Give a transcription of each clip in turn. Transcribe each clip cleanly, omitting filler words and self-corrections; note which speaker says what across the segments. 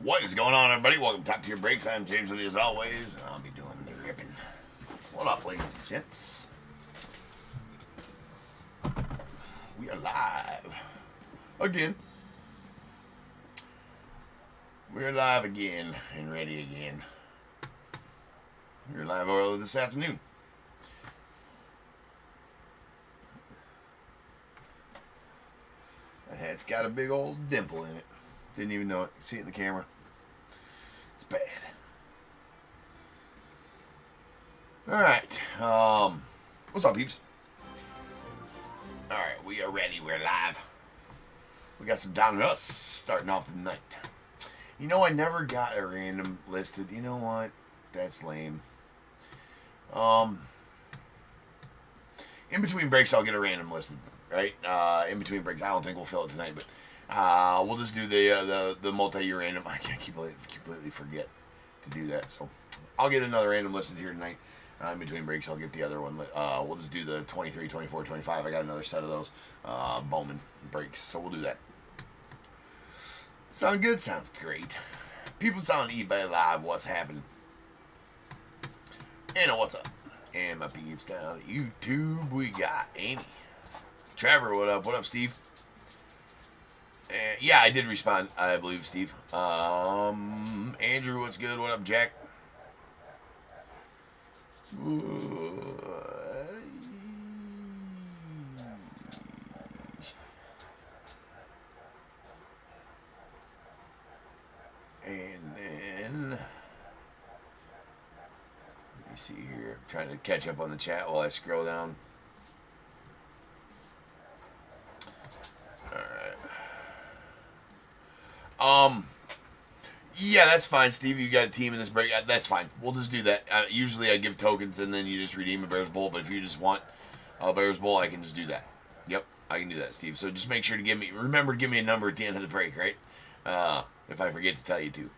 Speaker 1: What is going on, everybody? Welcome to Top Tier Breaks. I'm James with you as always, and I'll be doing the ripping. What up, ladies and gents? We are live again. We're live again and ready again. We're live early this afternoon. The hat's got a big old dimple in it. Didn't even know it. See it in the camera. It's bad. Alright. What's up, peeps? Alright, we are ready. We're live. We got some DONRUSS starting off the night. You know, I never got a random listed. You know what? That's lame. In between breaks, I'll get a random listed. Right? In between breaks. I don't think we'll fill it tonight, but we'll just do the multi-year random. I can't completely forget to do that, so I'll get another random listed here tonight. In between breaks, I'll get the other one. We'll just do the 23, 24, 25. I got another set of those Bowman breaks, so we'll do that. Sound good? Sounds great. People on eBay Live, what's happening? And what's up? And my peeps down YouTube, we got Amy. Trevor, what up? What up, Steve? Yeah, I did respond, I believe, Steve. Andrew, what's good? What up, Jack? And then, let me see here. I'm trying to catch up on the chat while I scroll down. Yeah, that's fine, Steve. You got a team in this break. That's fine. We'll just do that. Usually I give tokens and then you just redeem a Bears Bowl, but if you just want a Bears Bowl, I can just do that. Yep, I can do that, Steve. So just make sure to remember to give me a number at the end of the break, right? If I forget to tell you to.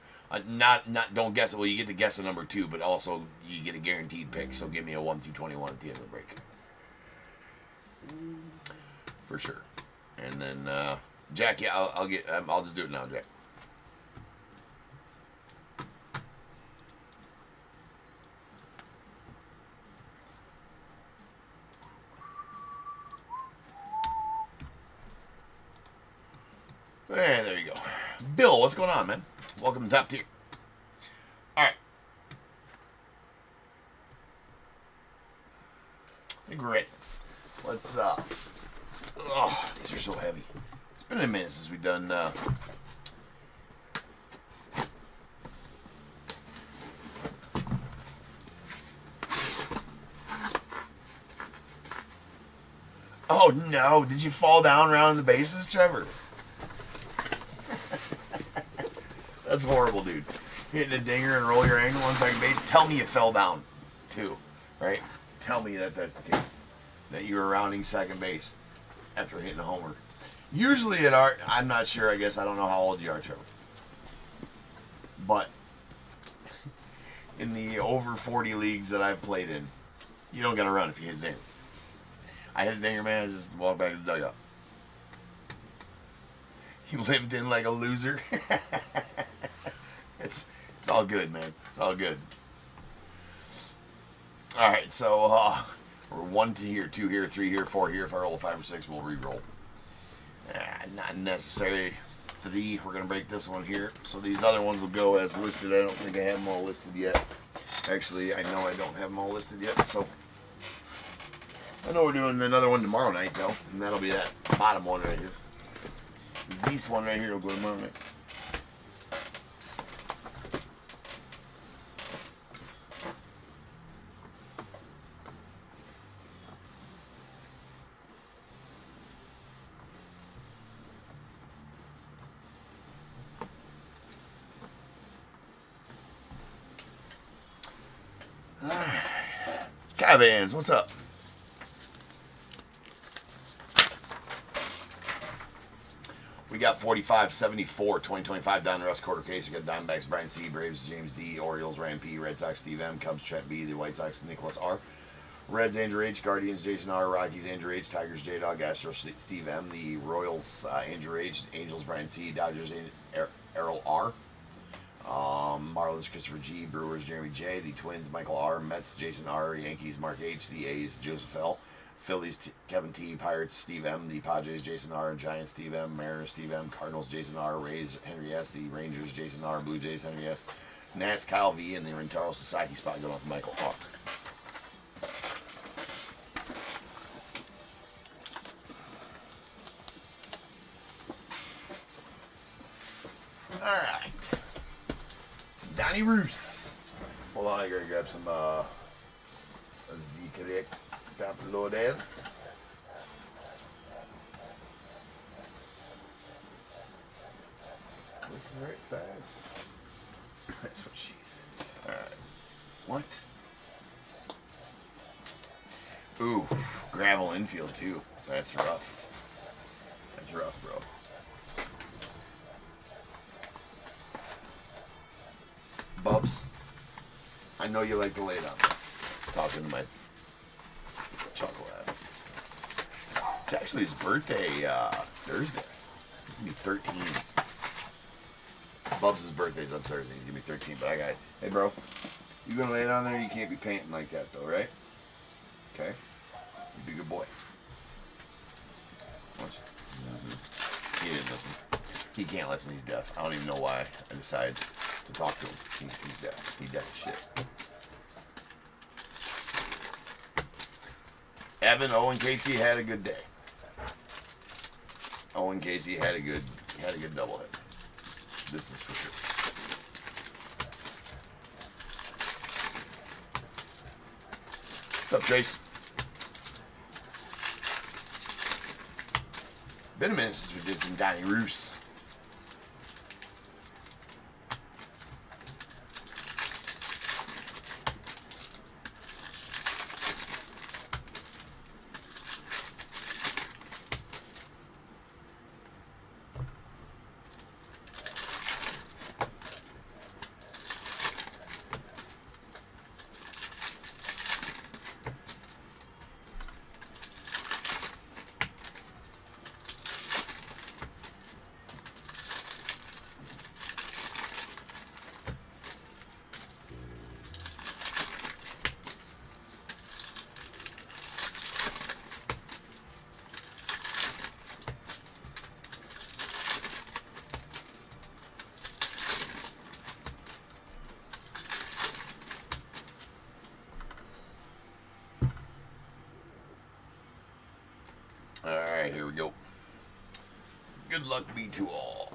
Speaker 1: Don't guess it. Well, you get to guess a number too, but also you get a guaranteed pick, so give me a 1 through 21 at the end of the break. For sure. And then, Jack, yeah, I'll just do it now, Jack. And there you go. Bill, what's going on, man? Welcome to Top Tier. Alright. I think we're ready. Let's, oh, these are so heavy. It's been a minute since we've done, Oh, no. Did you fall down around the bases, Trevor? That's horrible, dude. Hitting a dinger and roll your ankle on second base. Tell me you fell down, too. Right? Tell me that that's the case. That you were rounding second base after hitting a homer. Usually at our... I'm not sure, I guess. I don't know how old you are, Trevor. But in the over 40 leagues that I've played in, you don't got to run if you hit a dinger. I hit a dinger, man. I just walked back to the dugout. He limped in like a loser. It's all good, man. It's all good. All right, so we're 1 here, 2 here, 3 here, 4 here. If I roll a 5 or 6, we'll re-roll. Not necessary. 3. We're gonna break this one here. So these other ones will go as listed. I don't think I have them all listed yet. Actually, I know I don't have them all listed yet. So I know we're doing another one tomorrow night, though, and that'll be that bottom one right here. This one right here will go tomorrow night. Cavans, what's up? We got 45-74, 2025 DONRUSS quarter case. We got Diamondbacks, Brian C., Braves, James D., Orioles, Ryan P., Red Sox, Steve M., Cubs, Trent B., the White Sox, Nicholas R., Reds, Andrew H., Guardians, Jason R., Rockies, Andrew H., Tigers, J-Dog, Astros, Steve M., the Royals, Andrew H., Angels, Brian C., Dodgers, Errol R., Marlins, Christopher G. Brewers, Jeremy J. The Twins, Michael R. Mets, Jason R. Yankees, Mark H. The A's, Joseph L. Phillies, Kevin T. Pirates, Steve M. The Padres, Jason R. Giants, Steve M. Mariners, Steve M. Cardinals, Jason R. Rays, Henry S. The Rangers, Jason R. Blue Jays, Henry S. Nats, Kyle V. And the Rentaro Society spot going off Michael R. Alright. DONRUSS. Hold on, I gotta grab some of the correct top loaders. This is the right size. That's what she said. Alright. What? Ooh, gravel infield too. That's rough. That's rough, bro. Bubs, I know you like to lay down. Talking to my chuckle at. It's actually his birthday Thursday. He's gonna be 13. Bubs' birthday's on Thursday. He's gonna be 13. But I got, hey bro, you gonna lay down there? You can't be painting like that though, right? Okay. You be a good boy. He didn't listen. He can't listen. He's deaf. I don't even know why I decided to talk to him. He's deaf. He's deaf as shit. Evan, Owen Casey had a good day. Owen Casey had a good doublehead. This is for sure. What's up, Trace? Been a minute since we did some DONRUSS. Alright, here we go. Good luck be to all.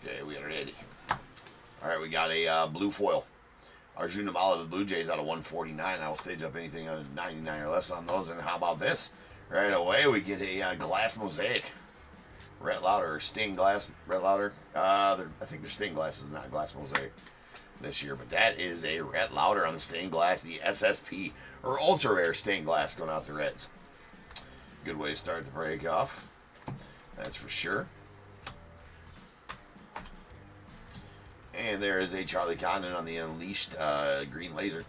Speaker 1: Okay, we are ready. Alright, we got a blue foil. Arjuna Mala to the Blue Jays out of 149. I will stage up anything under 99 or less on those. And how about this? Right away, we get a glass mosaic. Rhett Lauder, or stained glass. Rhett Lauder. I think they're stained glasses, not glass mosaic this year. But that is a Rhett Lauder on the stained glass. The SSP, or ultra rare stained glass, going out the Reds. Good way to start the break off. That's for sure. And there is a Charlie Condon on the Unleashed green laser.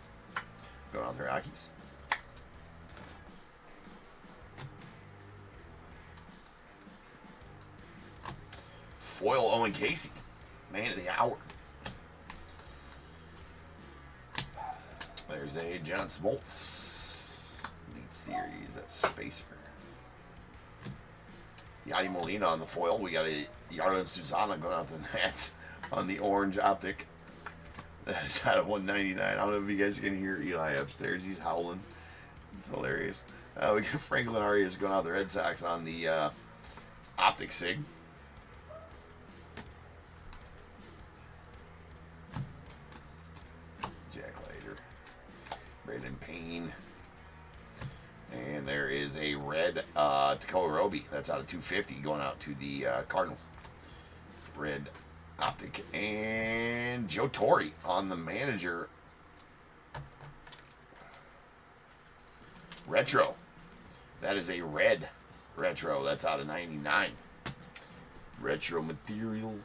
Speaker 1: Going out the Rockies. Foil Owen Casey. Man of the hour. There's a John Smoltz. Elite Series. That's Spacer. Yadi Molina on the foil. We got a Yarlin Susana going out the Nats on the orange optic. That is out of 199. I don't know if you guys can hear Eli upstairs. He's howling. It's hilarious. We got Franklin Arias going out the Red Sox on the optic sig. Jack Leiter. Brandon Payne. And there is a red Takao Roby. That's out of 250 going out to the Cardinals. Red optic. And Joe Torre on the manager retro. That is a red retro. That's out of 99. Retro materials.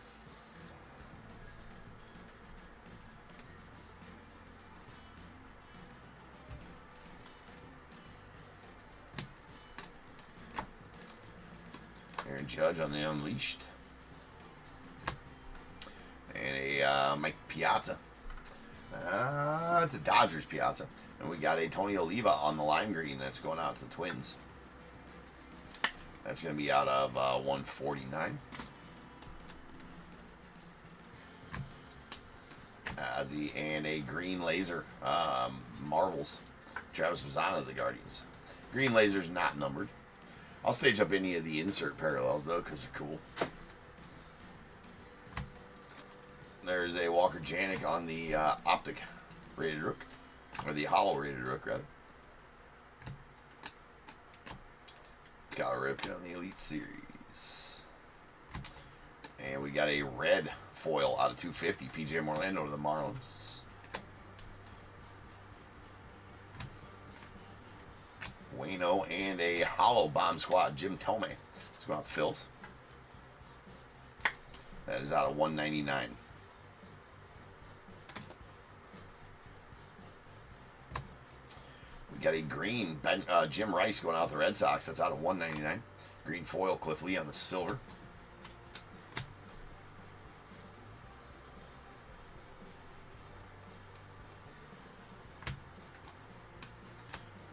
Speaker 1: Aaron Judge on the Unleashed. And a Mike Piazza. It's a Dodgers Piazza. And we got a Tony Oliva on the lime green that's going out to the Twins. That's going to be out of 149. And a green laser. Marvels. Travis Bazzana of the Guardians. Green laser's not numbered. I'll stage up any of the insert parallels, though, because they're cool. There's a Walker Janik on the Optic Rated Rook. Or the Hollow Rated Rook, rather. Cal Ripken on the Elite Series. And we got a red foil out of 250. PJ Morlando to the Marlins. Wayno and a hollow bomb squad. Jim Thome. Let's go out the Phils. That is out of 199. We got a green Jim Rice going out the Red Sox. That's out of 199. Green foil Cliff Lee on the silver.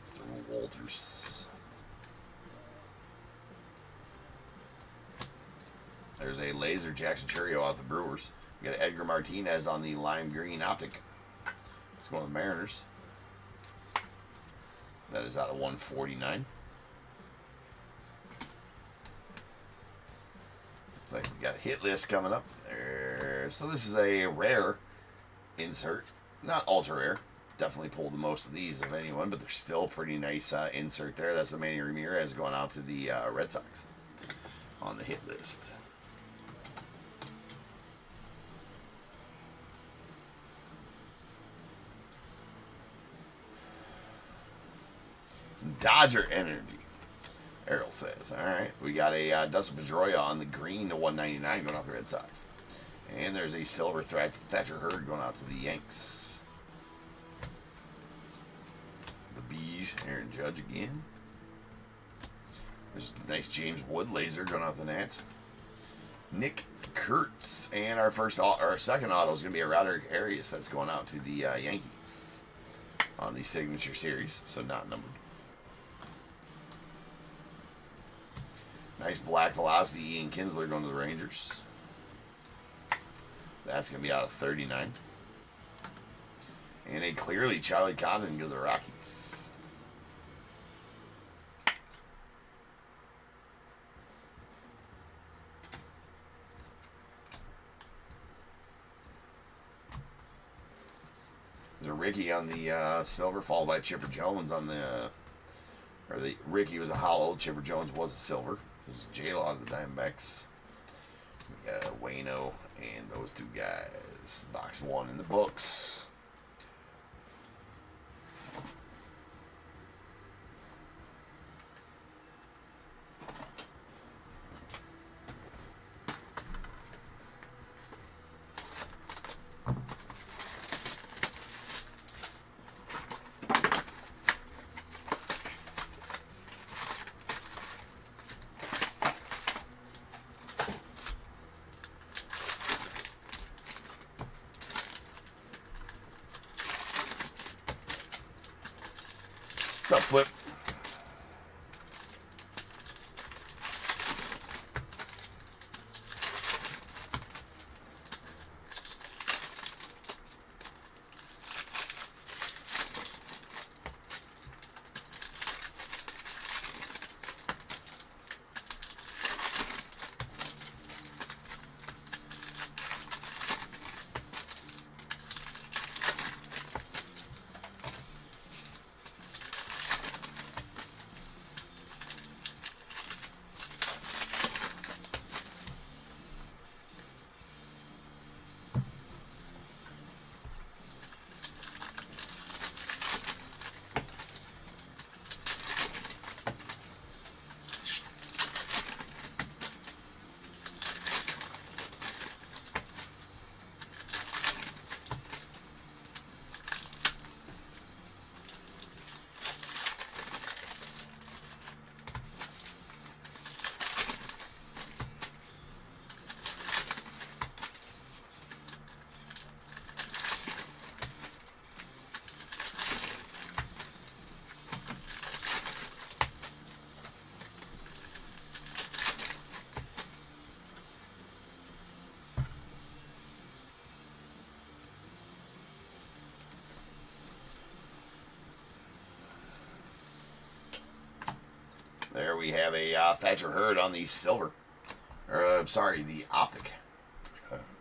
Speaker 1: Mr. Walters. There's a laser Jackson Churio out the Brewers. We got Edgar Martinez on the lime green optic. Let's go on the Mariners. That is out of 149. Looks like we got a hit list coming up there. So this is a rare insert. Not ultra rare. Definitely pulled the most of these of anyone, but they're still pretty nice insert there. That's the Manny Ramirez going out to the Red Sox on the hit list. Dodger energy, Errol says. All right, we got a Dustin Pedroia on the green to 199 going out the Red Sox. And there's a silver Thatcher Hurd going out to the Yanks. The beige, Aaron Judge again. There's a nice James Wood laser going out the Nats. Nick Kurtz, and our second auto is going to be a Roderick Arias that's going out to the Yankees on the Signature Series, so not numbered. Nice black velocity Ian Kinsler going to the Rangers. That's going to be out of 39. And a clearly Charlie Condon to the Rockies. There's a Ricky on the silver, followed by Chipper Jones on the... Ricky was a hollow, Chipper Jones was a silver. There's J-Law of the Diamondbacks. We got Wayno and those two guys. Box 1 in the books. What's up, Flip? we have a Thatcher Hurd on the silver. Or, sorry, the optic.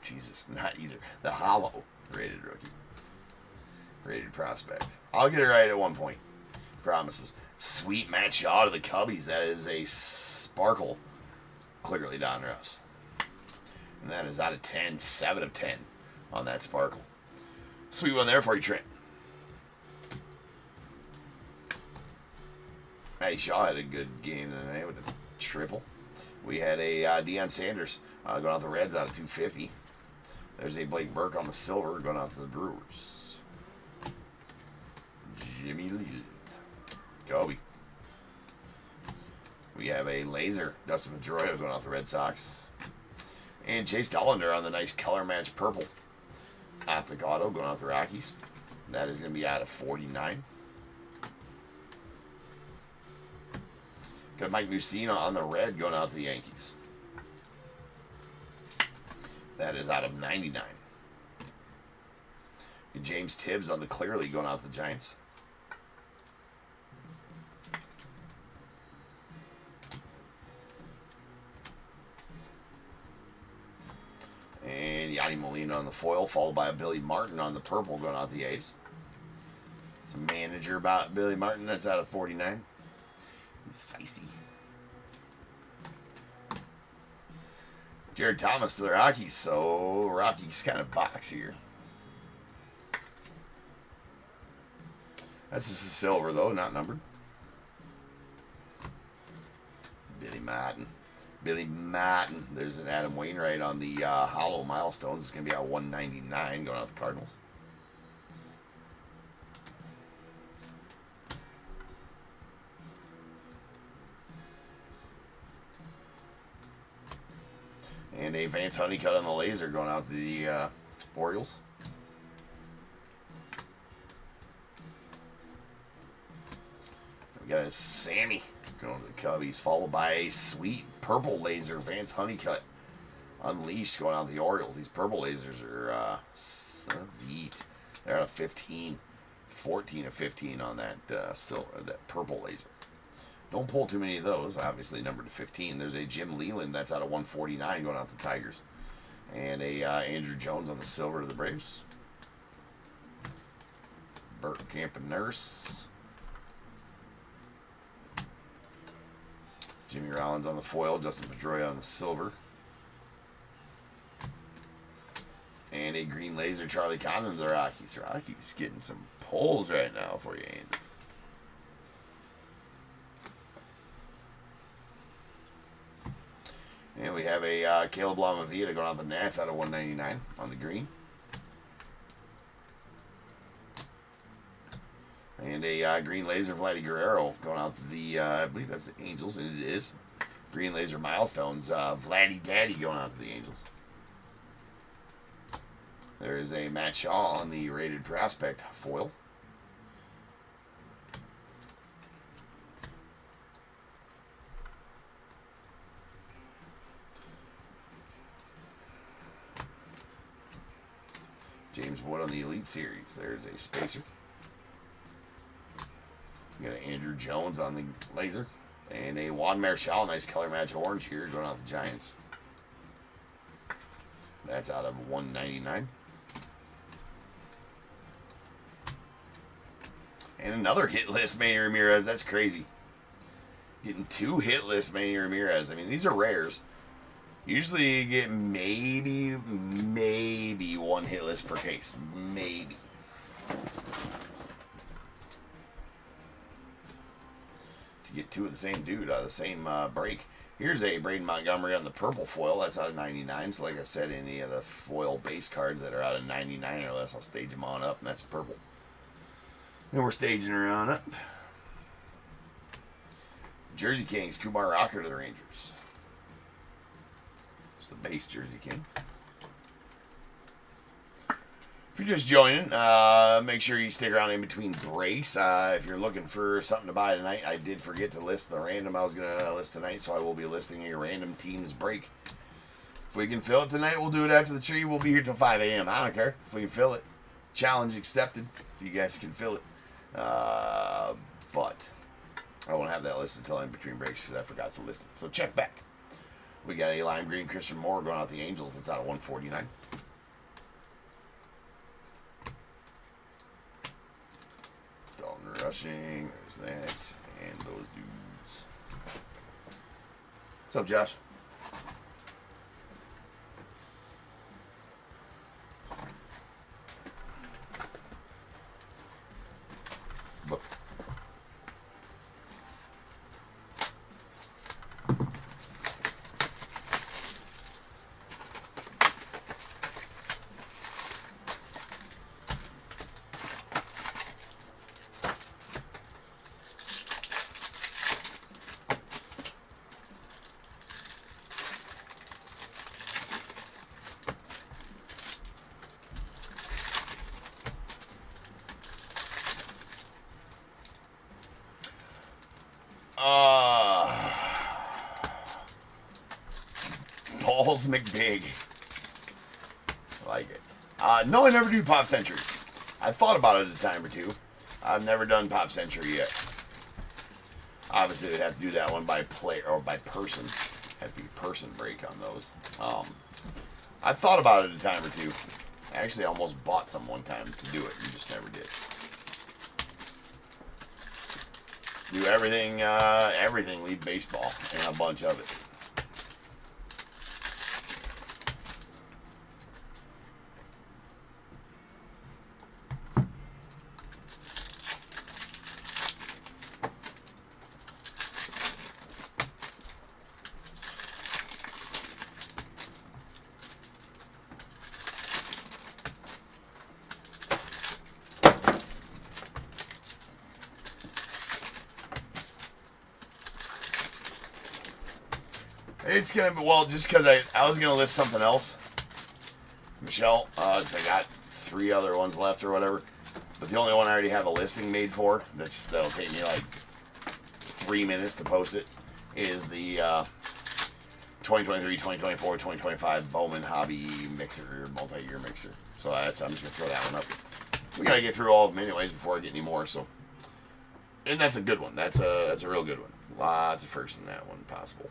Speaker 1: Jesus, not either. The hollow rated rookie. Rated prospect. I'll get it right at one point. Promises. Sweet Matt Shaw to the Cubbies. That is a sparkle. Clearly Donruss. And that is out of 10. 7 of 10 on that sparkle. Sweet one there for you, Trent. Hey, Shaw had a good game tonight with the triple. We had a Deion Sanders going out the Reds out of 250. There's a Blake Burke on the silver going out to the Brewers. Jimmy Leland. Kobe. We have a laser. Dustin Pedroia going out the Red Sox. And Chase Dollander on the nice color match purple. Optic auto going out the Rockies. That is going to be out of 49. Got Mike Mussina on the red going out to the Yankees. That is out of 99. And James Tibbs on the clearly going out to the Giants. And Yadi Molina on the foil, followed by a Billy Martin on the purple going out to the A's. It's a manager about Billy Martin. That's out of 49. He's feisty. Jared Thomas to the Rockies. So Rockies kind of box here. That's just a silver though, not numbered. Billy Martin. Billy Martin. There's an Adam Wainwright on the hollow milestones. It's going to be out 199 going out the Cardinals. And a Vance Honeycutt on the laser going out to the Orioles. We got a Sammy going to the Cubbies, followed by a sweet purple laser Vance Honeycutt Unleashed going out to the Orioles. These purple lasers are sweet. They're out of 15. 14 of 15 on that that purple laser. Don't pull too many of those. Obviously numbered to 15. There's a Jim Leland that's out of 149 going out to the Tigers. And a Andrew Jones on the silver to the Braves. Burt Camp and Nurse. Jimmy Rollins on the foil. Justin Pedroia on the silver. And a green laser Charlie Condon to the Rockies. Rockies getting some pulls right now for you, Andrew. And we have a Caleb Lamavita going out the Nats out of 199 on the green. And a green laser Vladdy Guerrero going out to the, I believe that's the Angels, and it is. Green laser milestones, Vladdy Daddy going out to the Angels. There is a Matt Shaw on the rated prospect foil. James Wood on the Elite Series. There's a spacer. We got an Andrew Jones on the laser. And a Juan Marichal, nice color match orange here, going out the Giants. That's out of 199. And another hit list Manny Ramirez. That's crazy. Getting 2 hit list Manny Ramirez. I mean, these are rares. Usually you get maybe 1 hit list per case. Maybe. To get 2 of the same dude out of the same break. Here's a Braden Montgomery on the purple foil. That's out of 99. So like I said, any of the foil base cards that are out of 99 or less, I'll stage them on up. And that's purple. And we're staging her on up. Jersey Kings, Kumar Rocker to the Rangers. It's the base Jersey Kings. If you're just joining, make sure you stick around in between breaks. If you're looking for something to buy tonight, I did forget to list the random I was going to list tonight, so I will be listing a random team's break. If we can fill it tonight, we'll do it after the tree. We'll be here till 5 a.m. I don't care if we can fill it. Challenge accepted if you guys can fill it. But I won't have that listed until in between breaks because I forgot to list it. So check back. We got a lime green Christian Moore going out the Angels. That's out of 149. Dalton Rushing. There's that. And those dudes. What's up, Josh? Book. Balls McBig. I like it. No, I never do Pop Century. I thought about it a time or two. I've never done Pop Century yet. Obviously, they'd have to do that one by player or by person. Have to be person break on those. I thought about it a time or two. I actually almost bought some one time to do it and just never did. Do everything, everything, leave baseball, and a bunch of it. It's gonna be, well, just because I was gonna list something else, Michelle. I got 3 other ones left or whatever, but the only one I already have a listing made for that'll take me like 3 minutes to post it is the 2023, 2024, 2025 Bowman Hobby Mixer, multi-year mixer. So I'm just gonna throw that one up. We gotta get through all of them anyways before I get any more. So, and that's a good one. That's a real good one. Lots of firsts in that one possible.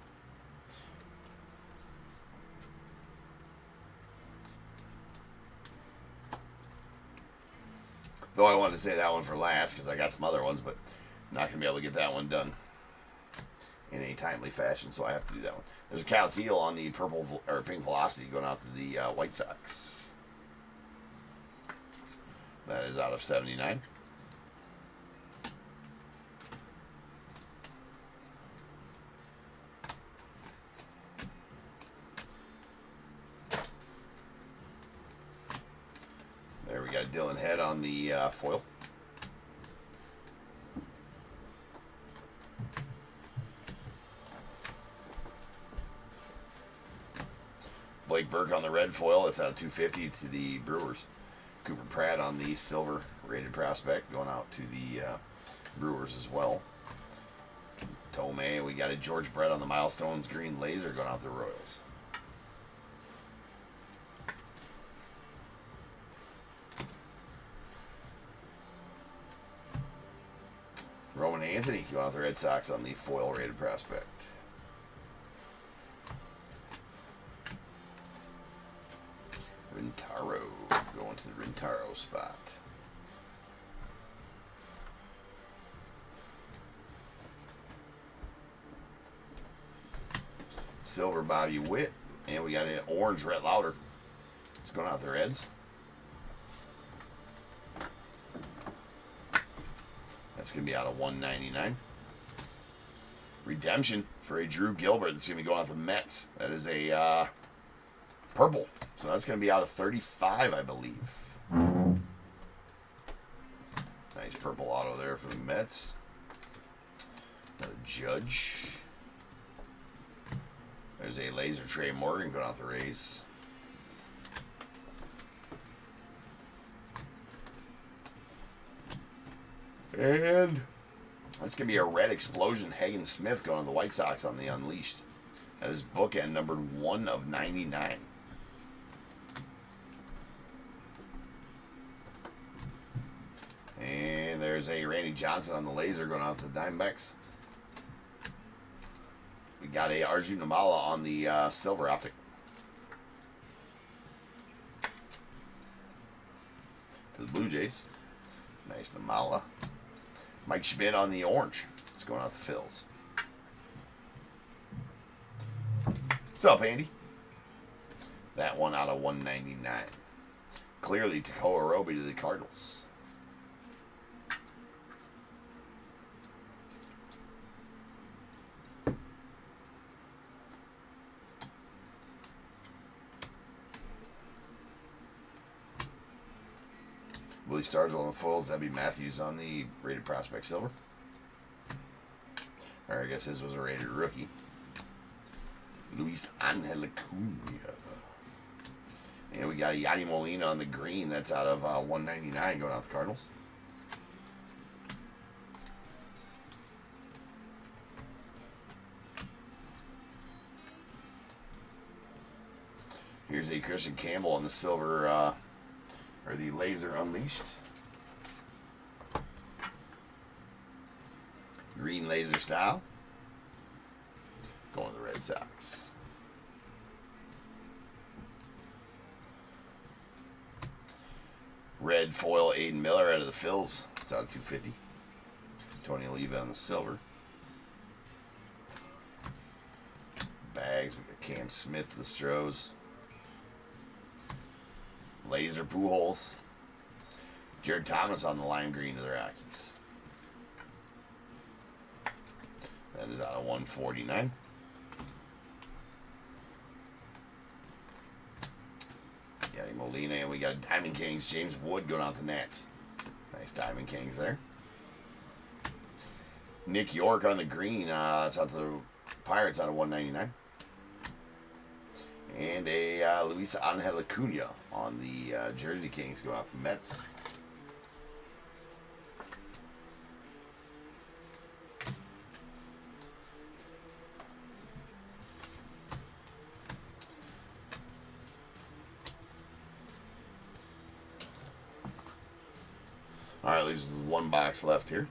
Speaker 1: Though I wanted to say that one for last because I got some other ones, but not going to be able to get that one done in a timely fashion, so I have to do that one. There's a Cal Teal on the purple or pink Velocity going out to the White Sox. That is out of 79. There we got Dylan Head on the foil. Blake Burke on the red foil. That's out of 250 to the Brewers. Cooper Pratt on the silver rated prospect going out to the Brewers as well. Tomei, we got a George Brett on the Milestones green laser going out to the Royals. Roman Anthony going out the Red Sox on the foil rated prospect. Rintaro going to the Rintaro spot. Silver Bobby Witt, and we got an orange Rhett Lauder. It's going out the Reds. That's going to be out of 199. Redemption for a Drew Gilbert. That's going to be going out the Mets. That is a purple. So that's going to be out of 35, I believe. Nice purple auto there for the Mets. Another Judge. There's a laser Trey Morgan going out the Rays. And that's going to be a red explosion. Hagen Smith going to the White Sox on the Unleashed. That is bookend numbered 1 of 99. And there's a Randy Johnson on the laser going out to the Diamondbacks. We got a Arjun Namala on the silver optic. To the Blue Jays. Nice Namala. Mike Schmidt on the orange. It's going out the Phils. What's up, Andy? That one out of 199. Clearly, Takoa Roby to the Cardinals. Willie Stargell on the foils. That'd be Matthews on the rated prospect silver. Or I guess his was a rated rookie. Luis Angel Acuna. And we got a Yadi Molina on the green. That's out of 199 going out the Cardinals. Here's a Christian Campbell on the silver, or the Laser Unleashed. Green laser style. Going to the Red Sox. Red foil Aiden Miller out of the Phils. It's out of 250. Tony Oliva on the silver. Bags. We got Cam Smith, the Stros. Laser Pujols. Jared Thomas on the lime green to the Rockies. That is out of 149. Yadi Molina, and we got Diamond Kings. James Wood going out the Nats. Nice Diamond Kings there. Nick York on the green. It's out the Pirates out of 199. And a Luis Angel Acuna on the Jersey Kings going out the Mets. All right, there's one box left here.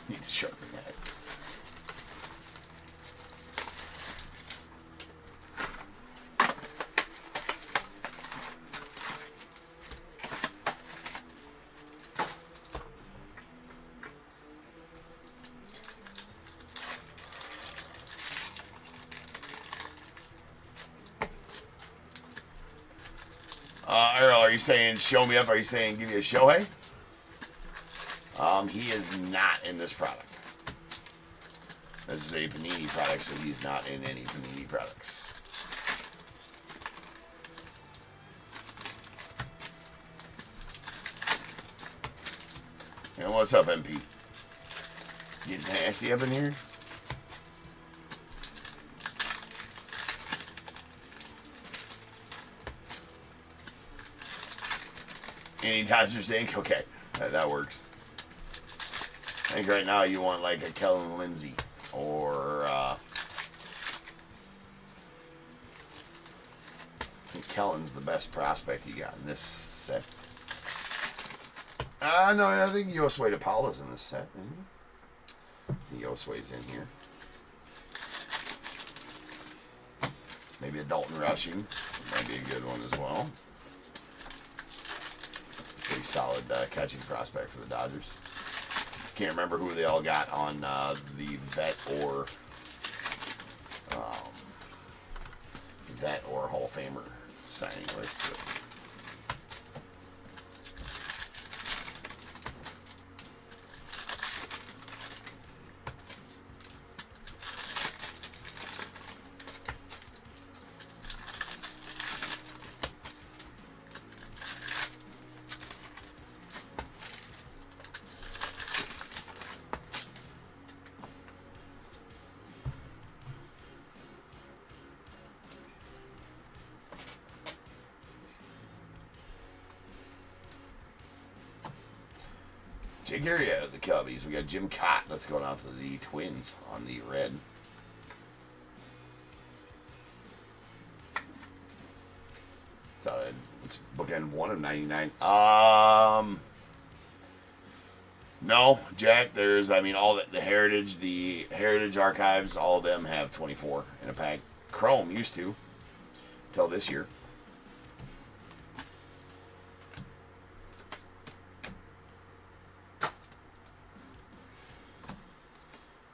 Speaker 1: Need to sharpen that. Earl, are you saying show me up? Are you saying give you a Shohei? He is not in this product. This is a Panini product, so he's not in any Panini products. And what's up, MP? Getting nasty up in here? Any Dodgers ink? Okay, that works. I think right now you want like a Kellen Lindsay or I think Kellen's the best prospect you got in this set. No, I think Yosway DePaula's in this set, isn't he? Yosway's in here. Maybe a Dalton Rushing. Might be a good one as well. Pretty solid catching prospect for the Dodgers. Can't remember who they all got on the vet or Hall of Famer signing list. Jake Arrieta, the Cubbies. We got Jim Cott. That's going out to the Twins on the red. It's bookend 1 of 99. No, Jack. There's, I mean, all the Heritage Archives. All of them have 24 in a pack. Chrome used to, until this year.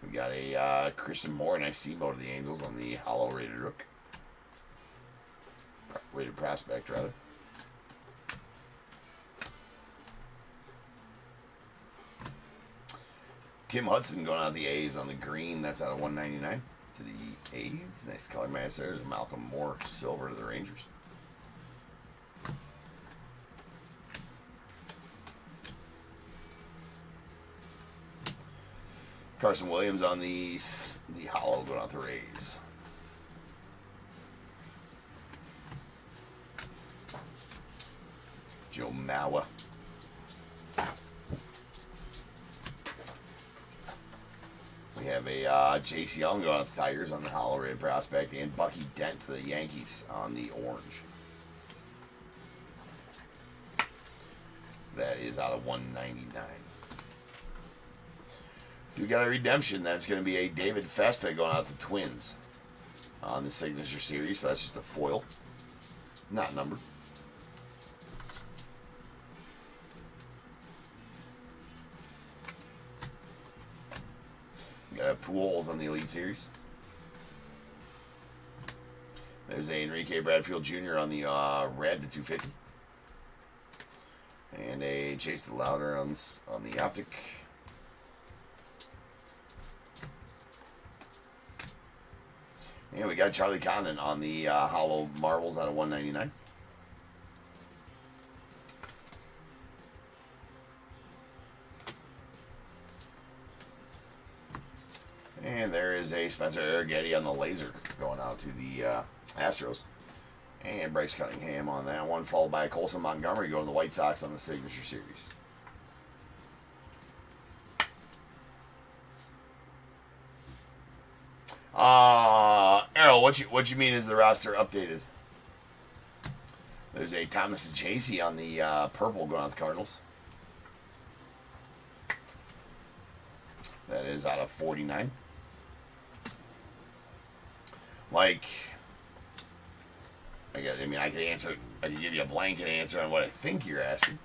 Speaker 1: We got a Christian Moore, and I see Mo to the Angels on the hollow rated rook. Rated prospect, rather. Tim Hudson going out of the A's on the green. That's out of 199 to the A's. Nice color match there. There's Malcolm Moore silver to the Rangers. Carson Williams on the hollow going out the Rays. Joe Mauer. We have a J.C. Young going out the Tigers on the hollow red prospect, and Bucky Dent to the Yankees on the orange. That is out of 199. We got a redemption. That's going to be a David Festa going out the Twins on the Signature Series. So that's just a foil, not numbered. We got Pujols on the Elite Series. There's a Enrique Bradfield Jr. on the red to 250, and a Chase the Louder on the optic. And we got Charlie Condon on the hollow marbles out of 199. And there is a Spencer Arrighetti on the laser going out to the Astros. And Bryce Cunningham on that one, followed by Colson Montgomery going to the White Sox on the Signature Series. Errol, what you mean is the roster updated? There's a Thomas Chasey on the purple going out the Cardinals. That is out of 49. Like, I could give you a blanket answer on what I think you're asking.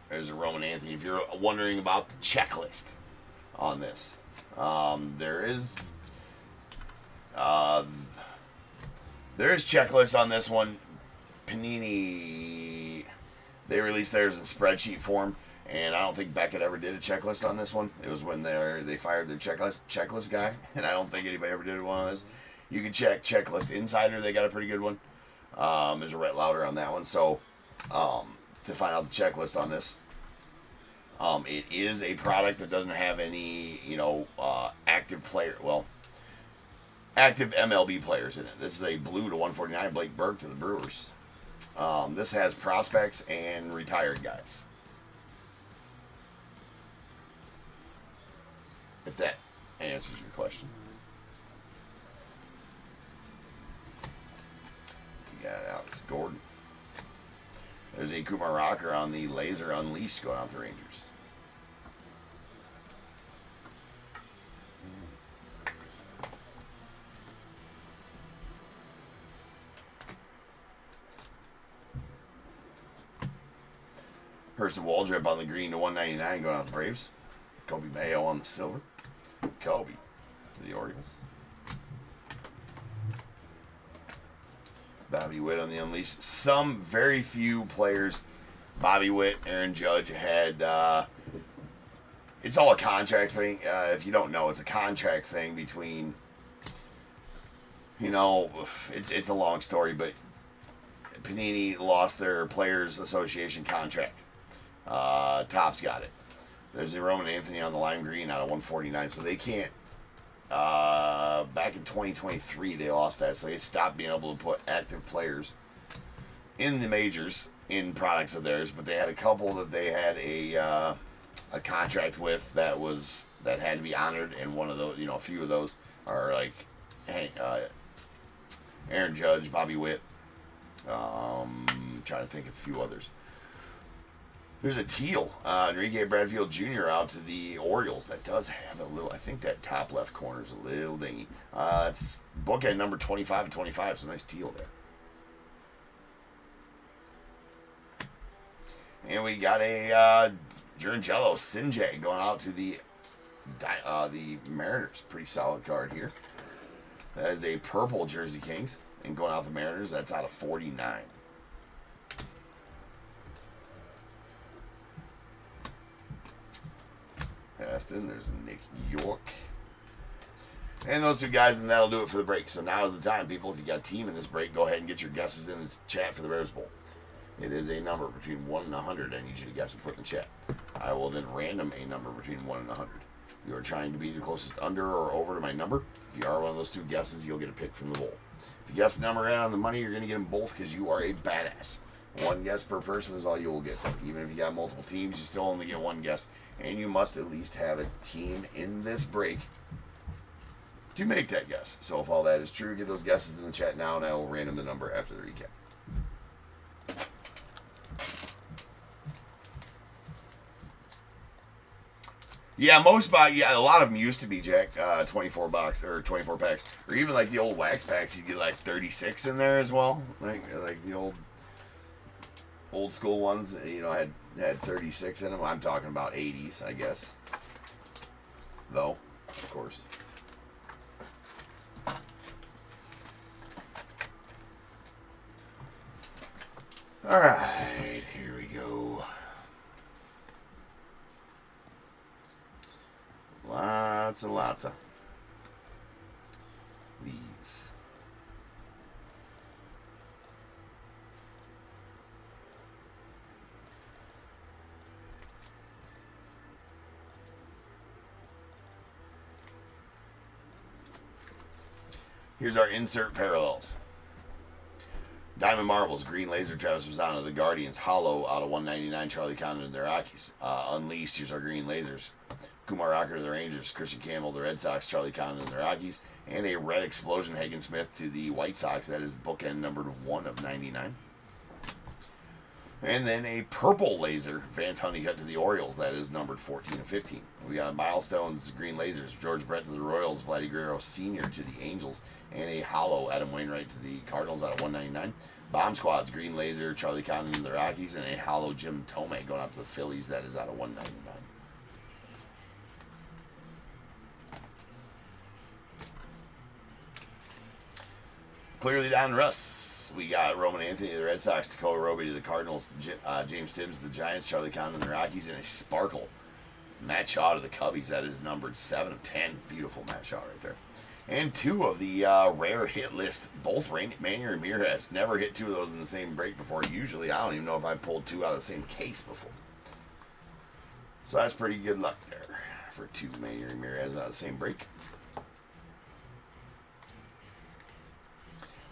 Speaker 1: There's a Roman Anthony. If you're wondering about the checklist on this, there is checklist on this one. Panini, they released theirs in spreadsheet form, and I don't think Beckett ever did a checklist on this one. It was when they fired their checklist guy, and I don't think anybody ever did one on this. You can check Checklist Insider; they got a pretty good one. There's a Rhett Lauder on that one. So to find out the checklist on this, it is a product that doesn't have any active MLB players in it. This is a blue to 149, Blake Burke to the Brewers. This has prospects and retired guys. If that answers your question. You got Alex Gordon. There's a Kumar Rocker on the Laser Unleashed going out the Rangers. Hurst of Waldrop on the green to 199 going out the Braves. Kobe Mayo on the silver. Kobe to the Orioles. Bobby Witt on the Unleashed. Some very few players, Bobby Witt, Aaron Judge had, it's all a contract thing. If you don't know, it's a contract thing between, it's a long story, but Panini lost their Players Association contract. Topp's got it. There's a Roman Anthony on the lime green out of 149, so they can't. Back in 2023, they lost that, so they stopped being able to put active players in the majors in products of theirs, but they had a couple that they had a contract with that had to be honored, and one of those, a few of those are like Aaron Judge, Bobby Witt. Trying to think of a few others. There's a teal, Enrique Bradfield Jr. out to the Orioles. That does have a little, I think that top left corner is a little dingy. It's bookend number 25 and 25. It's a nice teal there. And we got a Giancarlo Sinjay going out to the Mariners. Pretty solid card here. That is a purple Jersey Kings. And going out the Mariners, that's out of 49. Aston, there's Nick York. And those two guys, and that'll do it for the break. So now is the time, people. If you got a team in this break, go ahead and get your guesses in the chat for the Bears Bowl. It is a number between 1 and 100. I need you to guess and put in the chat. I will then random a number between 1 and 100. You are trying to be the closest under or over to my number. If you are one of those two guesses, you'll get a pick from the bowl. If you guess the number right on the money, you're going to get them both because you are a badass. One guess per person is all you will get. Even if you got multiple teams, you still only get one guess. And you must at least have a team in this break to make that guess. So if all that is true, get those guesses in the chat now, and I will random the number after the recap. Yeah, a lot of them used to be, Jack, 24 box or 24 packs, or even like the old wax packs. You get like 36 in there as well, like the old school ones. Had 36 in them. I'm talking about 80s, I guess. Though, of course. All right, here we go. Lots and lots of these. Here's our insert parallels. Diamond Marbles, Green Laser, Travis Mazzano, the Guardians, Hollow out of 199, Charlie Condon, the Rockies. Unleashed, here's our Green Lasers. Kumar Rocker to the Rangers, Christian Campbell, the Red Sox, Charlie Condon, the Rockies, and a Red Explosion, Hagen Smith to the White Sox. That is bookend numbered 1 of 99. And then a purple laser, Vance Honeycutt to the Orioles. That is numbered 14 of 15. We got Milestones, Green Lasers, George Brett to the Royals, Vladdy Guerrero Sr. to the Angels, and a hollow Adam Wainwright to the Cardinals out of 199. Bomb Squads, Green Laser, Charlie Condon to the Rockies, and a hollow Jim Thome going out to the Phillies. That is out of 199. Clearly DONRUSS. We got Roman Anthony to the Red Sox, Dakota Roby to the Cardinals, James Tibbs to the Giants, Charlie Condon to the Rockies, and a sparkle Matt Shaw to the Cubbies. That is numbered 7 of 10. Beautiful Matt Shaw right there. And 2 of the rare hit list. Both Manny Ramirez. Never hit 2 of those in the same break before. Usually, I don't even know if I pulled 2 out of the same case before. So that's pretty good luck there for 2 Manny Ramirez out of the same break.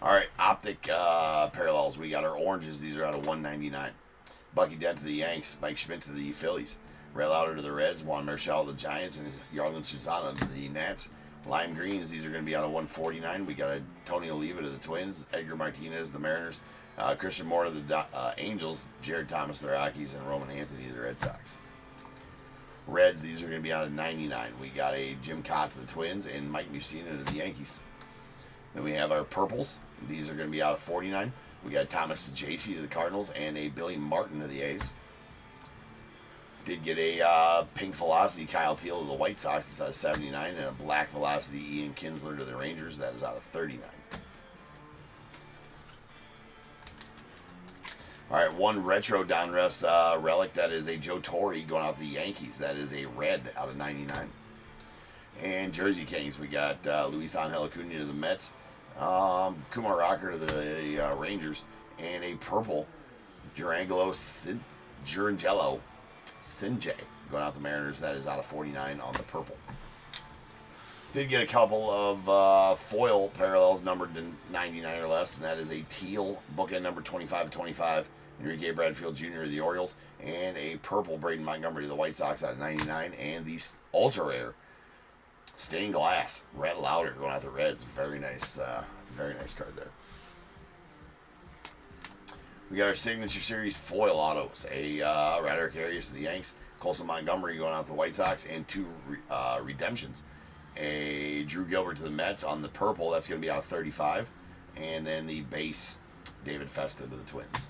Speaker 1: All right, optic parallels. We got our oranges. These are out of 199. Bucky Dent to the Yanks. Mike Schmidt to the Phillies. Ray Lauder to the Reds. Juan Marichal to the Giants. And Yarlin Susana to the Nats. Lime greens. These are going to be out of 149. We got a Tony Oliva to the Twins. Edgar Martinez to the Mariners. Christian Moore to the Angels. Jared Thomas to the Rockies. And Roman Anthony to the Red Sox. Reds. These are going to be out of 99. We got a Jim Cott to the Twins. And Mike Mussina to the Yankees. Then we have our purples. These are going to be out of 49. We got Thomas J.C. to the Cardinals and a Billy Martin to the A's. Did get a pink Velocity Kyle Teal to the White Sox. It's out of 79. And a black Velocity Ian Kinsler to the Rangers. That is out of 39. All right, one retro DONRUSS relic. That is a Joe Torre going out to the Yankees. That is a red out of 99. And Jersey Kings. We got Luis Angel Acuna to the Mets. Kumar Rocker to the Rangers, and a purple Giancarlo Sinjay going out the Mariners. That is out of 49 on the purple. Did get a couple of foil parallels numbered to 99 or less, and that is a teal bookend number 25 of 25 Enrique Bradfield Jr. of the Orioles, and a purple Braden Montgomery of the White Sox out of 99, and the ultra rare stained glass Rhett Lauder going out the Reds. Very nice card there. We got our Signature Series foil autos. A Roderick Arias of the Yanks, Colson Montgomery going out the White Sox, and two redemptions. A Drew Gilbert to the Mets on the purple. That's going to be out of 35. And then the base David Festa to the Twins.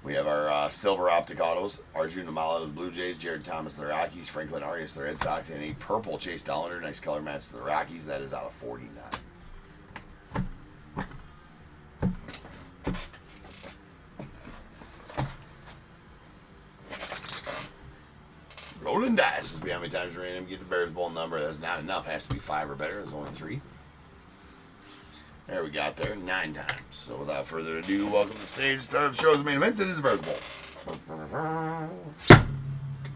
Speaker 1: We have our silver optic autos. Arjun Namala to the Blue Jays, Jared Thomas to the Rockies, Franklin Arias to the Red Sox, and a purple Chase Dollander. Nice color match to the Rockies. That is out of 49. Rolling dice. This will be how many times random. Get the Bears Bowl number. That's not enough. Has to be 5 or better. There's only 3. There we got there 9 times. So without further ado, welcome to the stage. Start of the show's main event. This is the Bears Bowl.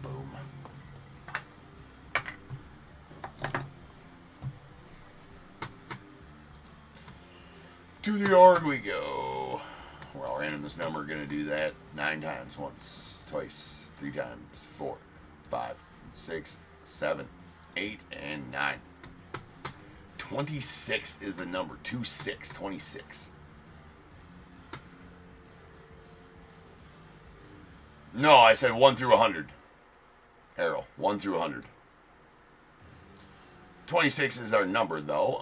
Speaker 1: Boom. To the org we go. We're all random this number. We're going to do that 9 times. Once, twice, 3 times, 4, 5, 6, 7, 8, and 9. 26 is the number. 26. 26. No, I said 1 through 100. Arrow. 1 through 100. 26 is our number, though.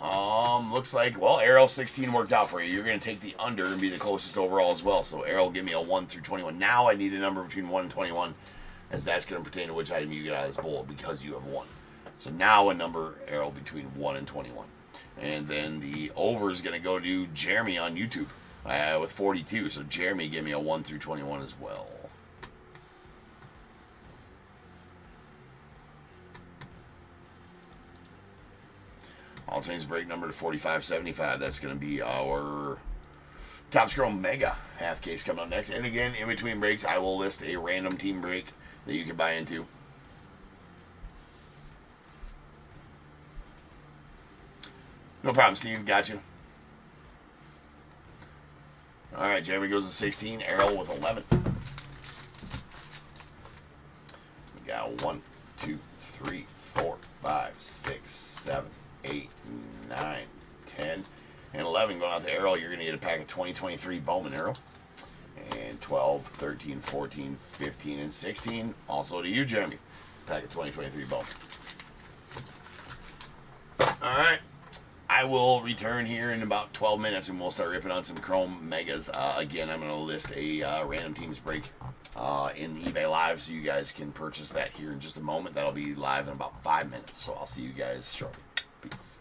Speaker 1: Looks like, well, Arrow 16 worked out for you. You're going to take the under and be the closest overall as well. So Arrow, give me a 1 through 21. Now I need a number between 1 and 21, as that's going to pertain to which item you get out of this bowl because you have 1. So now a number, Arrow, between 1 and 21. And then the over is going to go to Jeremy on YouTube with 42. So Jeremy, give me a 1 through 21 as well. I'll change the break number to 4575. That's going to be our Top Scroll Mega half case coming up next. And again, in between breaks, I will list a random team break that you can buy into. No problem, Steve. Got you. All right, Jeremy goes to 16. Errol with 11. We got 1, 2, 3, 4, 5, 6, 7, 8, 9, 10, and 11 going out to Errol. You're going to get a pack of 2023 Bowman Errol. And 12, 13, 14, 15, and 16. Also to you, Jeremy. Pack of 2023 Bowman. All right. I will return here in about 12 minutes and we'll start ripping on some Chrome Megas. Again, I'm going to list a random teams break in the eBay Live so you guys can purchase that here in just a moment. That'll be live in about 5 minutes. So I'll see you guys shortly. Peace.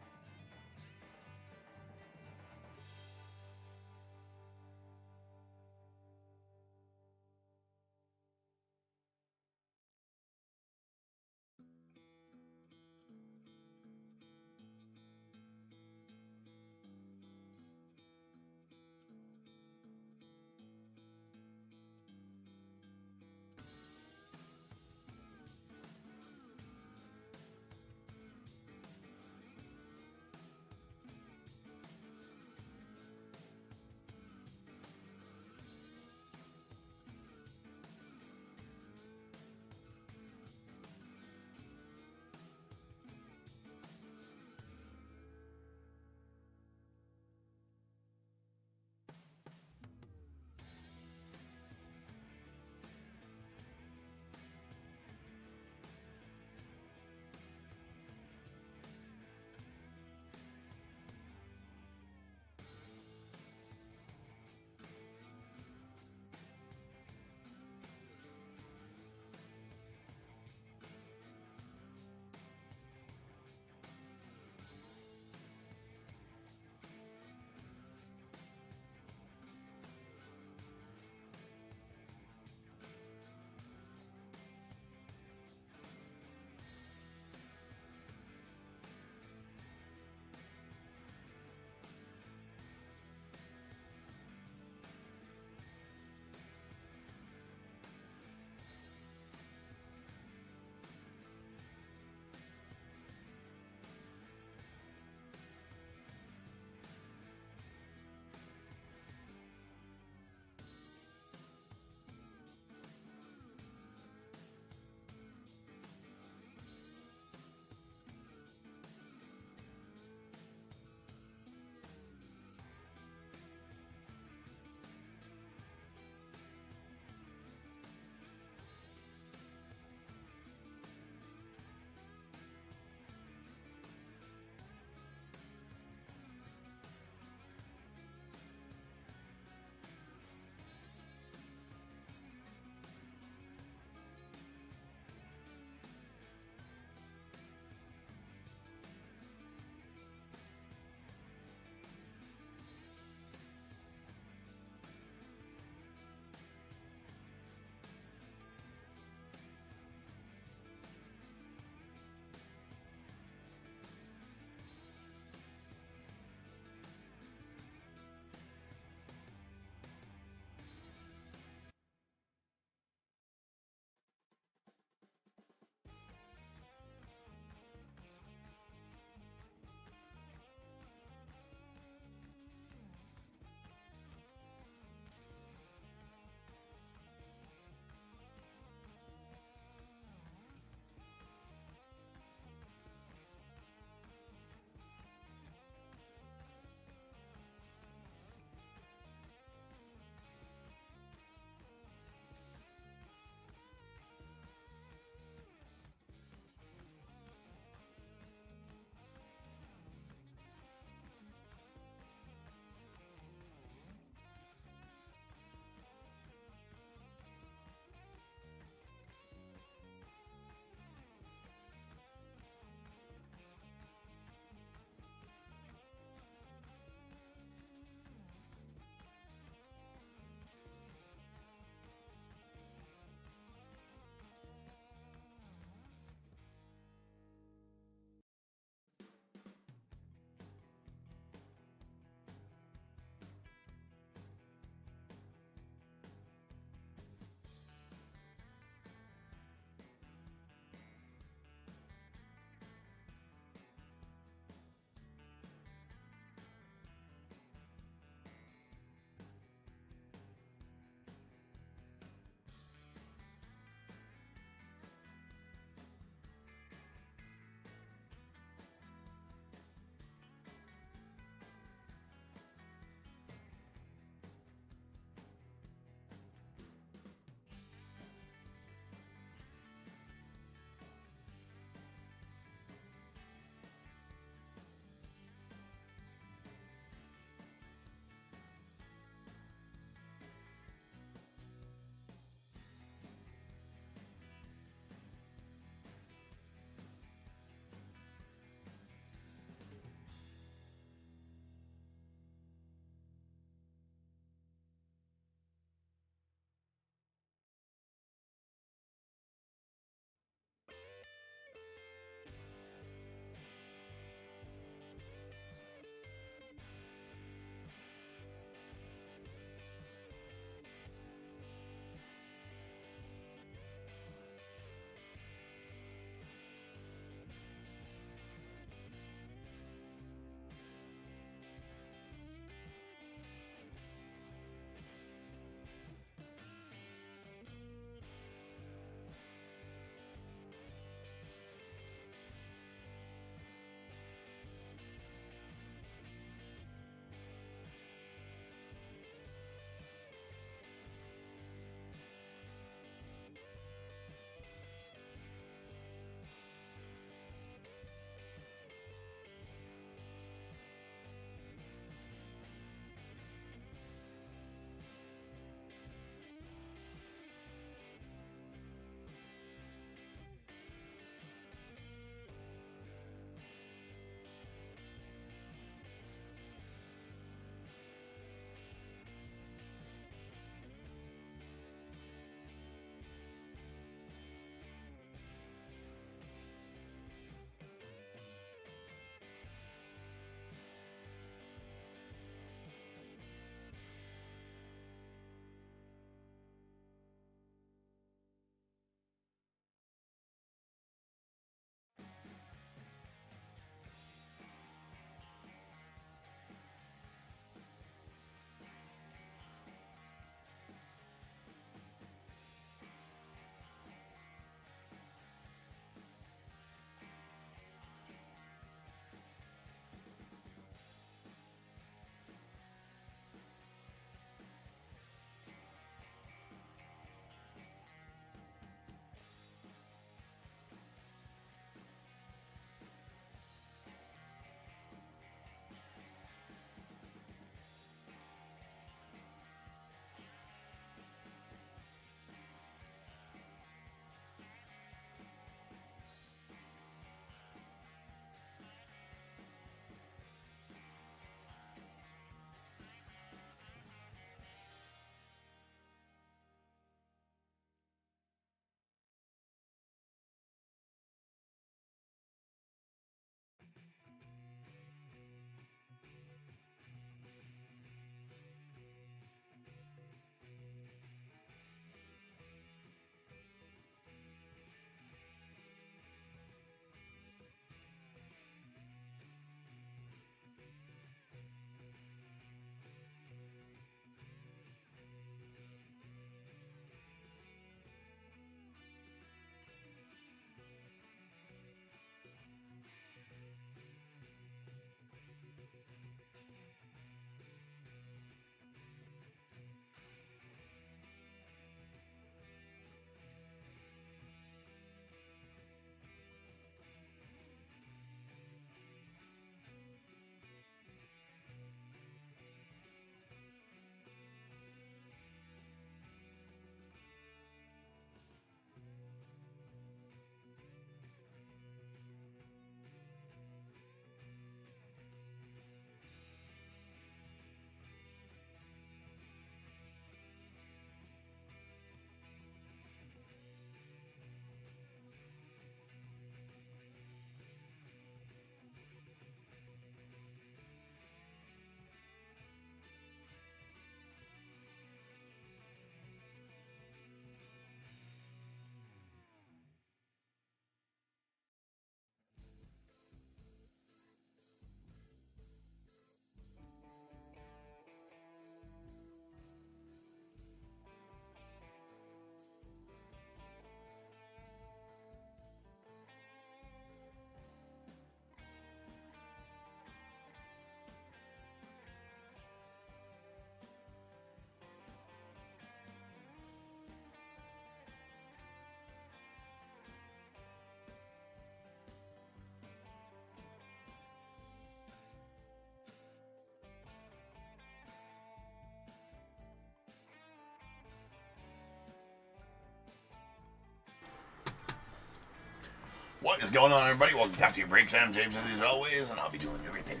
Speaker 1: What is going on, everybody? Welcome to Top Tier Breaks. I'm James, as always, and I'll be doing everything.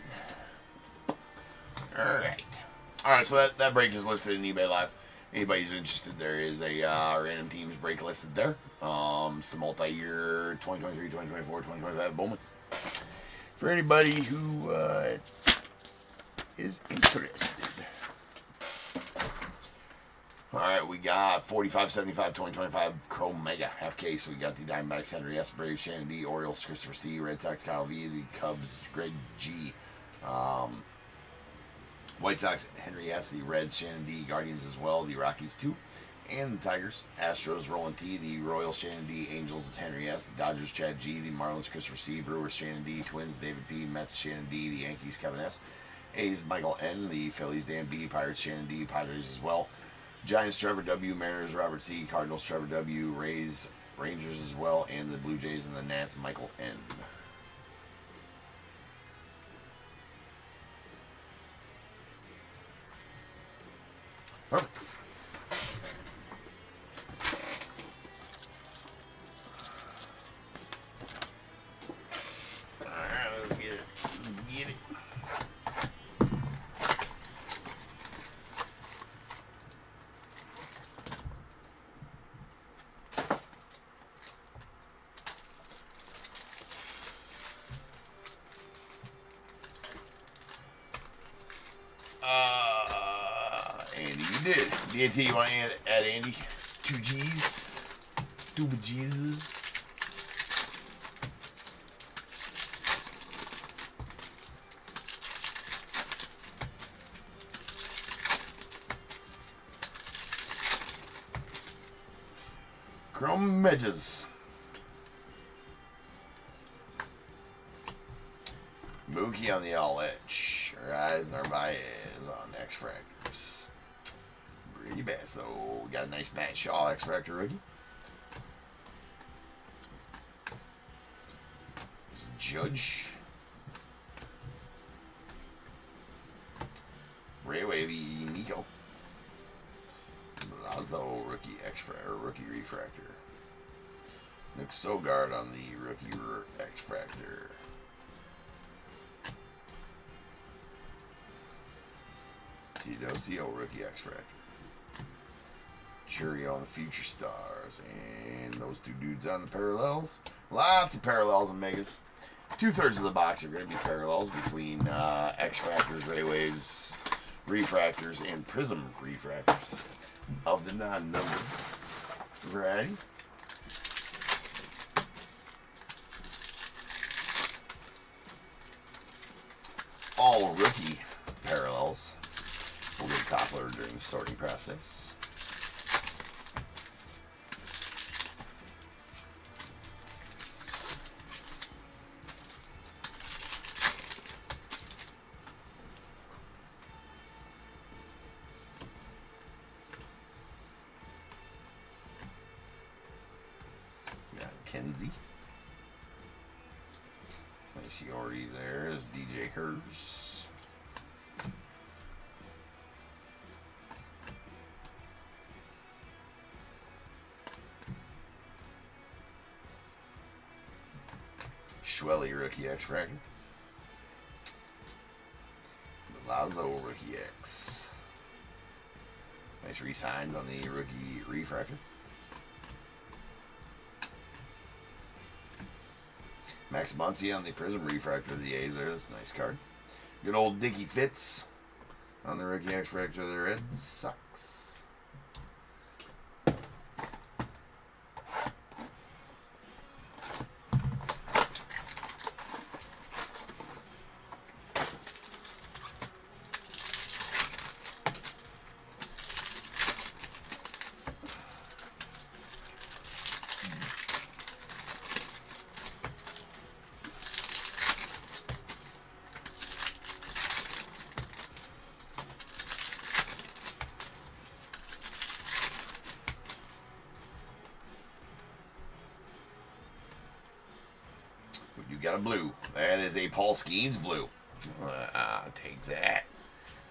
Speaker 1: Alright, so that break is listed in eBay Live. Anybody who's interested, there is a random teams break listed there. It's the multi-year 2023, 2024, 2025 Bowman. For anybody who is interested. Alright, we got 45, 75, 2025 Chrome Mega half case. We got the Diamondbacks Henry S, Braves Shannon D, Orioles Christopher C, Red Sox Kyle V, the Cubs Greg G, White Sox Henry S, the Reds Shannon D, Guardians as well, the Rockies 2, and the Tigers Astros Roland T, the Royals Shannon D, Angels Henry S, the Dodgers Chad G, the Marlins Christopher C, Brewers Shannon D, Twins David P, Mets Shannon D, the Yankees Kevin S, A's Michael N, the Phillies Dan B, Pirates Shannon D, Pirates as well, Giants Trevor W, Mariners Robert C, Cardinals Trevor W, Rays Rangers as well, and the Blue Jays and the Nats Michael N. Perfect. Alright, let's get it. Andy, you did. DNT, you want to add Andy? 2 G's? 2 Jesus. Chrome Edges. Mookie on the all edge. Rise Narvaez on X Fractors. Pretty bad, though. We got a nice Matt Shaw X Fractor rookie. There's Judge. Ray Wavy Nico. Lazo rookie X Fractor, rookie refractor. Nick Sogard on the rookie X Fractor. Tito rookie X Fractor. Churio on the Future Stars. And those 2 dudes on the parallels. Lots of parallels and megas. 2/3 of the box are going to be parallels between X Fractors, Ray Waves, refractors, and Prism refractors of the non-numbered variety. All rookie parallels. We'll get Toppler during the sorting process. Got Kenzie. Nice Yori there is DJ Hers. Schwelly rookie X Fractor. Lazo rookie X. Nice re-signs on the rookie refractor. Max Muncy on the Prism refractor of the A's there. That's a nice card. Good old Dickie Fitz on the rookie X Fractor of the Red Sox. You got a blue. That is a Paul Skeens blue. Take that.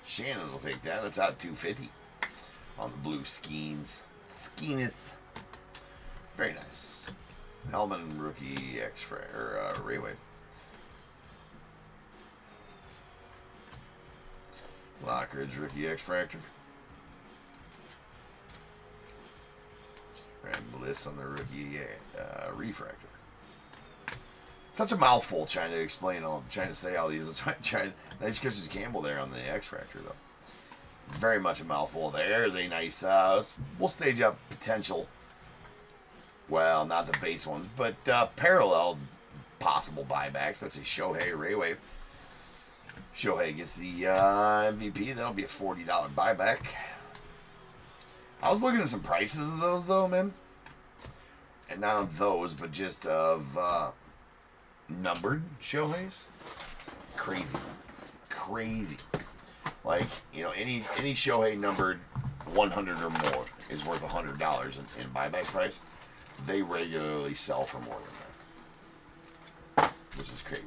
Speaker 1: Shannon will take that. That's out 250 on the blue Skeens. Skeeneth. Very nice. Hellman rookie Ray Wave. Lockridge rookie X-Fractor. And Bliss on the rookie Refractor. Such a mouthful trying to explain trying to say all these. Nice Christian Campbell there on the X-Fractor though. Very much a mouthful. There's a nice, we'll stage up potential. Well, not the base ones, but parallel possible buybacks. That's a Shohei Ray Wave. Shohei gets the MVP. That'll be a $40 buyback. I was looking at some prices of those, though, man. And not of those, but just of numbered Shoheis. Crazy. Crazy. Like, you know, any Shohei numbered 100 or more is worth $100 in buyback price. They regularly sell for more than that, which is crazy.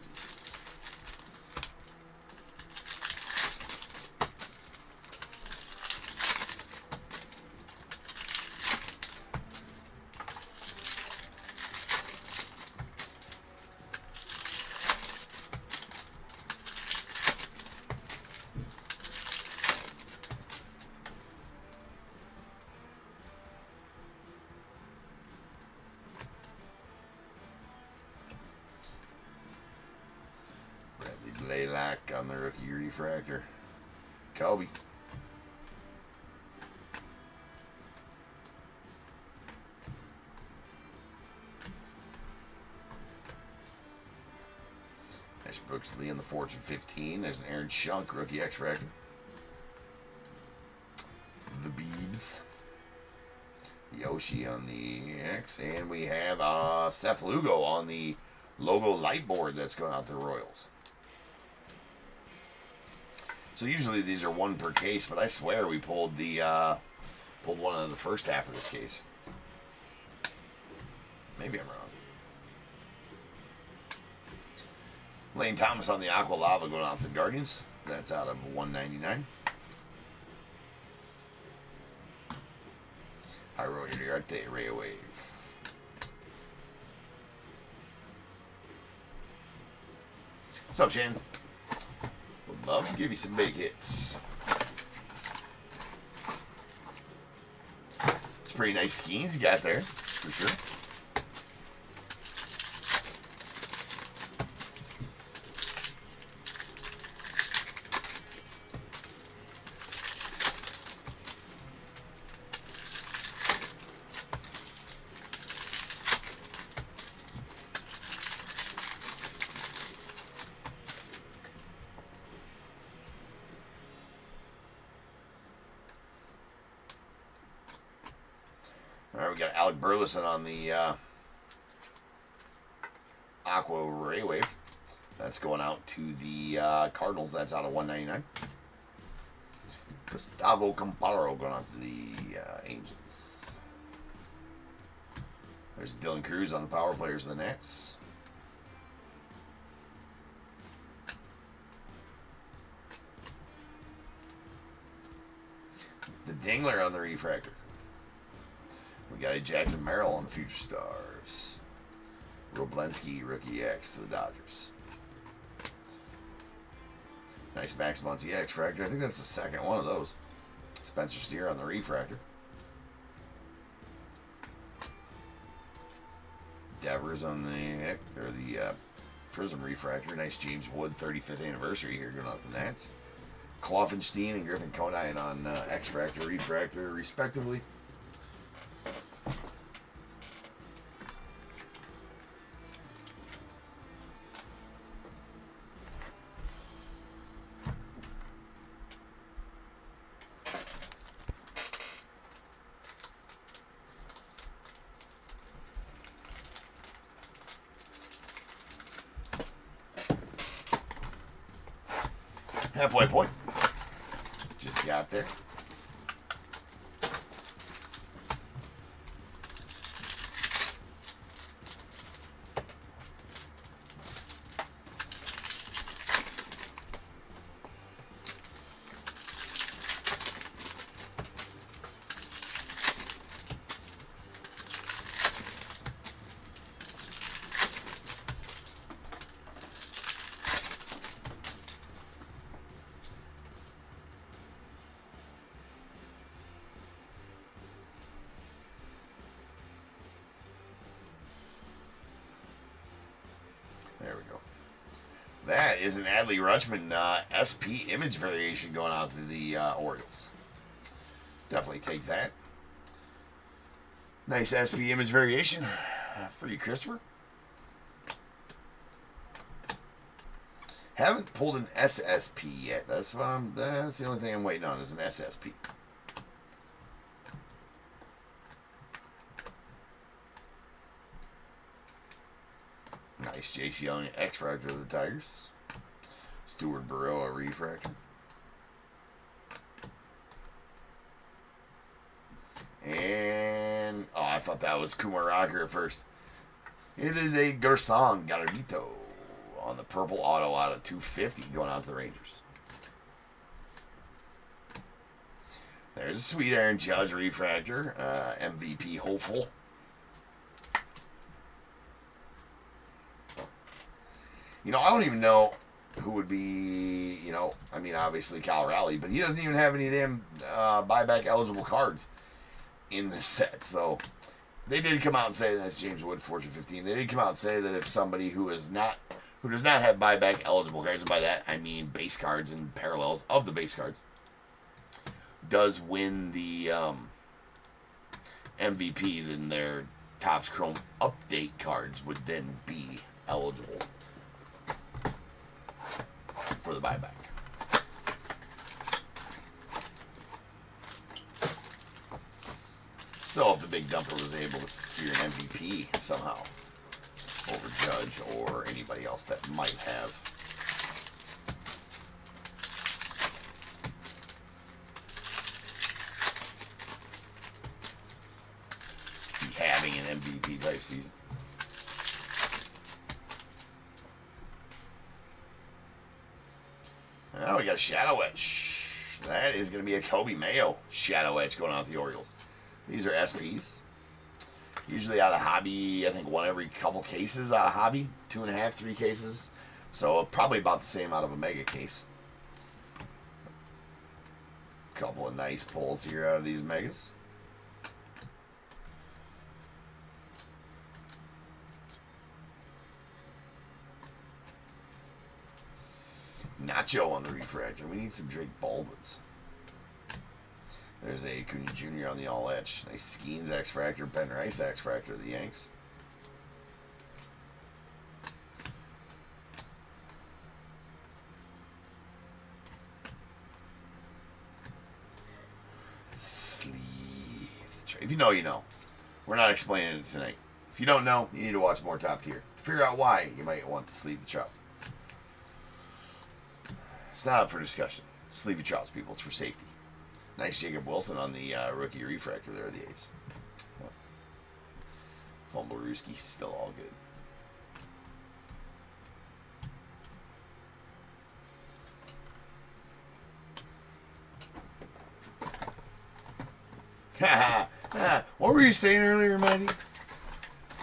Speaker 1: Laylac on the rookie Refractor. Kobe. There's Brooks Lee on the Fortune 15. There's an Aaron Shunk rookie X-Fractor. The Beebs. Yoshi on the X. And we have Seth Lugo on the logo light board that's going out to the Royals. So usually these are one per case, but I swear we pulled one of the first half of this case. Maybe I'm wrong. Lane Thomas on the Aqua Lava going out to the Guardians. That's out of $199. Hiro Iriarte Ray Wave. What's up, Shane? Would love to give you some big hits. It's pretty nice skeins you got there, for sure. All right, we got Alec Burleson on the Aqua Ray Wave. That's going out to the Cardinals. That's out of $199. Gustavo Camparo going out to the Angels. There's Dylan Cruz on the power players of the Nets. The Dingler on the Refractor. We got a Jackson Merrill on the Future Stars. Roblensky, rookie X to the Dodgers. Nice Max Muncy X-Fractor. I think that's the second one of those. Spencer Steer on the Refractor. Devers on the Prism Refractor. Nice James Wood 35th anniversary here going out the Nats. Kloffenstein and Griffin Conine on X-Fractor, Refractor, respectively. Halfway point. Just got there. That is an Adley Rutschman SP image variation going out to the Orioles. Definitely take that. Nice SP image variation for you, Christopher. Haven't pulled an SSP yet. That's the only thing I'm waiting on is an SSP. Nice J.C. Young X-Fractor of the Tigers. Stuart Burrow a refractor. And I thought that was Kumar Rocker at first. It is a Gerson Galarito on the purple auto out of 250 going out to the Rangers. There's a sweet Aaron Judge refractor, MVP hopeful. You know, I don't even know who would be, you know, I mean, obviously Cal Raleigh, but he doesn't even have any damn buyback eligible cards in this set. So they did come out and say, that's James Wood, Fortune 15. They did come out and say that if somebody who does not have buyback eligible cards, and by that I mean base cards and parallels of the base cards, does win the MVP, then their Topps Chrome update cards would then be eligible for the buyback. So if the big dumper was able to secure an MVP somehow over Judge or anybody else that might have. Be having an MVP type season. Now we got a Shadow Etch. That is going to be a Kobe Mayo Shadow Etch going on with the Orioles. These are SPs. Usually out of hobby, I think one every couple cases out of hobby. 2.5, 3 cases. So probably about the same out of a mega case. Couple of nice pulls here out of these megas. Nacho on the refractor. We need some Drake Baldwins. There's a Acuna Jr. on the all etch. Nice Skeens X-Fractor, Ben Rice X-Fractor of the Yanks. Sleeve. If you know, you know. We're not explaining it tonight. If you don't know, you need to watch more Top Tier. To figure out why you might want to sleeve the trout. It's not up for discussion. Sleeve your trouts, people. It's for safety. Nice Jacob Wilson on the rookie refractor there, the A's. Fumble Rooski, still all good. What were you saying earlier, Mandy?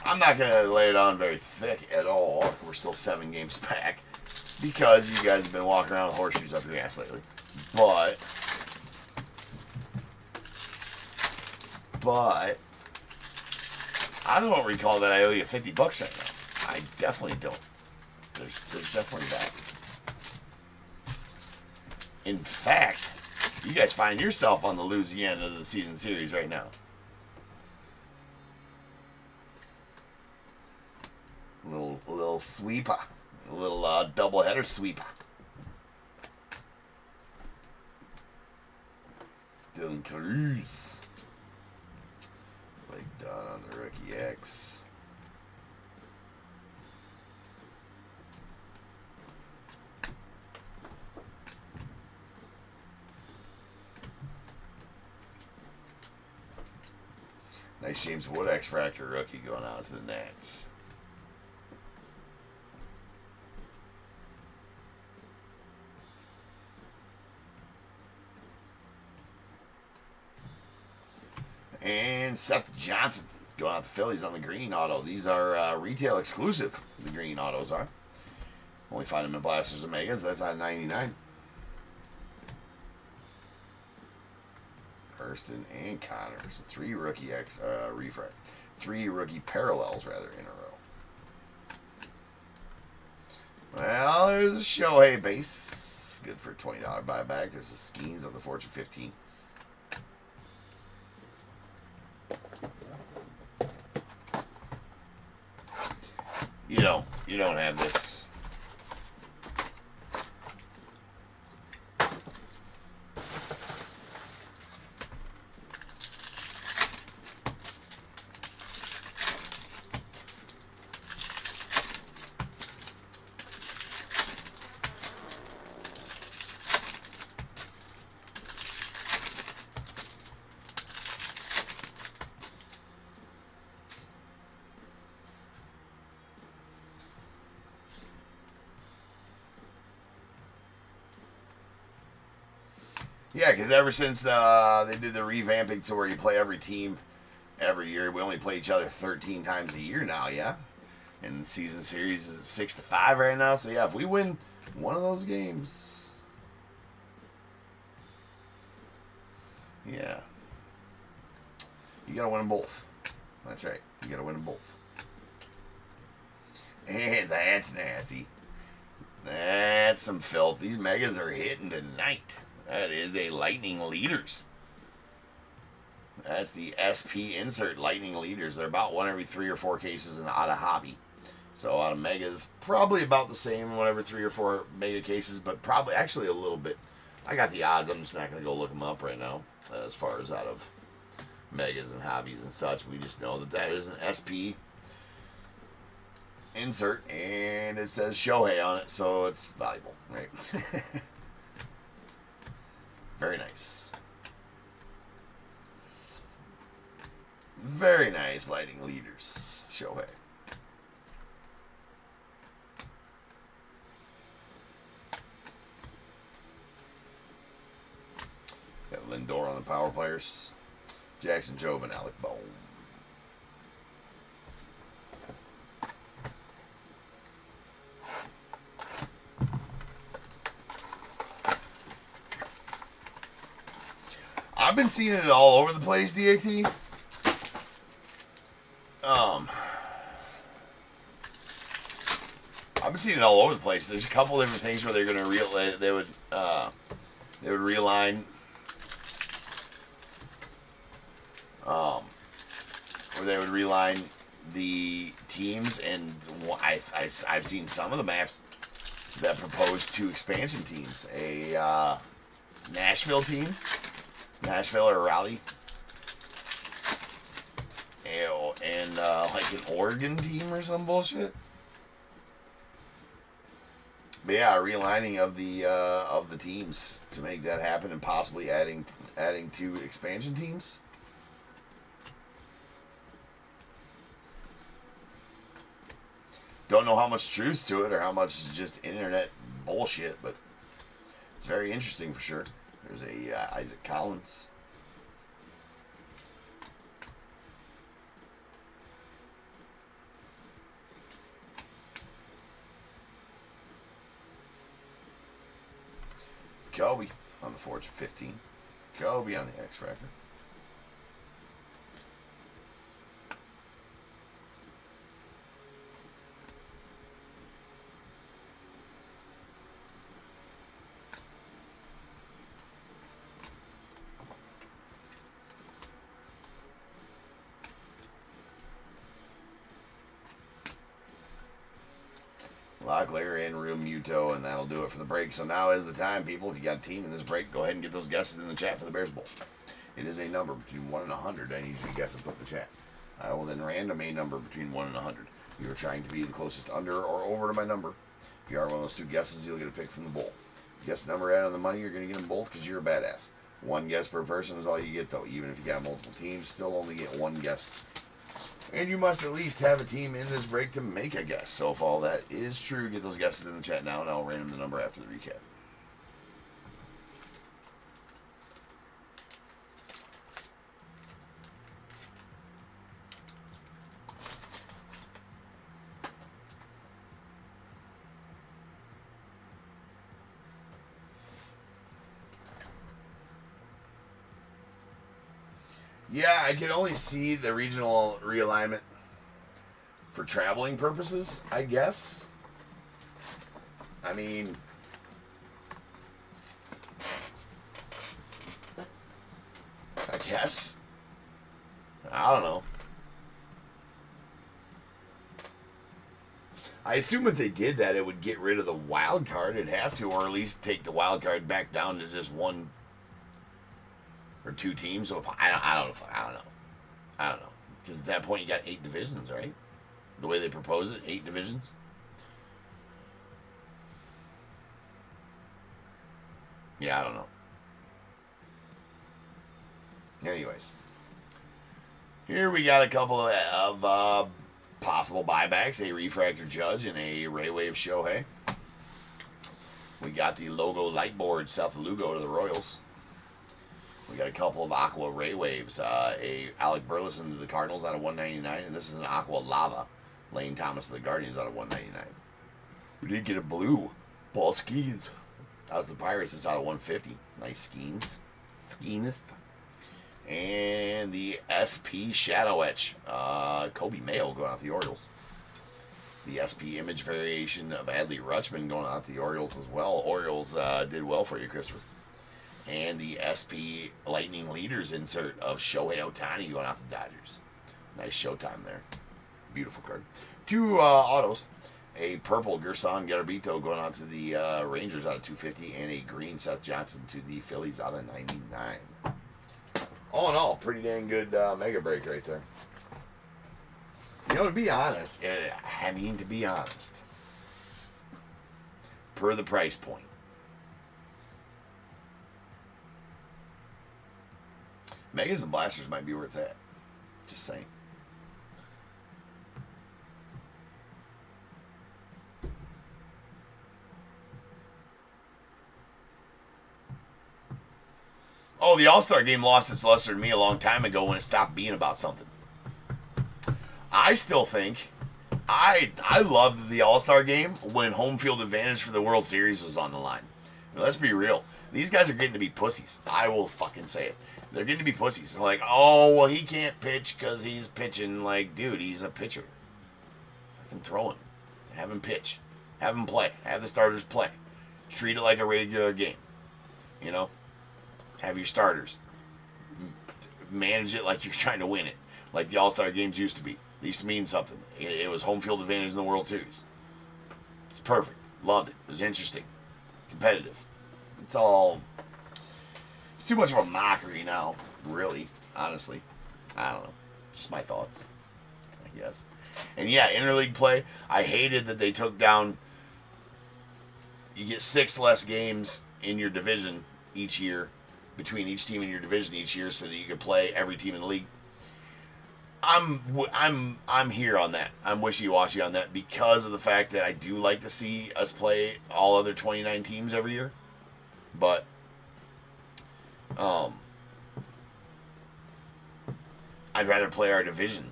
Speaker 1: I'm not going to lay it on very thick at all. We're still 7 games back because you guys have been walking around with horseshoes up your ass lately. But I don't recall that I owe you $50 right now. I definitely don't. There's definitely that. In fact, you guys find yourself on the losing end of the season series right now. Little sweeper. A little doubleheader sweeper. Dylan Cruz. Like done on the rookie X. Nice James Wood X-Fractor rookie going out to the Nats. And Seth Johnson going out the Phillies on the green auto. These are retail exclusive. The green autos are. Only find them in Blasters and Megas. That's on 99. Hurston and Connors. 3 rookie refract. 3 rookie parallels rather in a row. Well, there's a Shohei base. Good for a $20 buyback. There's a Skeens on the Fortune 15. You don't have this. Yeah, because ever since they did the revamping to where you play every team every year, we only play each other 13 times a year now, yeah? And the season series is 6-5 right now, so yeah, if we win one of those games, yeah. You got to win them both. That's right. You got to win them both. And that's nasty. That's some filth. These megas are hitting tonight. That is a Lightning Leaders. That's the SP Insert Lightning Leaders. They're about one every 3 or 4 cases and out of hobby. So out of megas, probably about the same, one every 3 or 4 mega cases, but probably actually a little bit. I got the odds. I'm just not going to go look them up right now. As far as out of megas and hobbies and such, we just know that that is an SP insert, and it says Shohei on it, so it's valuable, right? Very nice. Very nice Lightning Leaders. Shohei. Got Lindor on the power players. Jackson Jobe and Alec Bohm. I've been seeing it all over the place, DAT. I've been seeing it all over the place. There's a couple different things where they're going to they would realign, where they would realign the teams, and I've seen some of the maps that propose 2 expansion teams, a Nashville team. Nashville or Raleigh, and like an Oregon team or some bullshit. But yeah, realigning of the teams to make that happen, and possibly adding 2 expansion teams. Don't know how much truth to it or how much is just internet bullshit, but it's very interesting for sure. There's a Isaac Collins. Kobe on the Fortune 15. Kobe on the X-Fractor. Locklear and Real Muto, and that'll do it for the break. So now is the time, people. If you got a team in this break, go ahead and get those guesses in the chat for the Bears Bowl. It is a number between 1 and 100. I need you to guess and put the chat. I will then random a number between 1 and 100. You are trying to be the closest under or over to my number. If you are one of those 2 guesses, you'll get a pick from the bowl. If you guess the number out on the money, you're going to get them both because you're a badass. 1 guess per person is all you get, though. Even if you got multiple teams, still only get 1 guess. And you must at least have a team in this break to make a guess. So if all that is true, get those guesses in the chat now, and I'll random the number after the recap. Yeah, I can only see the regional realignment for traveling purposes, I guess. I mean, I guess. I don't know. I assume if they did that, it would get rid of the wild card. It'd have to, or at least take the wild card back down to just one or two teams. So I don't know. I don't know. Because at that point, you got 8 divisions, right? The way they propose it, 8 divisions. Yeah, I don't know. Anyways, here we got a couple of possible buybacks: a Refractor Judge and a Ray Wave Shohei. We got the logo light board South of Lugo to the Royals. We got a couple of Aqua Ray Waves. A Alec Burleson to the Cardinals out of 199, and this is an Aqua Lava Lane Thomas to the Guardians out of 199. We did get a blue Paul Skeens out to the Pirates. It's out of 150. Nice Skeens. Skeeneth. And the SP Shadow Etch, Kobe Mayo going out the Orioles. The SP Image variation of Adley Rutschman going out the Orioles as well. Orioles did well for you, Christopher. And the SP Lightning Leaders insert of Shohei Ohtani going out the Dodgers. Nice showtime there. Beautiful card. 2 autos. A purple Gerson Garabito going out to the Rangers out of 250. And a green Seth Johnson to the Phillies out of 99. All in all, pretty dang good mega break right there. You know, to be honest, per the price point, Megas and Blasters might be where it's at. Just saying. Oh, the All-Star game lost its luster to me a long time ago when it stopped being about something. I still think I loved the All-Star game when home field advantage for the World Series was on the line. Now, let's be real. These guys are getting to be pussies. I will fucking say it. They're getting to be pussies. They're like, oh, well, he can't pitch because he's pitching. Like, dude, he's a pitcher. Fucking throw him. Have him pitch. Have him play. Have the starters play. Treat it like a regular game. You know? Have your starters. Manage it like you're trying to win it. Like the All-Star games used to be. They used to mean something. It was home field advantage in the World Series. It's perfect. Loved it. It was interesting. Competitive. It's too much of a mockery now, really, honestly. I don't know. Just my thoughts, I guess. And yeah, interleague play. I hated that they took down. You get 6 less games in your division each year, between each team in your division each year, so that you could play every team in the league. I'm here on that. I'm wishy-washy on that because of the fact that I do like to see us play all other 29 teams every year. But I'd rather play our division,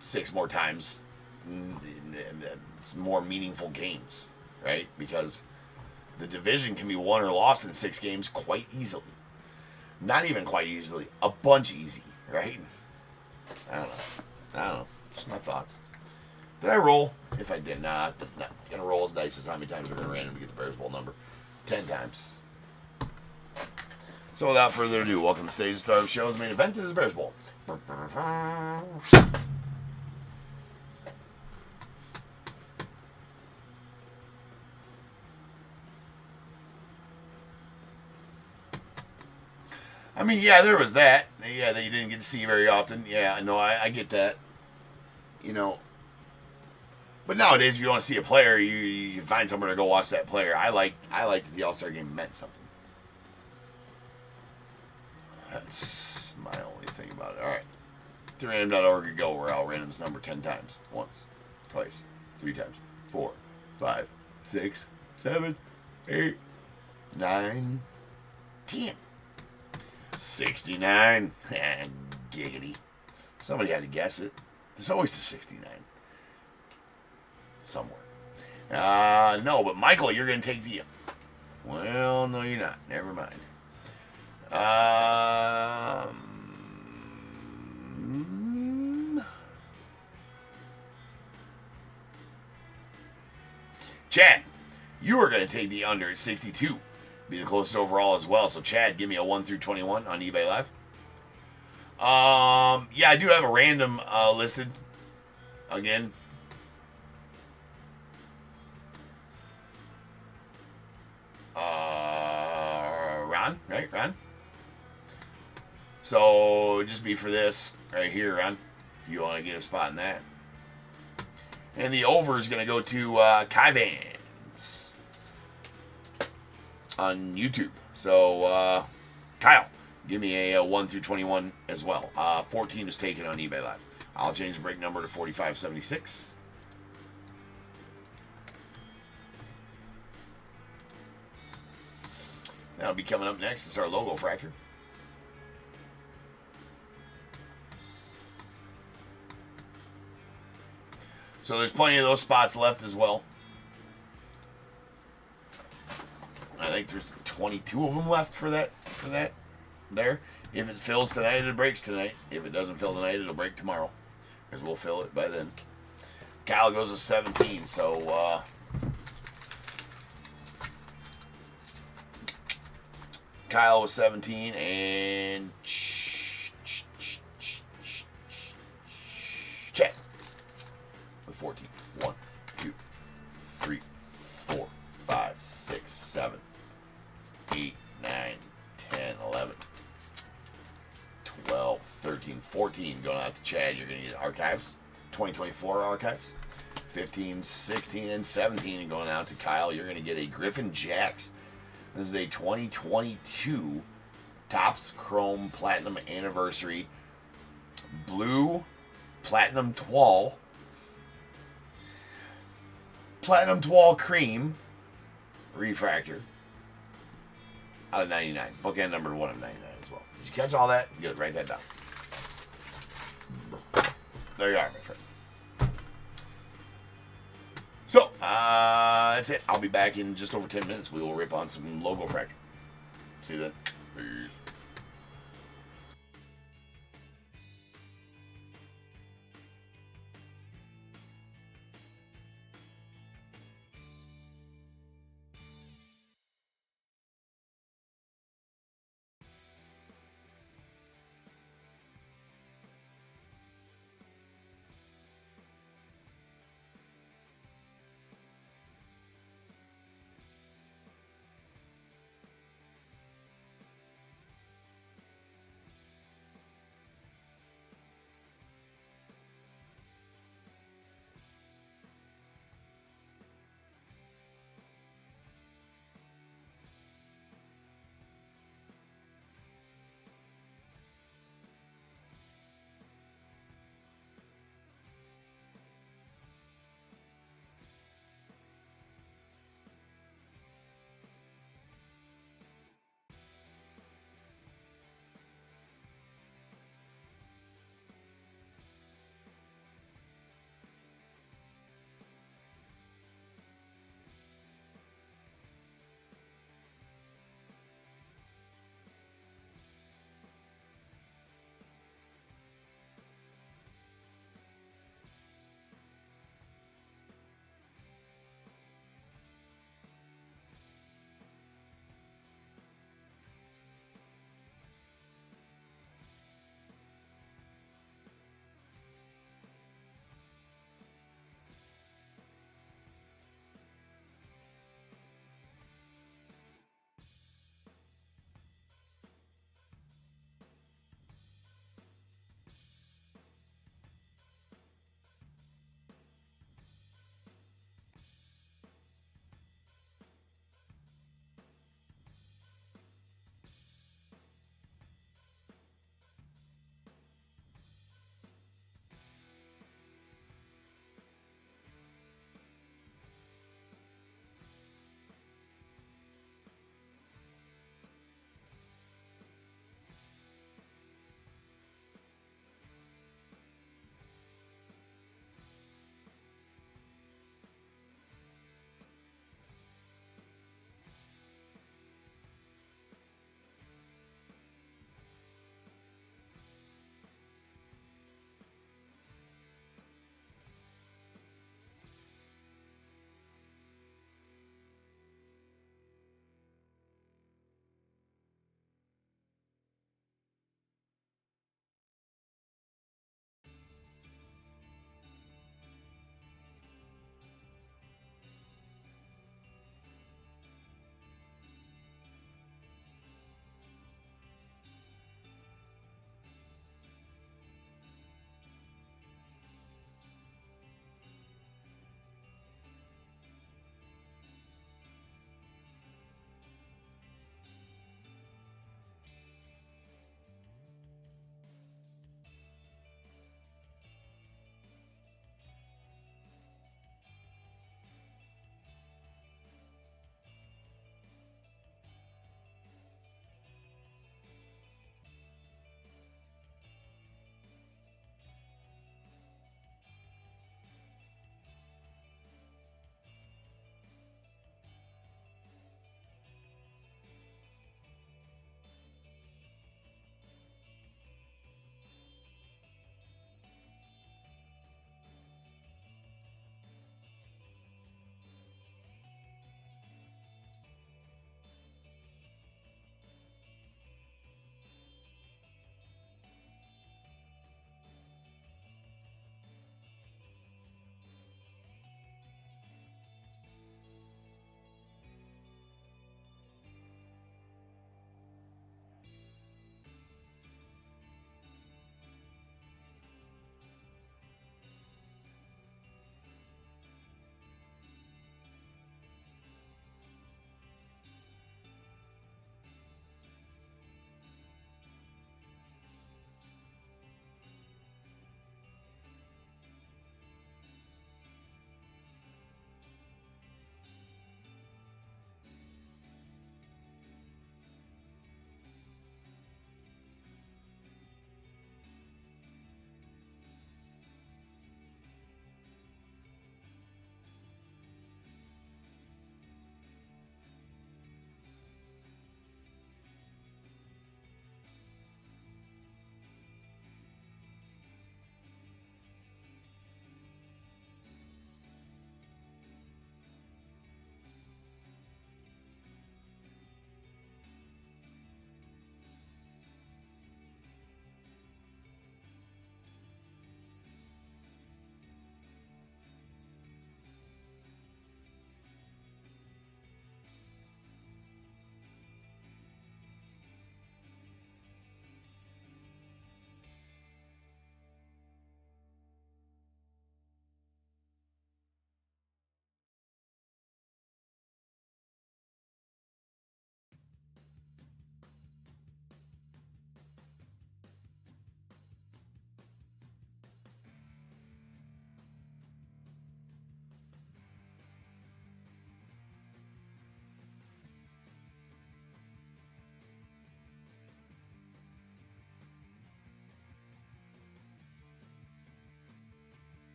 Speaker 1: 6 more times. It's more meaningful games, right? Because the division can be won or lost in 6 games quite easily. Not even quite easily. A bunch easy, right? I don't know. Just my thoughts. Did I roll? If I did not, gonna roll the dice as how many times we're gonna random to get the Bears Bowl number. 10 times. So without further ado, welcome to stage, the start of the show's main event. This is Bears Bowl. I mean, yeah, there was that. Yeah, that you didn't get to see very often. Yeah, no, I get that. But nowadays, if you want to see a player, you find somewhere to go watch that player. I like that the All-Star game meant something. That's my only thing about it. All right. To random.org you go, where I'll random this number 10 times. Once, twice, 3 times, 4, 5, 6, 7, 8, 9, 10. 69. Giggity. Somebody had to guess it. There's always a 69. Somewhere. No, but Michael, you're going to take the... Well, no, you're not. Never mind. Chat, You are going to take the under at 62. Be the closest overall as well. So, Chad, give me a 1 through 21 on eBay Live. Yeah, I do have a random listed. Again. Ron, right? Ron? So, just be for this right here, Ron. If you want to get a spot in that. And the over is going to go to Kai Vance on YouTube. So, Kyle, give me a 1 through 21 as well. 14 is taken on eBay Live. I'll change the break number to 4576. That'll be coming up next. It's our logo fractor. So there's plenty of those spots left as well. I think there's 22 of them left for that. There. If it fills tonight, it breaks tonight. If it doesn't fill tonight, it'll break tomorrow. Because we'll fill it by then. Kyle goes to 17, so Kyle was 17 and Chet with 14. 1, 2, 3, 4, 5, 6, 7, 8, 9, 10, 11, 12, 13, 14 going out to Chad. You're going to get archives, 2024 archives. 15, 16, and 17 going out to Kyle. You're going to get a Griffin Jacks. This is a 2022 Topps Chrome Platinum Anniversary Blue Platinum Twal Cream Refractor out of 99. Bookend number 1 of 99 as well. Did you catch all that? Good. Write that down. There you are, my friend. So, that's it. I'll be back in just over 10 minutes. We will rip on some logo fractor. See you then. Peace.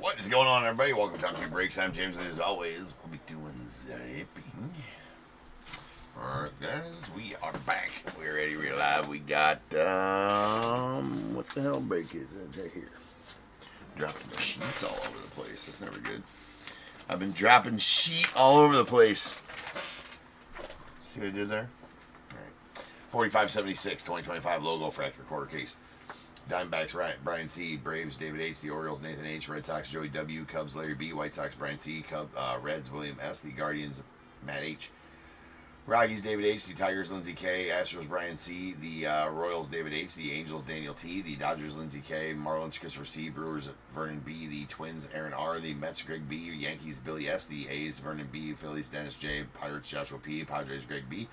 Speaker 1: What is going on, everybody? Welcome to Top 3 Breaks. I'm James, and as always, we'll be doing zipping. Alright, guys, we are back. We're ready, we're live. We got, what the hell break is it right here? Dropping the sheets all over the place. That's never good. I've been dropping sheet all over the place. See what I did there? Alright. 4576, 2025 LOGOFRACTOR quarter case. Diamondbacks, Brian C. Braves, David H. The Orioles, Nathan H. Red Sox, Joey W. Cubs, Larry B. White Sox, Brian C. Reds, William S. The Guardians, Matt H. Rockies, David H. The Tigers, Lindsey K. Astros, Brian C. The Royals, David H. The Angels, Daniel T. The Dodgers, Lindsey K. Marlins, Christopher C. Brewers, Vernon B. The Twins, Aaron R. The Mets, Greg B. Yankees, Billy S. The A's, Vernon B. Phillies, Dennis J. Pirates, Joshua P. Padres, Greg B.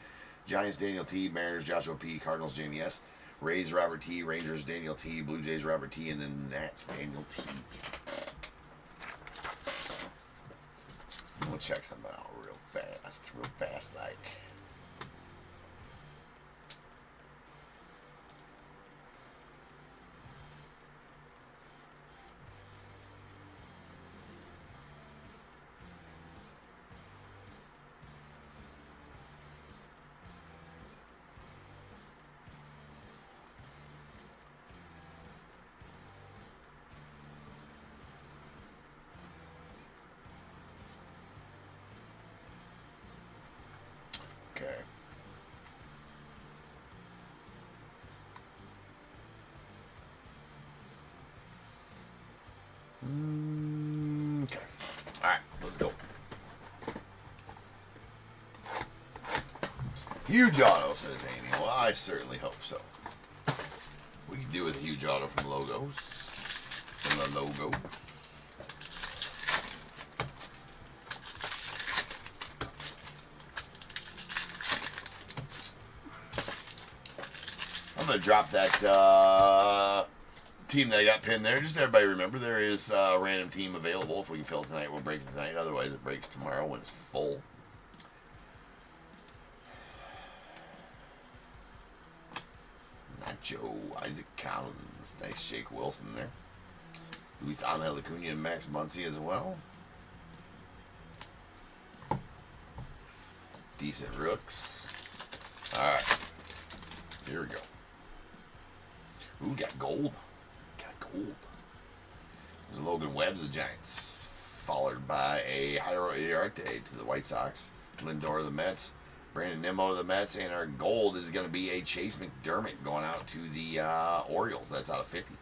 Speaker 1: Giants, Daniel T. Mariners, Joshua P. Cardinals, Jamie S. Rays, Robert T. Rangers, Daniel T. Blue Jays, Robert T. And then Nats, Daniel T. We'll check something out real fast like. Okay. Okay. All right, let's go. Huge auto, says Amy. Well, I certainly hope so. We can do with a huge auto from Logos. From the logo. I'm going to drop that team that I got pinned there. Just everybody remember, there is a random team available. If we can fill it tonight, we'll break it tonight. Otherwise, it breaks tomorrow when it's full. Nacho, Isaac Collins. Nice Jake Wilson there. Luis Angel Acuna and Max Muncy as well. Decent rooks. Alright. Here we go. Ooh, got gold. Got gold. There's Logan Webb to the Giants. Followed by a Jairo Iriarte to the White Sox. Lindor to the Mets. Brandon Nimmo to the Mets. And our gold is going to be a Chase McDermott going out to the Orioles. That's out of 50.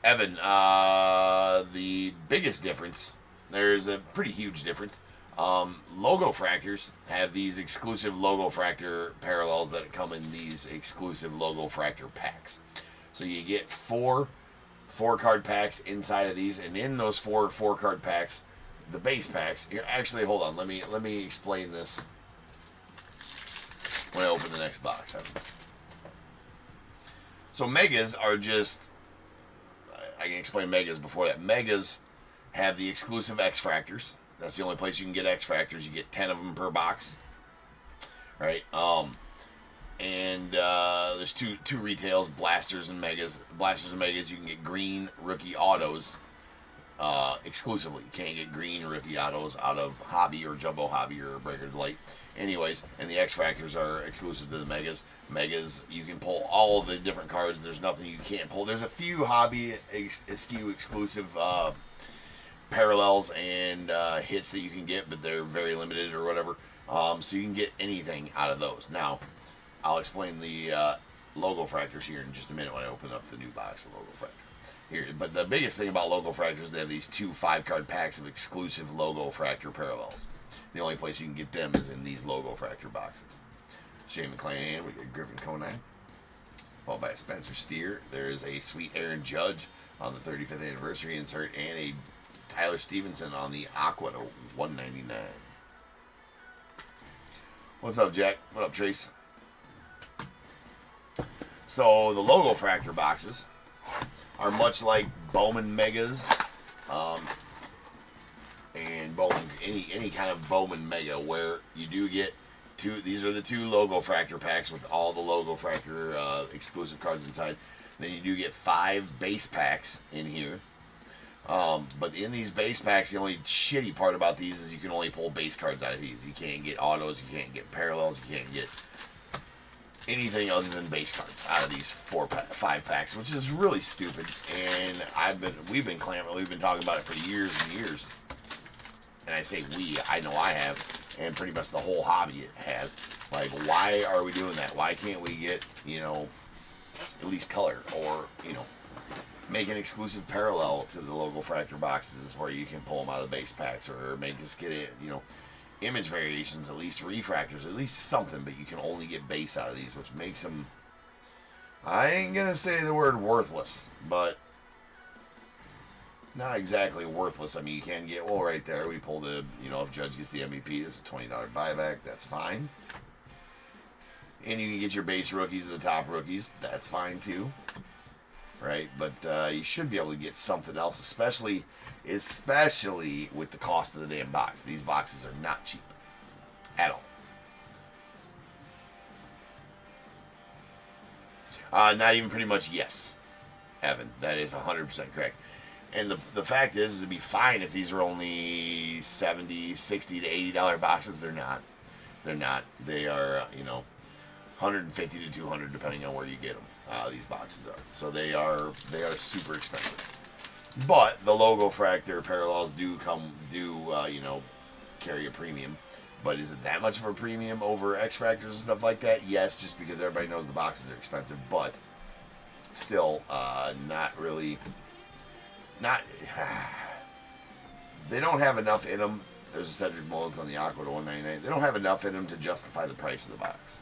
Speaker 1: Evan, the biggest difference, there's a pretty huge difference. LOGOFRACTORs have these exclusive LOGOFRACTOR parallels that come in these exclusive LOGOFRACTOR packs. So you get four card packs inside of these, and in those four card packs, the base packs. Here, actually, hold on. Let me explain this when I open the next box. So megas are just. I can explain megas before that. Megas have the exclusive X-Fractors. That's the only place you can get X-Fractors. You get 10 of them per box. Right? And there's two retails, Blasters and Megas. Blasters and Megas, you can get green rookie autos exclusively. You can't get green rookie autos out of Hobby or Jumbo Hobby or Breaker Delight. Anyways, and the X-Fractors are exclusive to the Megas. Megas, you can pull all of the different cards. There's nothing you can't pull. There's a few Hobby SKU exclusive parallels and hits that you can get, but they're very limited or whatever. So you can get anything out of those. Now, I'll explain the LOGOFRACTORs here in just a minute when I open up the new box of LOGOFRACTOR. Here, but the biggest thing about LOGOFRACTORs, they have these 2 5-card packs of exclusive LOGOFRACTOR parallels. The only place you can get them is in these LOGOFRACTOR boxes. Shane McClanahan, we got Griffin Conine, followed by a Spencer Steer. There's a sweet Aaron Judge on the 35th anniversary insert, and a Tyler Stevenson on the Aqua to 199. What's up, Jack? What up, Trace? So the LOGOFRACTOR boxes are much like Bowman Megas, and Bowman any kind of Bowman Mega, where you do get two. These are the 2 LOGOFRACTOR packs with all the LOGOFRACTOR exclusive cards inside. Then you do get 5 base packs in here. But in these base packs, the only shitty part about these is you can only pull base cards out of these. You can't get autos, you can't get parallels, you can't get anything other than base cards out of these 5 packs, which is really stupid. And we've been clamoring, we've been talking about it for years and years. And I say we, I know I have, and pretty much the whole hobby has. Like, why are we doing that? Why can't we get, you know, at least color, or, you know, make an exclusive parallel to the LOGOFRACTOR boxes where you can pull them out of the base packs, or make us get it, you know, image variations, at least refractors, at least something, but you can only get base out of these, which makes them, I ain't gonna say the word worthless, but not exactly worthless. I mean, you can get, well, right there, we pulled a, you know, if Judge gets the MVP, that's a $20 buyback, that's fine. And you can get your base rookies, the top rookies, that's fine too. Right? But you should be able to get something else, especially with the cost of the damn box. These boxes are not cheap at all. Not even pretty much, yes, Evan. That is 100% correct. And the fact is it'd be fine if these were only $70, $60 to $80 boxes. They're not. They're not. They are, you know, $150 to $200 depending on where you get them. These boxes are. So they are super expensive. But the LOGOFRACTOR parallels do you know, carry a premium. But is it that much of a premium over X-Fractors and stuff like that? Yes, just because everybody knows the boxes are expensive, but still not really. They don't have enough in them. There's a Cedric Mullins on the Aqua to $199. They don't have enough in them to justify the price of the box.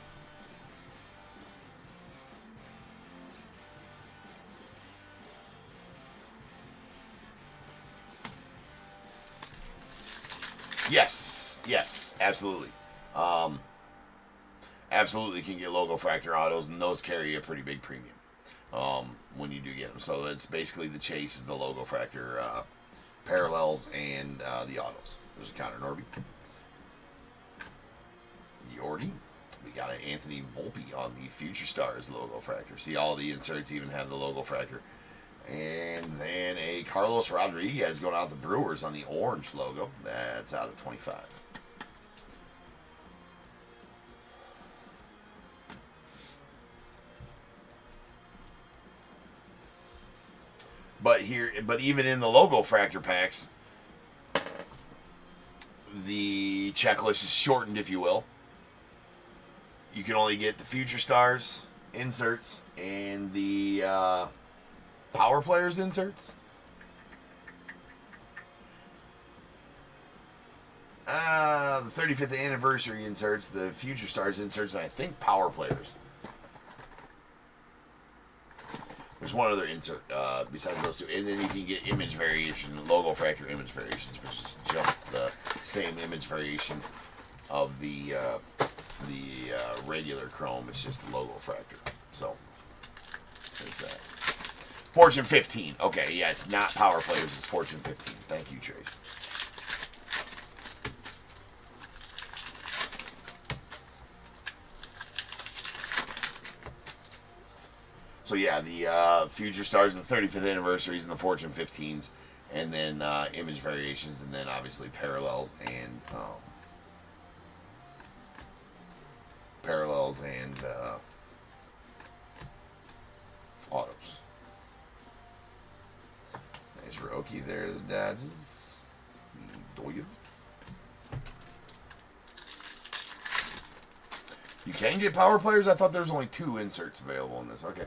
Speaker 1: Yes, absolutely. Absolutely can get LOGOFRACTOR autos, and those carry a pretty big premium when you do get them. So it's basically the chase is the LOGOFRACTOR parallels and the autos. There's a counter, Norby. Yordi. We got an Anthony Volpe on the Future Stars LOGOFRACTOR. See, all the inserts even have the LOGOFRACTOR. And then a Carlos Rodriguez going out the Brewers on the orange logo. That's out of 25. But even in the LOGOFRACTOR packs, the checklist is shortened, if you will. You can only get the Future Stars inserts and the Power Players inserts. The 35th anniversary inserts, the Future Stars inserts, and I think Power Players. There's one other insert besides those two, and then you can get image variation, LOGOFRACTOR image variations, which is just the same image variation of the regular Chrome. It's just the LOGOFRACTOR. So there's that. Fortune 15. Okay, yeah, it's not Power Players, it's Fortune 15. Thank you, Trace. So yeah, the Future Stars, the 35th anniversaries, and the Fortune 15s, and then image variations, and then obviously parallels and autos. Nice Roki there to the Dodgers. Doyers. You can get Power Players? I thought there was only 2 inserts available in this. Okay.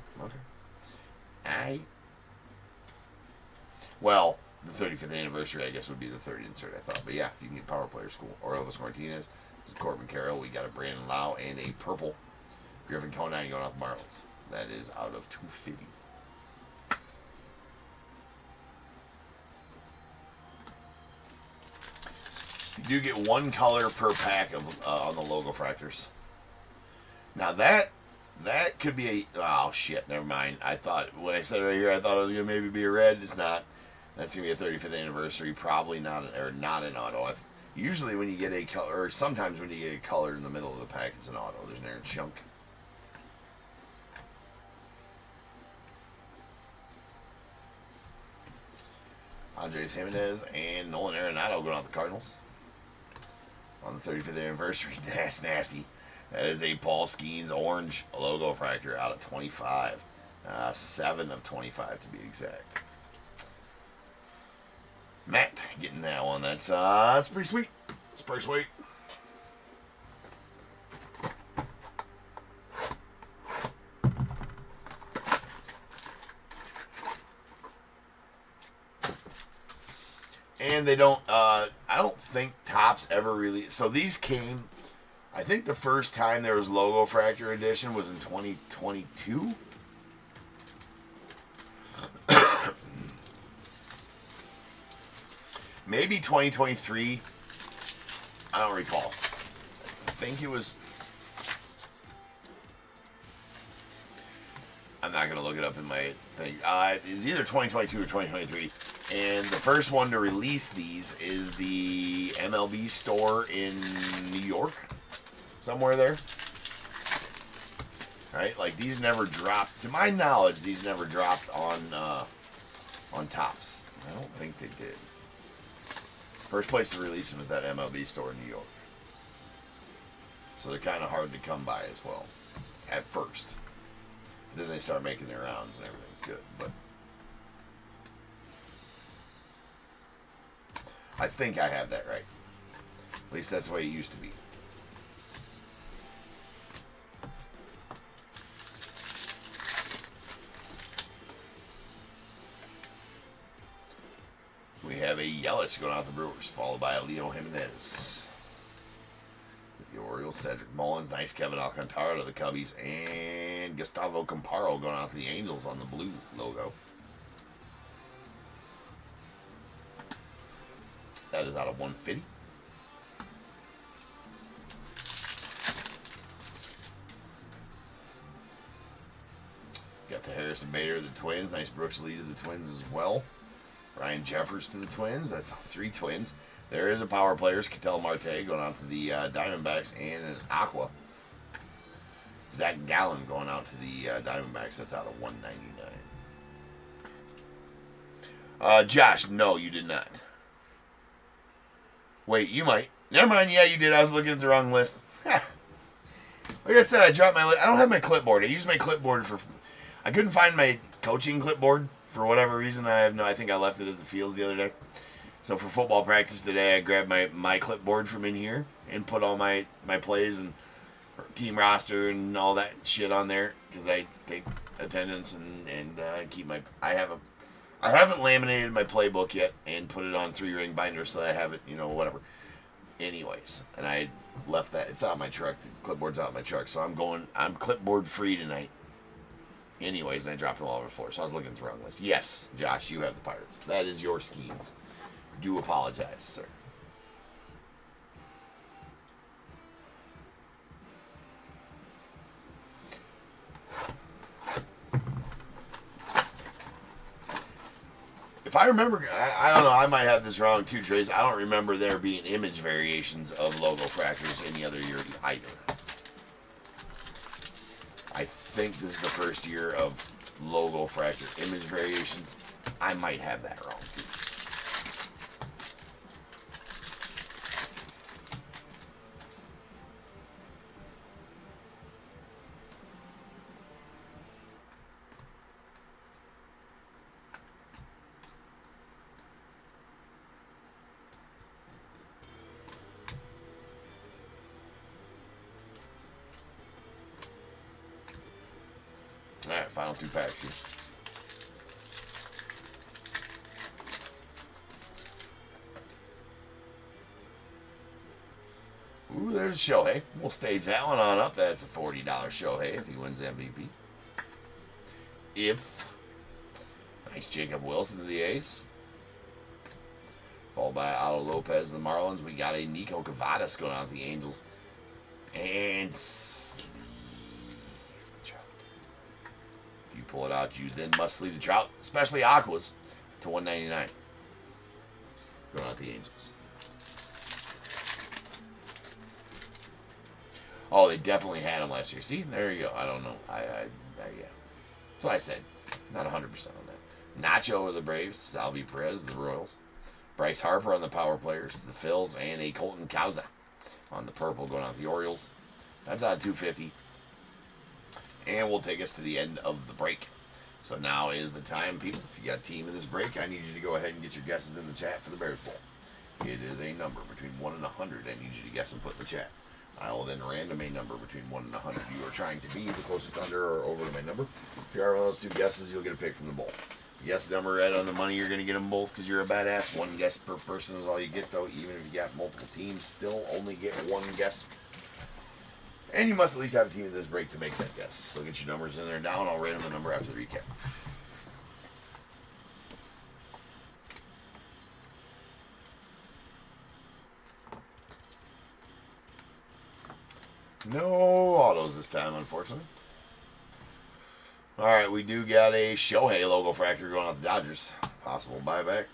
Speaker 1: Well, the 35th anniversary, I guess, would be the 3rd insert, I thought. But yeah, if you can get Power Players, cool. Or Elvis Martinez, Corbin Carroll, we got a Brandon Lau, and a purple Griffin Conine going off Marlins. That is out of 250. You do get 1 color per pack of on the LOGOFRACTORs. Now that could be a, oh shit, never mind. I thought, when I said right here, I thought it was going to maybe be a red. It's not. That's going to be a 35th anniversary. Probably not an auto. Usually when you get a color, or sometimes when you get a color in the middle of the pack, it's an auto. There's an Aaron Chunk. Andres Jimenez and Nolan Arenado going out the Cardinals. On the 35th anniversary, that's nasty. That is a Paul Skeens orange Logofractor out of 25. 7 of 25 to be exact. Matt getting that one. That's pretty sweet. It's pretty sweet. And they don't, I don't think Tops ever really, so these came, I think the first time there was Logofractor edition was in 2022. Maybe 2023. I don't recall. I think it was, I'm not going to look it up in my thing. It's either 2022 or 2023. And the first one to release these is the MLB store in New York. Somewhere there. Right? Like, these never dropped. To my knowledge, these never dropped on Tops. I don't think they did. First place to release them is that MLB store in New York. So they're kind of hard to come by as well. At first. Then they start making their rounds and everything's good. But I think I have that right. At least that's the way it used to be. We have a Yelich going out the Brewers, followed by a Leo Jimenez. With the Orioles, Cedric Mullins, nice Kevin Alcantara to the Cubbies, and Gustavo Camparo going out to the Angels on the blue logo. That is out of 150. Got the Harrison Bader to the Twins. Nice Brooks Lee to the Twins as well. Ryan Jeffers to the Twins. That's 3 Twins. There is a power players. Ketel Marte going out to the Diamondbacks and an Aqua. Zach Gallen going out to the Diamondbacks. That's out of 199. Josh, no, you did not. Wait, you might. Never mind. Yeah, you did. I was looking at the wrong list. Like I said, I dropped my list. I don't have my clipboard. I used my clipboard for... I couldn't find my coaching clipboard for whatever reason. I think I left it at the fields the other day. So for football practice today, I grabbed my clipboard from in here and put all my plays and team roster and all that shit on there because I take attendance and keep my... I haven't laminated my playbook yet and put it on 3-ring binder so that I have it, whatever. Anyways, and I left that. It's out of my truck. The clipboard's out of my truck. So I'm clipboard free tonight. Anyways, and I dropped them all over the floor. So I was looking at the wrong list. Yes, Josh, you have the Pirates. That is your Skeens. Do apologize, sir. If I remember, I don't know, I might have this wrong too, Trace. I don't remember there being image variations of Logofractors any other year either. I think this is the first year of Logofractor image variations. I might have that wrong too. Alright, final 2 packs here. Ooh, there's Shohei. We'll stage that one on up. That's a $40 Shohei if he wins MVP. Nice Jacob Wilson to the Ace. Followed by Otto Lopez to the Marlins. We got a Nico Cavadas going out to the Angels. And you pull it out, you then must leave the Trout, especially Aquas, to 199. Going out the Angels. Oh, they definitely had him last year. See, there you go. I don't know. Yeah. That's what I said. Not 100% on that. Nacho of the Braves, Salvi Perez, the Royals, Bryce Harper on the power players, the Phils, and a Colton Cowsa on the purple going out the Orioles. That's out of 250. And we'll take us to the end of the break. So now is the time, people. If you got team of this break, I need you to go ahead and get your guesses in the chat for the Bears Bowl. It is a number between 1 and 100. I need you to guess and put in the chat. I will then random a number between 1 and 100. You are trying to be the closest under or over to my number. If you are one of those two guesses, you'll get a pick from the bowl. Guess the number right on the money, you're going to get them both because you're a badass. One guess per person is all you get, though. Even if you got multiple teams, still only get one guess. And you must at least have a team in this break to make that guess. So get your numbers in there down. I'll random the number after the recap. No autos this time, unfortunately. All right, we do got a Shohei LOGOFRACTOR going out the Dodgers. Possible buyback.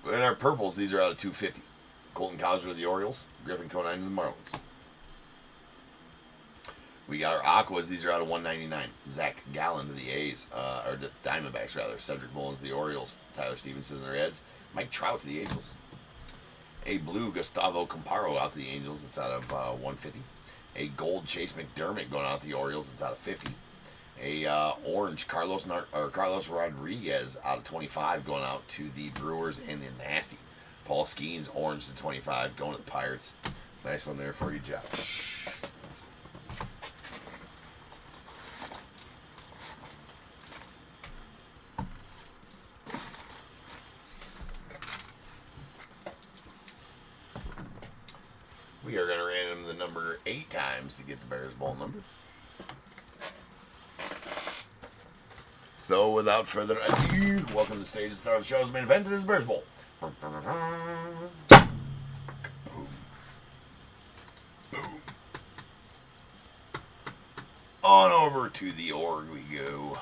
Speaker 1: In our purples, these are out of 250. Colton Cowser of the Orioles. Griffin Conine of the Marlins. We got our Aquas. These are out of 199. Zach Gallen to the A's. Or the Diamondbacks, rather. Cedric Mullins to the Orioles. Tyler Stevenson to the Reds. Mike Trout to the Angels. A blue Gustavo Camparo out to the Angels. It's out of 150. A gold Chase McDermott going out to the Orioles. It's out of 50. A orange Carlos Rodriguez out of 25 going out to the Brewers and the Nasty. Paul Skeens orange to 25 going to the Pirates. Nice one there for you, Josh. We are going to random the number 8 times to get the Bears Bowl number. So, without further ado, welcome to the stage. The star of the show's main event. It is the Bears Bowl. Boom. Boom. On over to the org we go.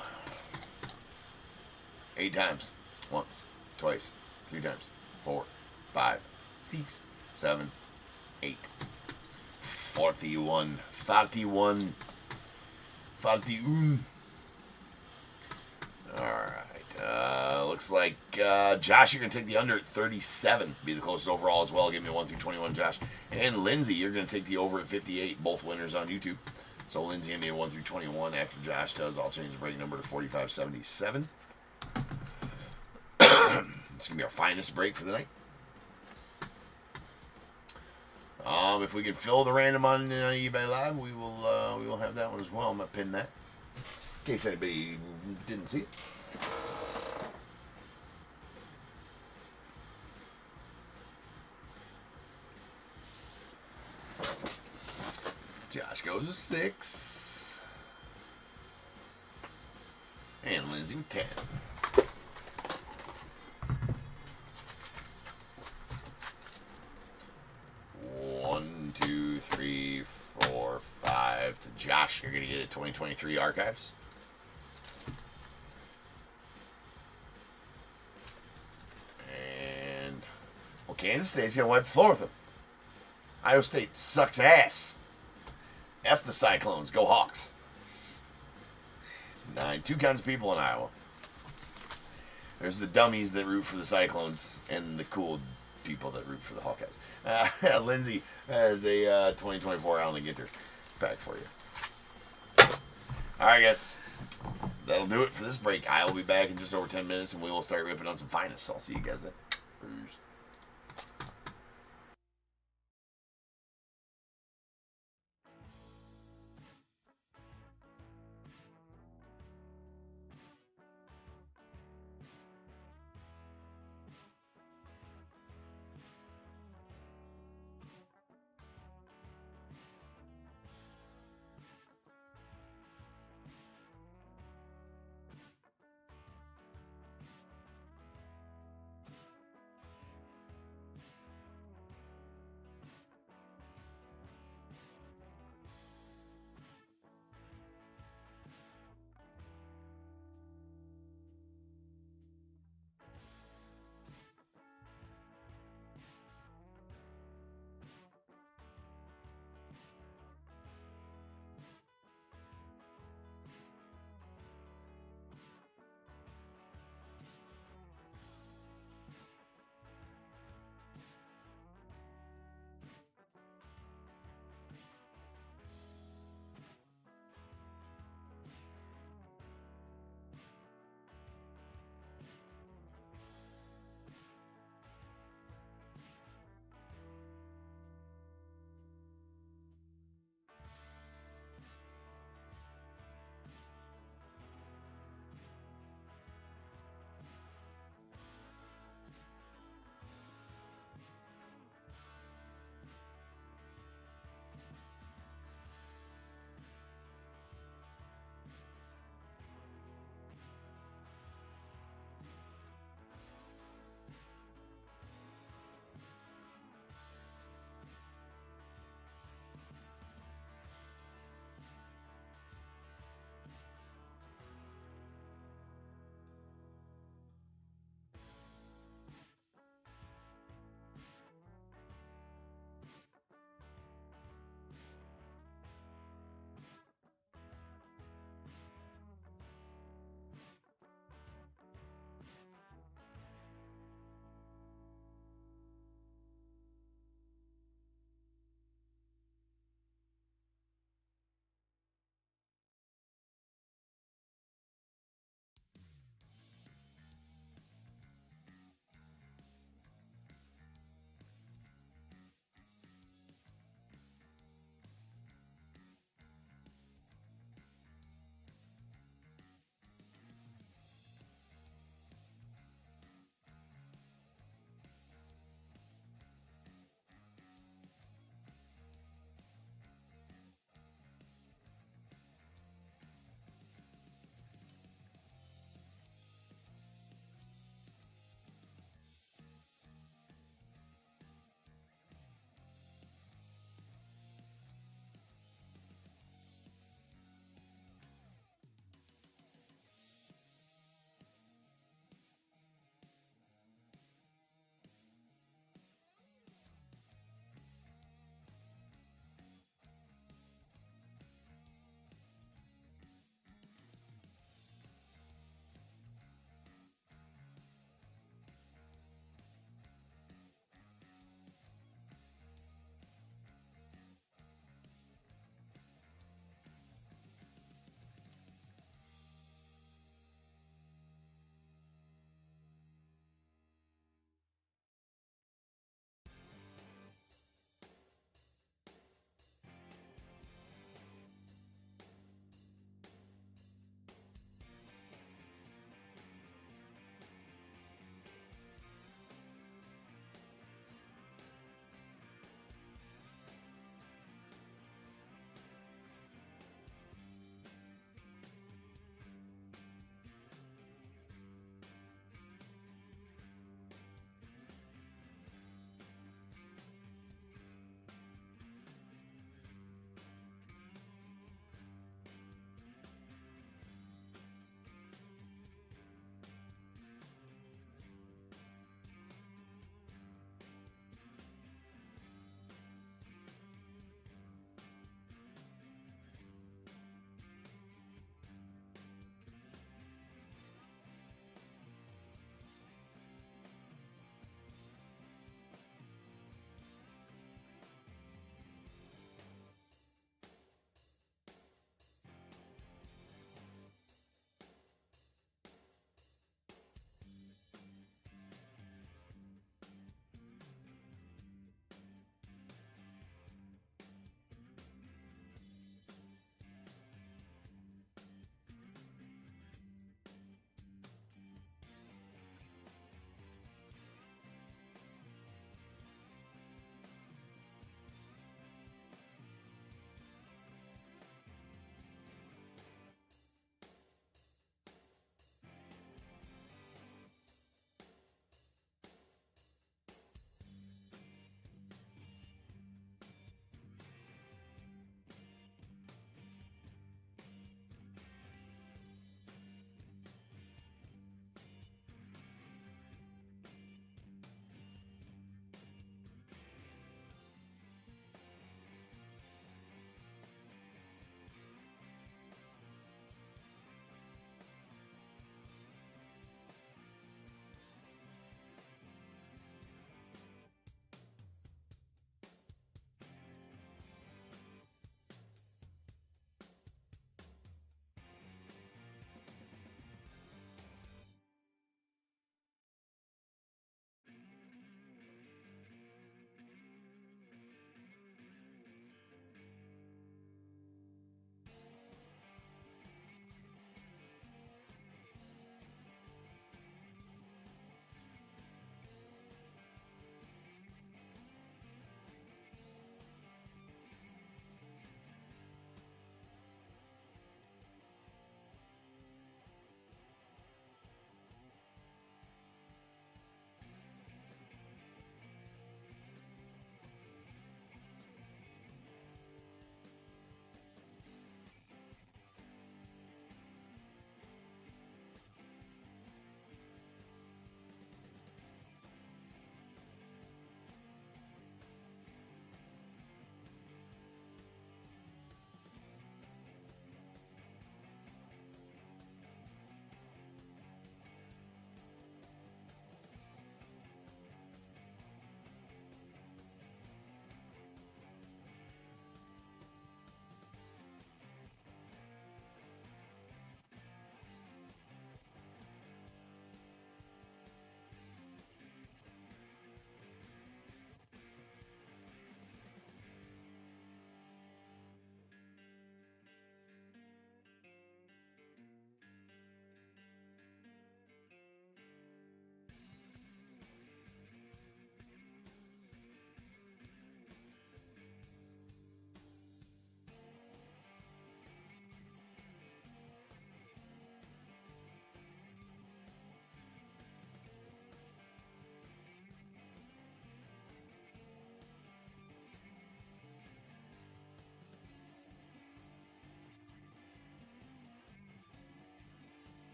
Speaker 1: 8 times. Once, twice, 3 times, 4, 5, 6, 7, 8. 41. 41. 41. Alright. Looks like Josh, you're going to take the under at 37. Be the closest overall as well. Give me 1 through 21, Josh. And Lindsay, you're going to take the over at 58. Both winners on YouTube. So Lindsay and me 1 through 21. After Josh does, I'll change the break number to 4577. It's going to be our finest break for the night. If we can fill the random on eBay Live, we will have that one as well. I'm going to pin that in case anybody didn't see it. Josh goes with 6. And Lindsay with 10. One, 2, 3, 4, 5 to Josh. You're going to get a 2023 Archives. And, well, Kansas State's going to wipe the floor with them. Iowa State sucks ass. F the Cyclones. Go Hawks. 9. 2 kinds of people in Iowa. There's the dummies that root for the Cyclones and the cool people that root for the Hawkeyes. Lindsay has a 2024 Allen Ginter pack for you. Alright, guys. That'll do it for this break. I will be back in just over 10 minutes and we will start ripping on some finest. I'll see you guys then. Peace.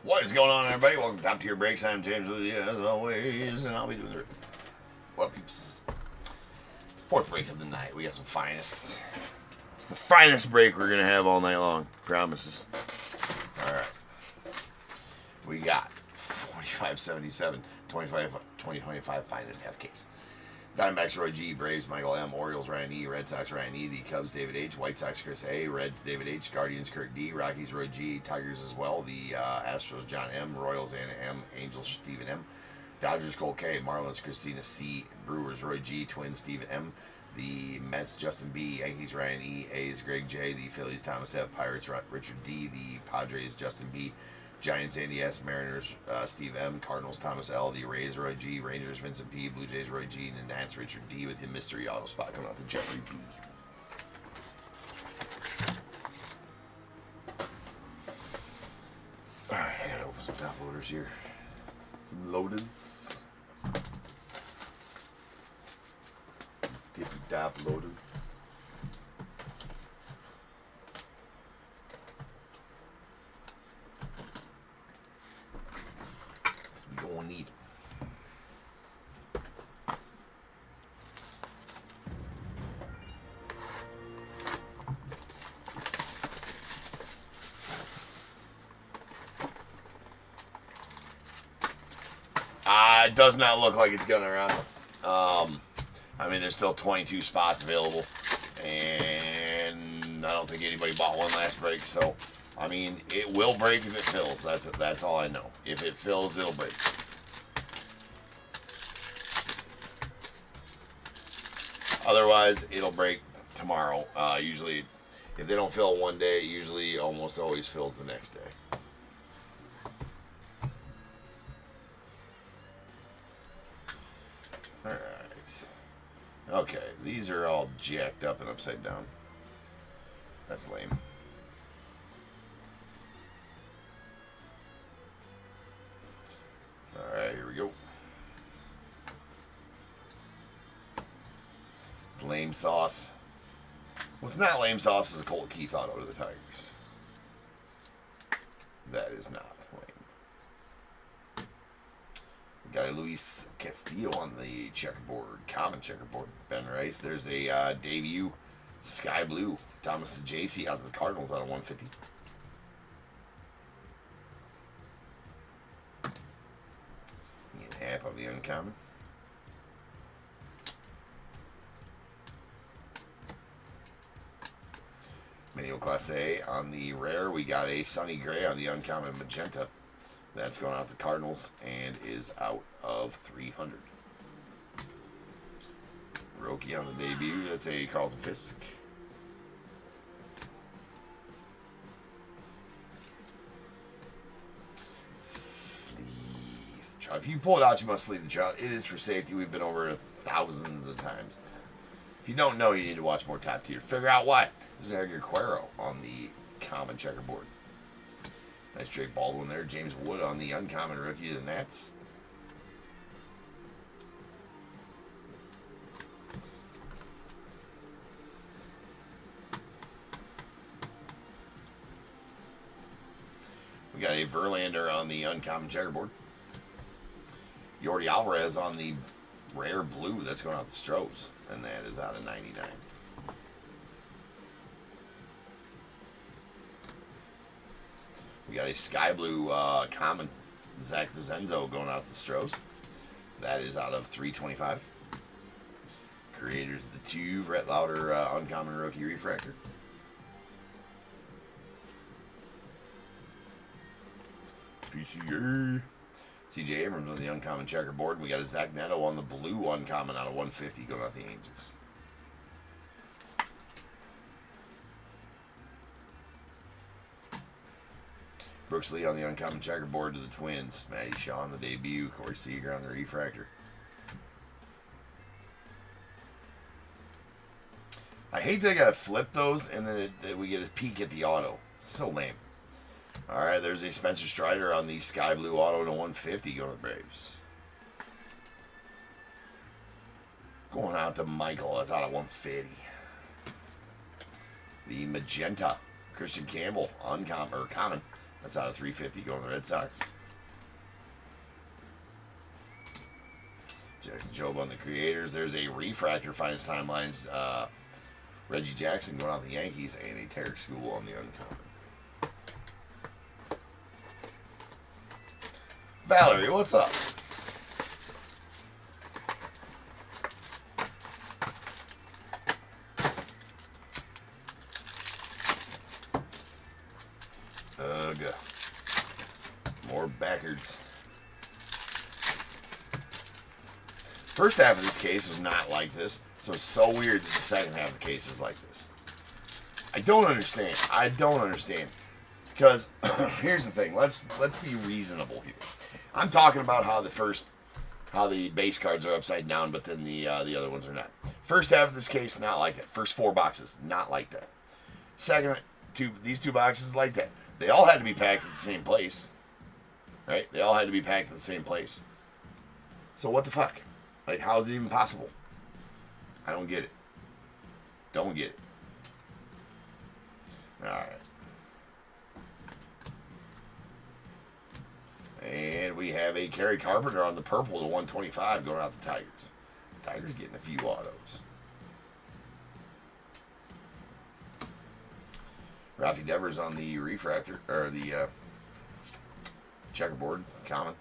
Speaker 1: What is going on, everybody? Welcome to Top Tier Breaks. I'm James with you, as always, and I'll be doing the... Well, peeps. Fourth break of the night. We got some finest. It's the finest break we're going to have all night long. Promises. Alright. We got 4577, 2025 finest half case. Diamondbacks, Roy G. Braves, Michael M. Orioles, Ryan E. Red Sox, Ryan E. The Cubs, David H. White Sox, Chris A. Reds, David H. Guardians, Kurt D. Rockies, Roy G. Tigers as well. The Astros, John M. Royals, Anna M. Angels, Stephen M. Dodgers, Cole K. Marlins, Christina C. Brewers, Roy G. Twins, Stephen M. The Mets, Justin B. Yankees, Ryan E. A's, Greg J. The Phillies, Thomas F. Pirates, Richard D. The Padres, Justin B. Giants, Andy S. Mariners, Steve M. Cardinals, Thomas L. The Rays, Roy G. Rangers, Vincent P. Blue Jays, Roy G. And the Nats, Richard D. with his mystery auto spot coming out to Jeffrey B. Alright, I gotta open some top loaders here. Some loaders. Tippy top loaders. Need it does not look like it's gonna run. I mean, there's still 22 spots available, and I don't think anybody bought one last break. So, I mean, it will break if it fills. That's all I know. If it fills, it'll break. Otherwise, it'll break tomorrow. Usually, if they don't fill one day, it usually almost always fills the next day. Alright. Okay, these are all jacked up and upside down. That's lame. Alright, here we go. Lame sauce. What's not lame sauce is a Colt Keith auto to the Tigers. That is not lame. We got a Luis Castillo on the checkerboard, common checkerboard. Ben Rice. There's a debut sky blue Thomas JC out to the Cardinals out of 150. And half of the uncommon. Manual Class A on the rare. We got a Sunny Gray on the uncommon magenta. That's going out to the Cardinals and is out of 300. Rookie on the debut. That's a Carlton Fisk. Sleeve. If you pull it out, you must sleeve the trout. It is for safety. We've been over it thousands of times. If you don't know, you need to watch more Top Tier. Figure out why. There's an Edgar Cuero on the common checkerboard. Nice Drake Baldwin there. James Wood on the uncommon rookie of the Nats. We got a Verlander on the uncommon checkerboard. Yordi Alvarez on the rare blue. That's going out the Stros. And that is out of 99. We got a sky blue common Zach DeZenzo going out to the Stros. That is out of 325. Creators of the two Rhett Lauder uncommon rookie refractor. PCA. CJ Abrams on the uncommon checkerboard. We got a Zach Neto on the blue uncommon out of 150 going out the Angels. Brooks Lee on the uncommon checkerboard to the Twins. Matty Shaw on the debut. Corey Seager on the refractor. I hate that I gotta flip those and then we get a peek at the auto. So lame. Alright, there's a Spencer Strider on the sky blue auto to 150 going to the Braves. Going out to Michael. That's out of 150. The magenta Christian Campbell uncommon or common That's out of 350 going to the Red Sox. Jackson Job on the Creators. There's a refractor, finest timelines. Reggie Jackson going out the Yankees, and a Tarek School on the uncommon. Valerie, what's up? Ugh. More backwards. First half of this case was not like this, so it's so weird that the second half of the case is like this. I don't understand. I don't understand. Because here's the thing. Let's be reasonable here. I'm talking about how the base cards are upside down, but then the other ones are not. First half of this case, not like that. First 4 boxes, not like that. Second, these 2 boxes, like that. They all had to be packed at the same place, right? They all had to be packed at the same place. So what the fuck? Like, how is it even possible? I don't get it. Don't get it. All right. And we have a Kerry Carpenter on the purple to 125 going out the Tigers. Tigers getting a few autos. Rafi Devers on the refractor, or the checkerboard, common.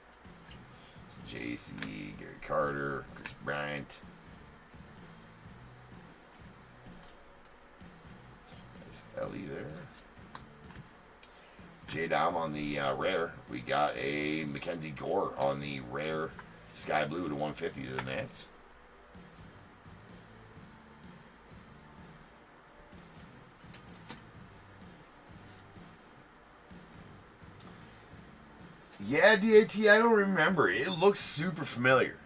Speaker 1: It's JC, Gary Carter, Chris Bryant. There's Ellie there. J-Dom on the rare. We got a Mackenzie Gore on the rare Sky Blue to 150 to the Nats. Yeah, DAT, I don't remember. It looks super familiar.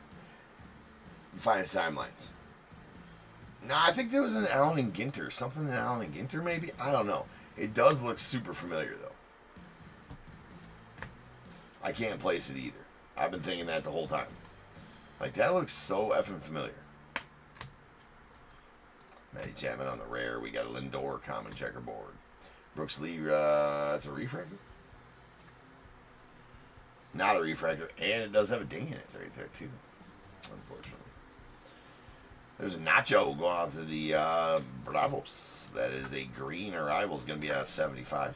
Speaker 1: The finest timelines. Nah, I think there was an Allen and Ginter. Something in Allen and Ginter, maybe? I don't know. It does look super familiar, though. I can't place it either. I've been thinking that the whole time. Like, that looks so effing familiar. Matty Chapman on the rare. We got a Lindor common checkerboard. Brooks Lee, that's a refractor? Not a refractor. And it does have a ding in it right there, too. Unfortunately. There's a Nacho going out to the Bravos. That is a green arrival. Is going to be out of 75.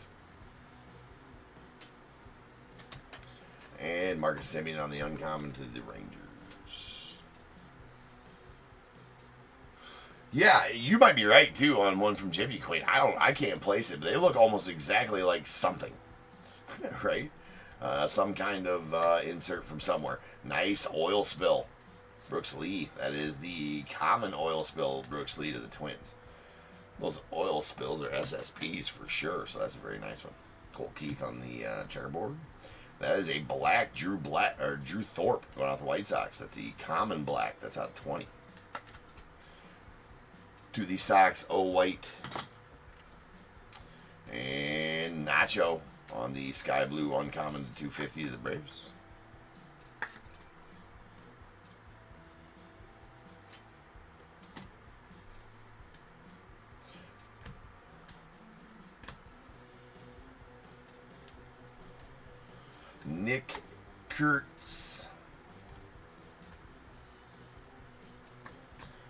Speaker 1: And Marcus Semien on the uncommon to the Rangers. Yeah, you might be right too on one from Jimmy Queen. I can't place it, but they look almost exactly like something, right? Some kind of insert from somewhere. Nice oil spill, Brooks Lee. That is the common oil spill, Brooks Lee to the Twins. Those oil spills are SSPs for sure, so that's a very nice one. Cole Keith on the checkerboard. That is a black Drew Thorpe going out the White Sox. That's the common black. That's out of 20. To the Sox, white. And Nacho on the Sky Blue uncommon to 250 to the Braves. Nick Kurtz.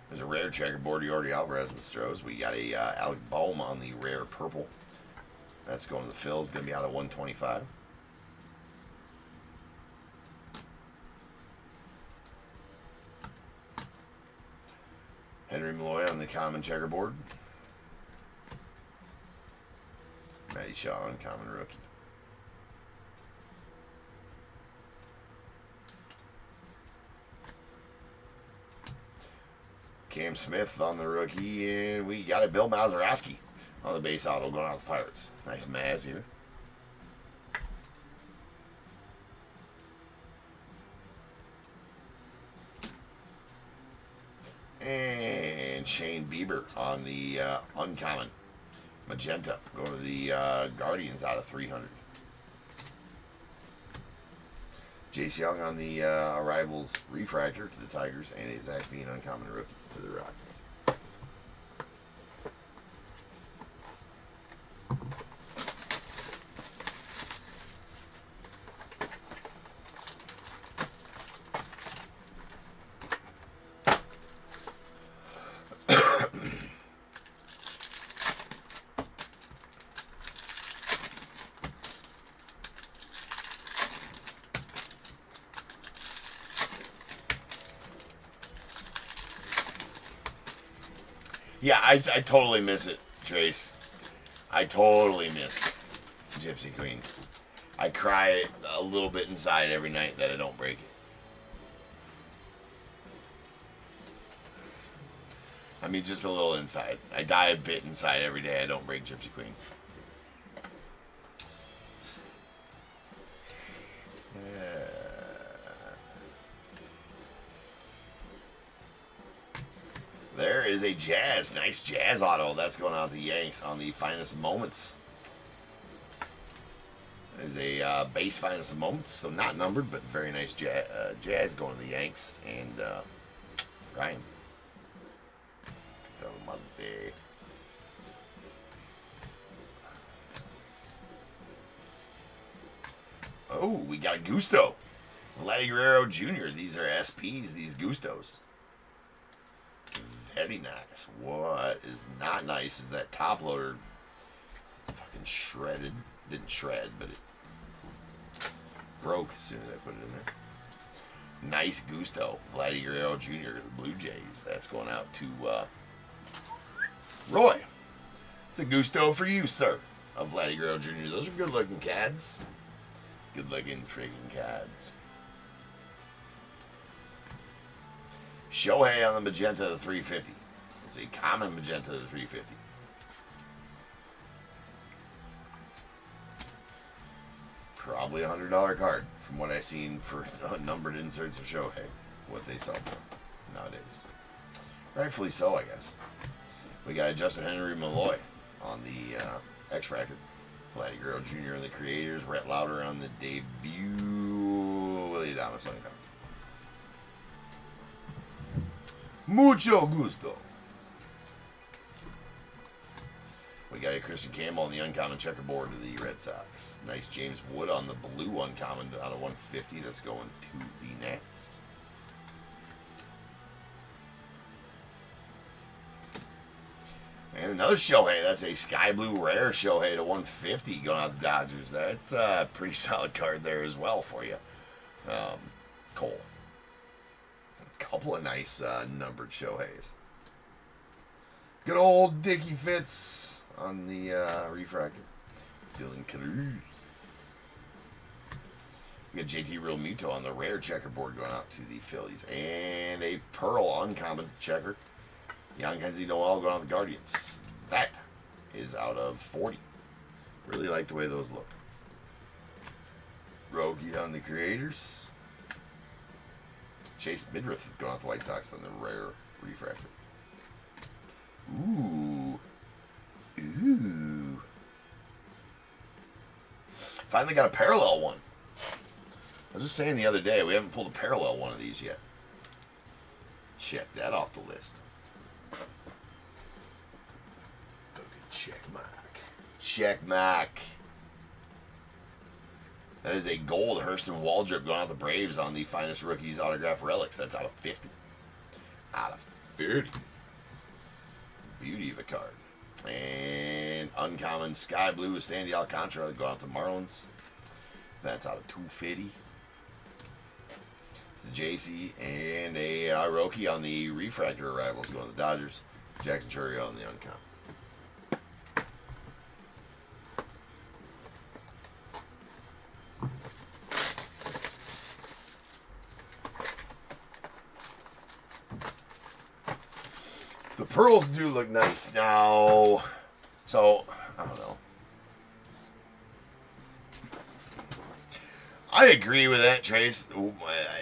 Speaker 1: There's a rare checkerboard. Yordi Alvarez and Stros. We got a Alec Boehm on the rare purple. That's going to the Phils. Going to be out of 125. Henry Malloy on the common checkerboard. Matty Shaw on common rookie. Cam Smith on the rookie, and we got a Bill Mazeroski on the base auto going out the Pirates. Nice Maz here. And Shane Bieber on the uncommon magenta going to the Guardians out of 300. Jace Young on the Arrivals refractor to the Tigers, and a Zach Bean uncommon rookie to the Rockets. Yeah, I totally miss it, Trace. I totally miss Gypsy Queen. I cry a little bit inside every night that I don't break it. I mean, just a little inside. I die a bit inside every day I don't break Gypsy Queen. There is a Jazz. Nice Jazz auto. That's going out to the Yanks on the Finest Moments. There's a base Finest Moments. So not numbered, but very nice Jazz going to the Yanks. And Ryan. Oh, we got a Gusto. Vladdy Guerrero Jr. These are SPs, these Gustos. Very nice. What is not nice is that top loader fucking shredded. Didn't shred, but it broke as soon as I put it in there. Nice Gusto. Vladdy Guerrero Jr. The Blue Jays. That's going out to Roy. It's a Gusto for you, sir. Of Vladdy Guerrero Jr. Those are good looking cads. Good looking freaking cads. Shohei on the magenta to 350. It's a common magenta to 350. Probably a $100 card from what I've seen for numbered inserts of Shohei. What they sell for nowadays. Rightfully so, I guess. We got Justin Henry Malloy on the X-Fractor. Vladdy Guerrero Jr. and the Creators. Rhett Lauder on the debut. Willie Adames on the cover. Mucho gusto. We got a Christian Campbell on the uncommon checkerboard to the Red Sox. Nice James Wood on the blue uncommon out of 150. That's going to the Nets. And another Shohei. That's a sky blue rare Shohei to 150 going out the Dodgers. That's a pretty solid card there as well for you. Cole. Couple of nice numbered Shoheis. Good old Dickie Fitz on the refractor. Dylan Cruz. We got JT Real Muto on the rare checkerboard going out to the Phillies. And a Pearl uncommon checker. Young Kenzie Noel going out to the Guardians. That is out of 40. Really like the way those look. Rogie on the Creators. Chase Midrith going off the White Sox on the rare refractor. Ooh. Ooh. Finally got a parallel one. I was just saying the other day, we haven't pulled a parallel one of these yet. Check that off the list. Look at check mark. Check mark. That is a gold Hurston Waldrop going out the Braves on the Finest Rookies Autograph Relics. That's out of 50. Out of 30. Beauty of a card. And uncommon Sky Blue with Sandy Alcantara going out the Marlins. That's out of 250. It's a JC and a Roki on the refractor arrivals going to the Dodgers. Jackson Churio on the uncommon. The pearls do look nice now. So, I don't know. I agree with that, Trace.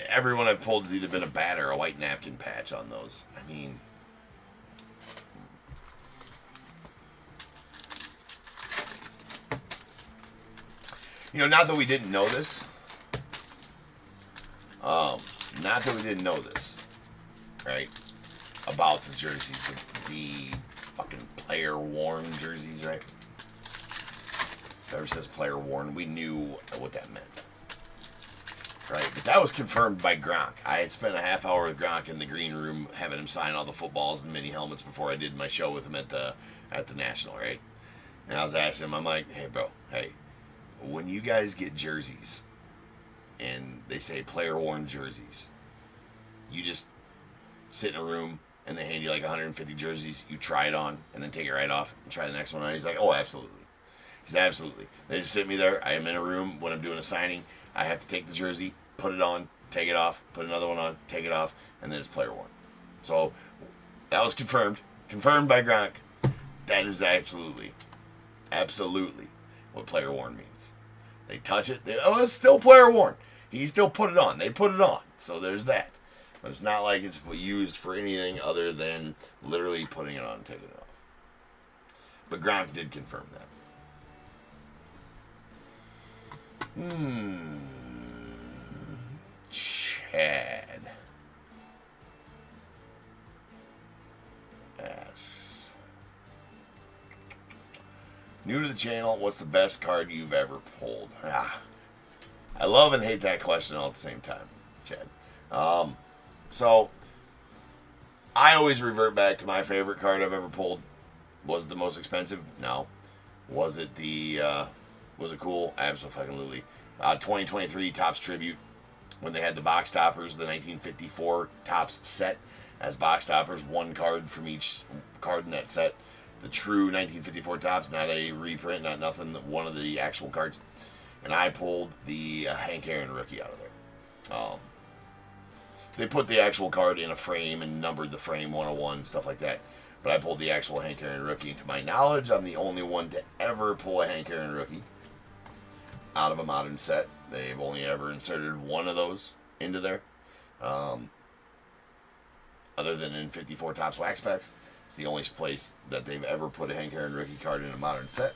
Speaker 1: Everyone I've pulled has either been a bat or a white napkin patch on those. I mean, you know, not that we didn't know this. Not that we didn't know this, right? About the jerseys, the fucking player worn jerseys, right? Whoever says player worn, we knew what that meant, right? But that was confirmed by Gronk. I had spent a half hour with Gronk in the green room, having him sign all the footballs and mini helmets before I did my show with him at the National, right? And I was asking him, I'm like, hey, bro, hey, when you guys get jerseys and they say player worn jerseys, you just sit in a room and they hand you like 150 jerseys. You try it on, and then take it right off and try the next one on. He's like, oh, absolutely. He said, absolutely. They just sit me there. I am in a room when I'm doing a signing. I have to take the jersey, put it on, take it off, put another one on, take it off, and then it's player worn. So that was confirmed. Confirmed by Gronk. That is absolutely what player worn means. They touch it. It's still player worn. He still put it on. They put it on. So there's that. But it's not like it's used for anything other than literally putting it on and taking it off. But Gronk did confirm that. Chad asks, new to the channel, what's the best card you've ever pulled? I love and hate that question all at the same time, Chad. So I always revert back to my favorite card I've ever pulled. Was it the most expensive? No. Was it was it cool? Absolutely. 2023 Topps Tribute, when they had the box toppers, the 1954 Topps set as box toppers, one card from each card in that set. The true 1954 Topps, not a reprint, not nothing, one of the actual cards. And I pulled the Hank Aaron rookie out of there. They put the actual card in a frame and numbered the frame 101, stuff like that. But I pulled the actual Hank Aaron rookie. To my knowledge, I'm the only one to ever pull a Hank Aaron rookie out of a modern set. They've only ever inserted one of those into there. Other than in 54 Topps Wax Packs. It's the only place that they've ever put a Hank Aaron rookie card in a modern set.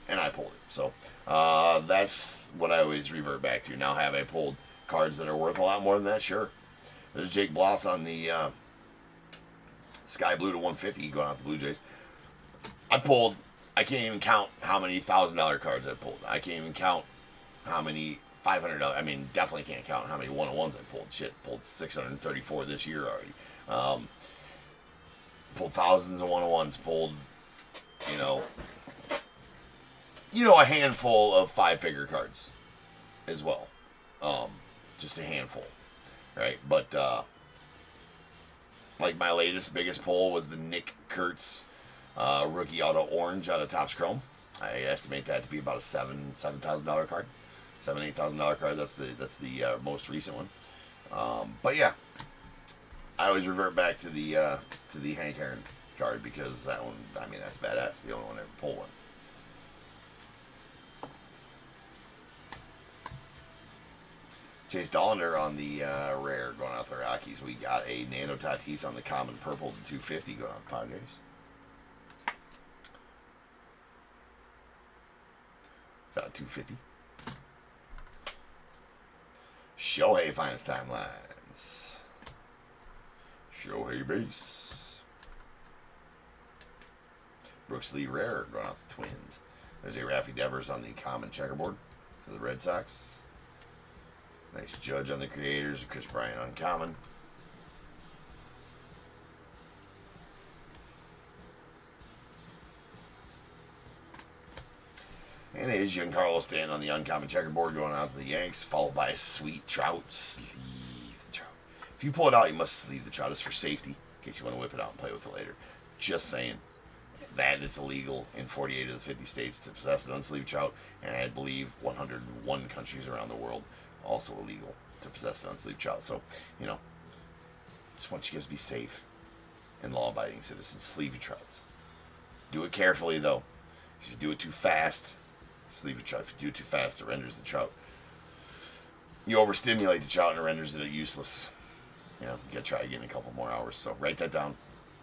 Speaker 1: And I pulled it. So that's what I always revert back to. Now, have I pulled cards that are worth a lot more than that? Sure. There's Jake Bloss on the Sky Blue to 150 going off the Blue Jays. I can't even count how many $1,000 cards I pulled. I can't even count how many $500. I mean, definitely can't count how many 101s I pulled. Shit, pulled 634 this year already. Pulled thousands of 101s. Pulled, a handful of 5-figure cards as well. Just a handful, right? But like my biggest pull was the Nick Kurtz rookie auto orange out of Topps Chrome. I estimate that to be about a $7,000 card, $8,000 card. That's the most recent one. But yeah, I always revert back to the Hank Aaron card because that one, I mean, that's badass. The only one I ever pulled one. Chase Dollander on the rare going out the Rockies. We got a Nano Tatis on the common purple to 250 going out the Padres. Is that 250? Shohei finest timelines. Shohei base. Brooks Lee rare going out the Twins. There's a Raffy Devers on the common checkerboard to the Red Sox. Nice Judge on the Creators. Chris Bryant on common. And it is Giancarlo Stanton on the uncommon checkerboard going out to the Yanks, followed by a sweet Trout. Sleeve the Trout. If you pull it out, you must sleeve the Trout. It's for safety, in case you want to whip it out and play with it later. Just saying. That it's illegal in 48 of the 50 states to possess an unsleeved Trout, and I believe 101 countries around the world also illegal to possess an unsleeved Trout. So, just want you guys to be safe and law-abiding citizens. Sleeve your Trouts. Do it carefully, though. If you do it too fast, sleeve your Trout. If you do it too fast, it renders the Trout. You overstimulate the Trout and it renders it useless. You gotta try again in a couple more hours. So write that down.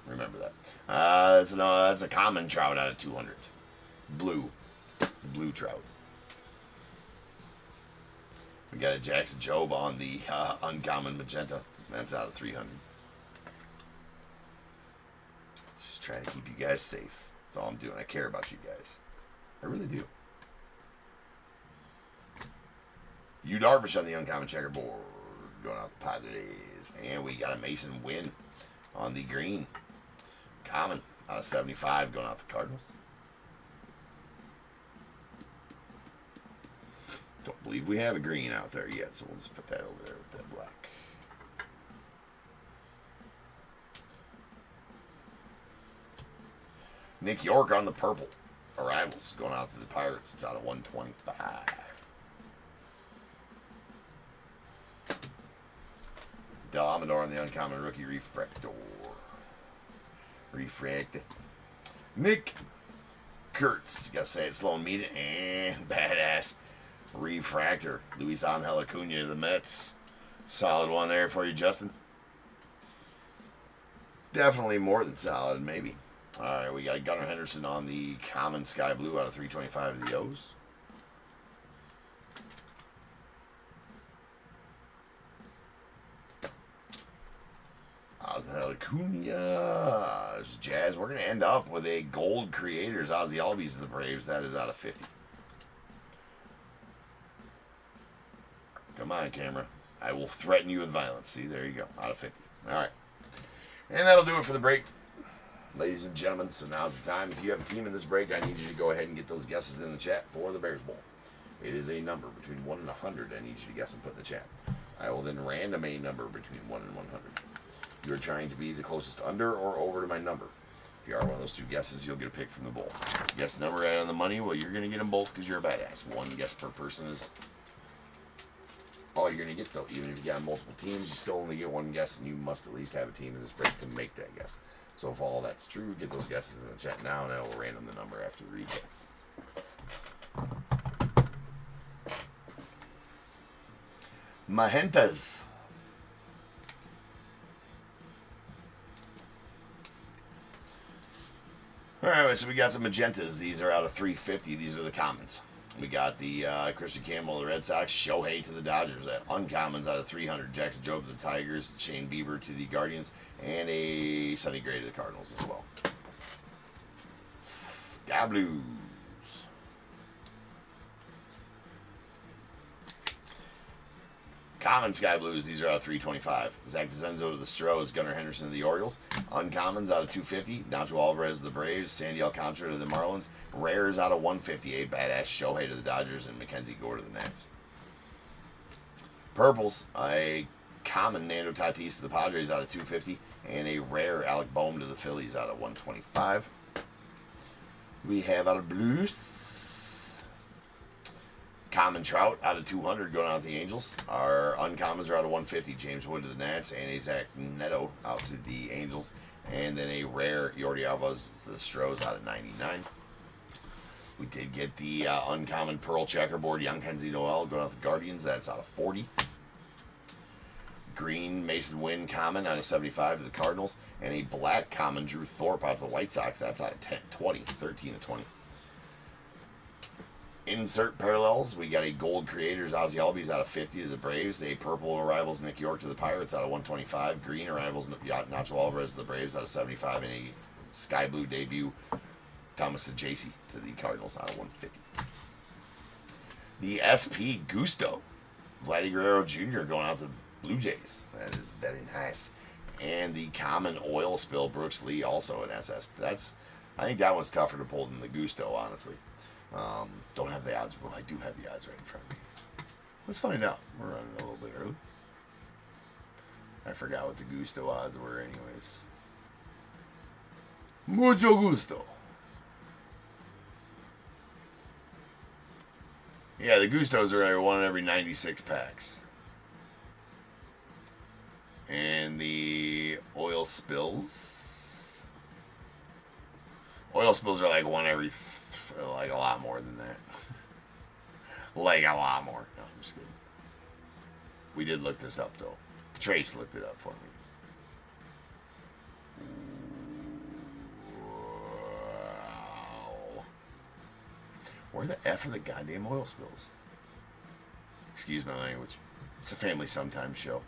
Speaker 1: Remember that. That's a common Trout out of 200. Blue. It's a blue Trout. We got a Jackson Jobe on the uncommon magenta. That's out of 300. Just trying to keep you guys safe. That's all I'm doing. I care about you guys. I really do. Yu Darvish on the uncommon checkerboard. Going out the Padres. And we got a Mason Wynn on the green. Common out of 75 going out the Cardinals. Don't believe we have a green out there yet, so we'll just put that over there with that black. Nick York on the purple. Arrivals going out to the Pirates. It's out of 125. Del Amador on the uncommon rookie refractor. Nick Kurtz. You gotta say it slow and meet it. And badass. Refractor. Luis Angel Acuna to the Mets. Solid one there for you, Justin. Definitely more than solid, maybe. Alright, we got Gunnar Henderson on the common sky blue out of 325 of the O's. Angel Acuna. Jazz. We're going to end up with a gold creators. Ozzy Albies of the Braves. That is out of 50. Come on, camera. I will threaten you with violence. See, there you go. Out of 50. Alright. And that'll do it for the break. Ladies and gentlemen, so now's the time. If you have a team in this break, I need you to go ahead and get those guesses in the chat for the Bears Bowl. It is a number between 1 and 100 I need you to guess and put in the chat. I will then random a number between 1 and 100. You're trying to be the closest under or over to my number. If you are one of those two guesses, you'll get a pick from the bowl. Guess the number right on the money, well, you're going to get them both because you're a badass. One guess per person is all you're going to get, though. Even if you got multiple teams, you still only get one guess, and you must at least have a team in this break to make that guess. So if all that's true, get those guesses in the chat now, and I will random the number after the recap. Magentas. Alright, so we got some magentas. These are out of 350. These are the commons. We got the Christian Campbell of the Red Sox, Shohei to the Dodgers. Uncommons out of 300. Jackson Jobe to the Tigers, Shane Bieber to the Guardians, and a Sonny Gray to the Cardinals as well. Sky Blues. Common Sky Blues, these are out of 325. Zach DeZenzo to the Stros, Gunnar Henderson to the Orioles. Uncommons out of 250. Nacho Alvarez to the Braves, Sandy Alcantara to the Marlins. Rares out of 158. Badass Shohei to the Dodgers, and Mackenzie Gore to the Nats. Purples, a common Nando Tatis to the Padres out of 250. And a rare Alec Boehm to the Phillies out of 125. We have out of Blues. Common Trout out of 200 going out to the Angels. Our uncommons are out of 150. James Wood to the Nats, and a Zach Neto out to the Angels. And then a rare Yordi Alvarez to the Stros out of 99. We did get the uncommon Pearl Checkerboard Young Kenzie Noel going out to the Guardians. That's out of 40. Green Mason Wynn common out of 75 to the Cardinals. And a black common Drew Thorpe out to the White Sox. That's out of 13 of 20. Insert parallels. We got a gold creators Ozzy Albies out of 50 to the Braves. A purple arrivals Nick York to the Pirates out of 125. Green arrivals Nacho Alvarez to the Braves out of 75. And a sky blue debut Thomas Ajacey to the Cardinals out of 150. The SP Gusto Vladdy Guerrero Jr. going out to the Blue Jays. That is very nice. And the common oil spill Brooks Lee also an SS. I think that one's tougher to pull than the Gusto, honestly. Don't have the odds. Well, I do have the odds right in front of me. Let's find out. We're running a little bit early. I forgot what the Gusto odds were anyways. Mucho gusto. Yeah, the Gustos are one in every 96 packs. And the oil spills. Oil spills are like one every... like a lot more than that. Like a lot more. No, I'm just kidding. We did look this up, though. Trace looked it up for me. Wow. Where the F are the goddamn oil spills? Excuse my language. It's a family sometimes show.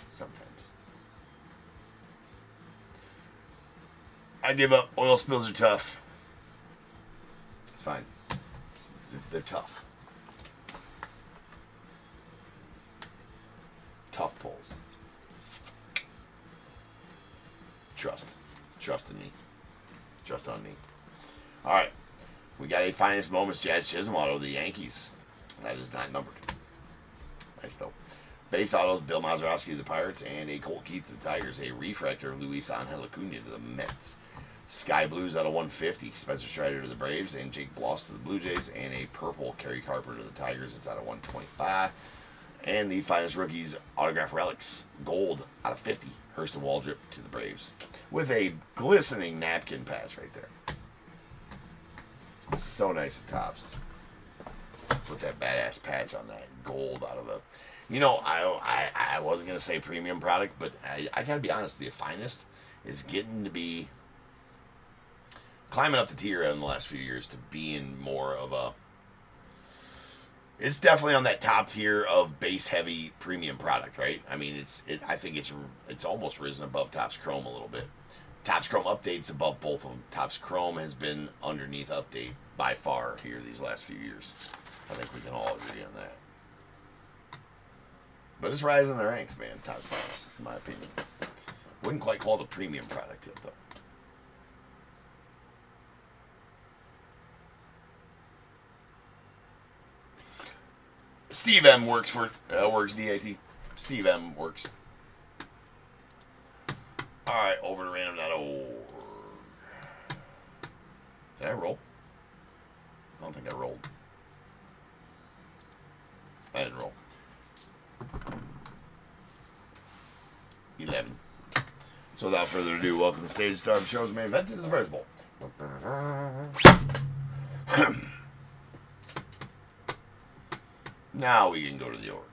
Speaker 1: Sometimes. I give up. Oil spills are tough. It's fine. They're tough. Tough pulls. Trust. Trust in me. Trust on me. Alright. We got a finest moments Jazz Chisholm auto of the Yankees. That is not numbered. Nice though. Base autos Bill Mazeroski to the Pirates and a Colt Keith to the Tigers. A refractor of Luis Angel Acuna to the Mets. Sky Blues out of 150. Spencer Strider to the Braves and Jake Bloss to the Blue Jays. And a purple Kerry Carpenter to the Tigers. It's out of 125. And the Finest Rookies Autograph Relics Gold out of 50. Hurston Waldrop to the Braves. With a glistening napkin patch right there. So nice at Topps. Put that badass patch on that gold out of a... You know, I wasn't going to say premium product, but I got to be honest with you. Finest is getting to be... climbing up the tier in the last few years to being more of a... It's definitely on that top tier of base heavy premium product, right? I mean, I think it's almost risen above Topps Chrome a little bit. Topps Chrome Update's above both of them. Topps Chrome has been underneath Update by far here these last few years. I think we can all agree on that. But it's rising in the ranks, man. Topps Finest, in my opinion. Wouldn't quite call it a premium product yet, though. Steve M works DAT. Steve M works. All right, over to random.org. Did I roll? I don't think I rolled. I didn't roll. 11. So without further ado, welcome to Stage Star of Show's main event. It is the Bears Bowl. Now we can go to the org.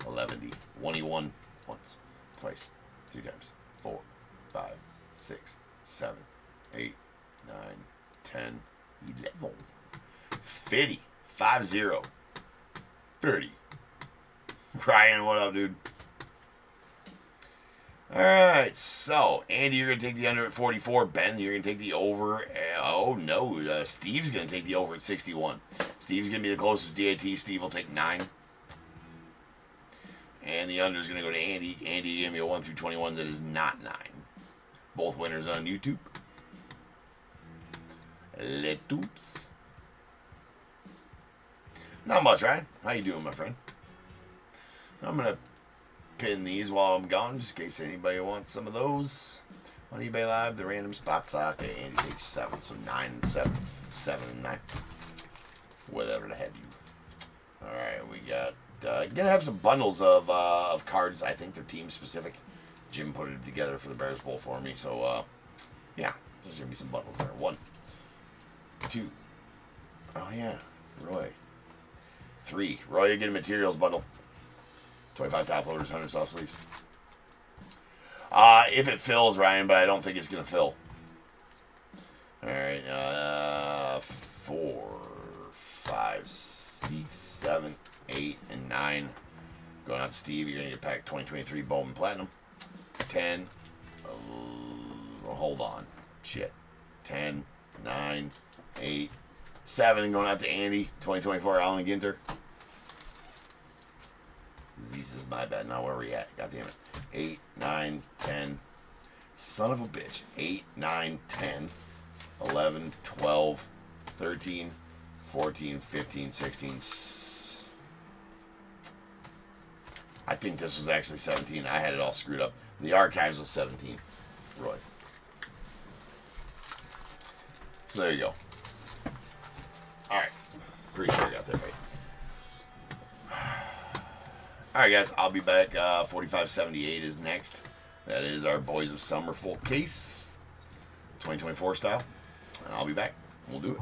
Speaker 1: 11D. 1E1 once. Twice. 3 times. 4, 5, 6, 7, 8, 9, 10, 11. 50. 5-0. 30. Ryan, what up, dude? Alright, so, Andy, you're going to take the under at 44. Ben, you're going to take the over. Oh, no. Steve's going to take the over at 61. Steve's going to be the closest DAT. Steve will take 9. And the under is going to go to Andy. Andy gave me a 1 through 21 that is not 9. Both winners on YouTube. Letoops. Not much, right? How you doing, my friend? I'm going to pin these while I'm gone, just in case anybody wants some of those. On eBay Live, the random spot sock. Andy takes 7, so 9 and 7. 7 and 9. Whatever the heck you. Alright, we got... gonna have some bundles of cards. I think they're team specific. Jim put it together for the Bears Bowl for me, so yeah, there's gonna be some bundles there. 1, 2. Oh yeah, Roy. 3. Roy, you get a materials bundle. 25 top loaders, 100 soft sleeves. If it fills, Ryan, but I don't think it's gonna fill. All right, 4, 5, 6, 7, 8, and 9. Going out to Steve. You're gonna get pack 2023 Bowman Platinum. 10. Hold on. Shit. 10, 9, 8, 7. Going out to Andy. 2024 Allen Ginter. This is my bad. Now where are we at? God damn it. 8, 9, 10. Son of a bitch. 8, 9, 10, 11, 12, 13, 14, 15, 16. I think this was actually 17. I had it all screwed up. The archives was 17. Roy. So there you go. Alright. Pretty sure I got that right. Alright guys, I'll be back. 4578 is next. That is our Boys of Summer full case. 2024 style. And I'll be back. We'll do it.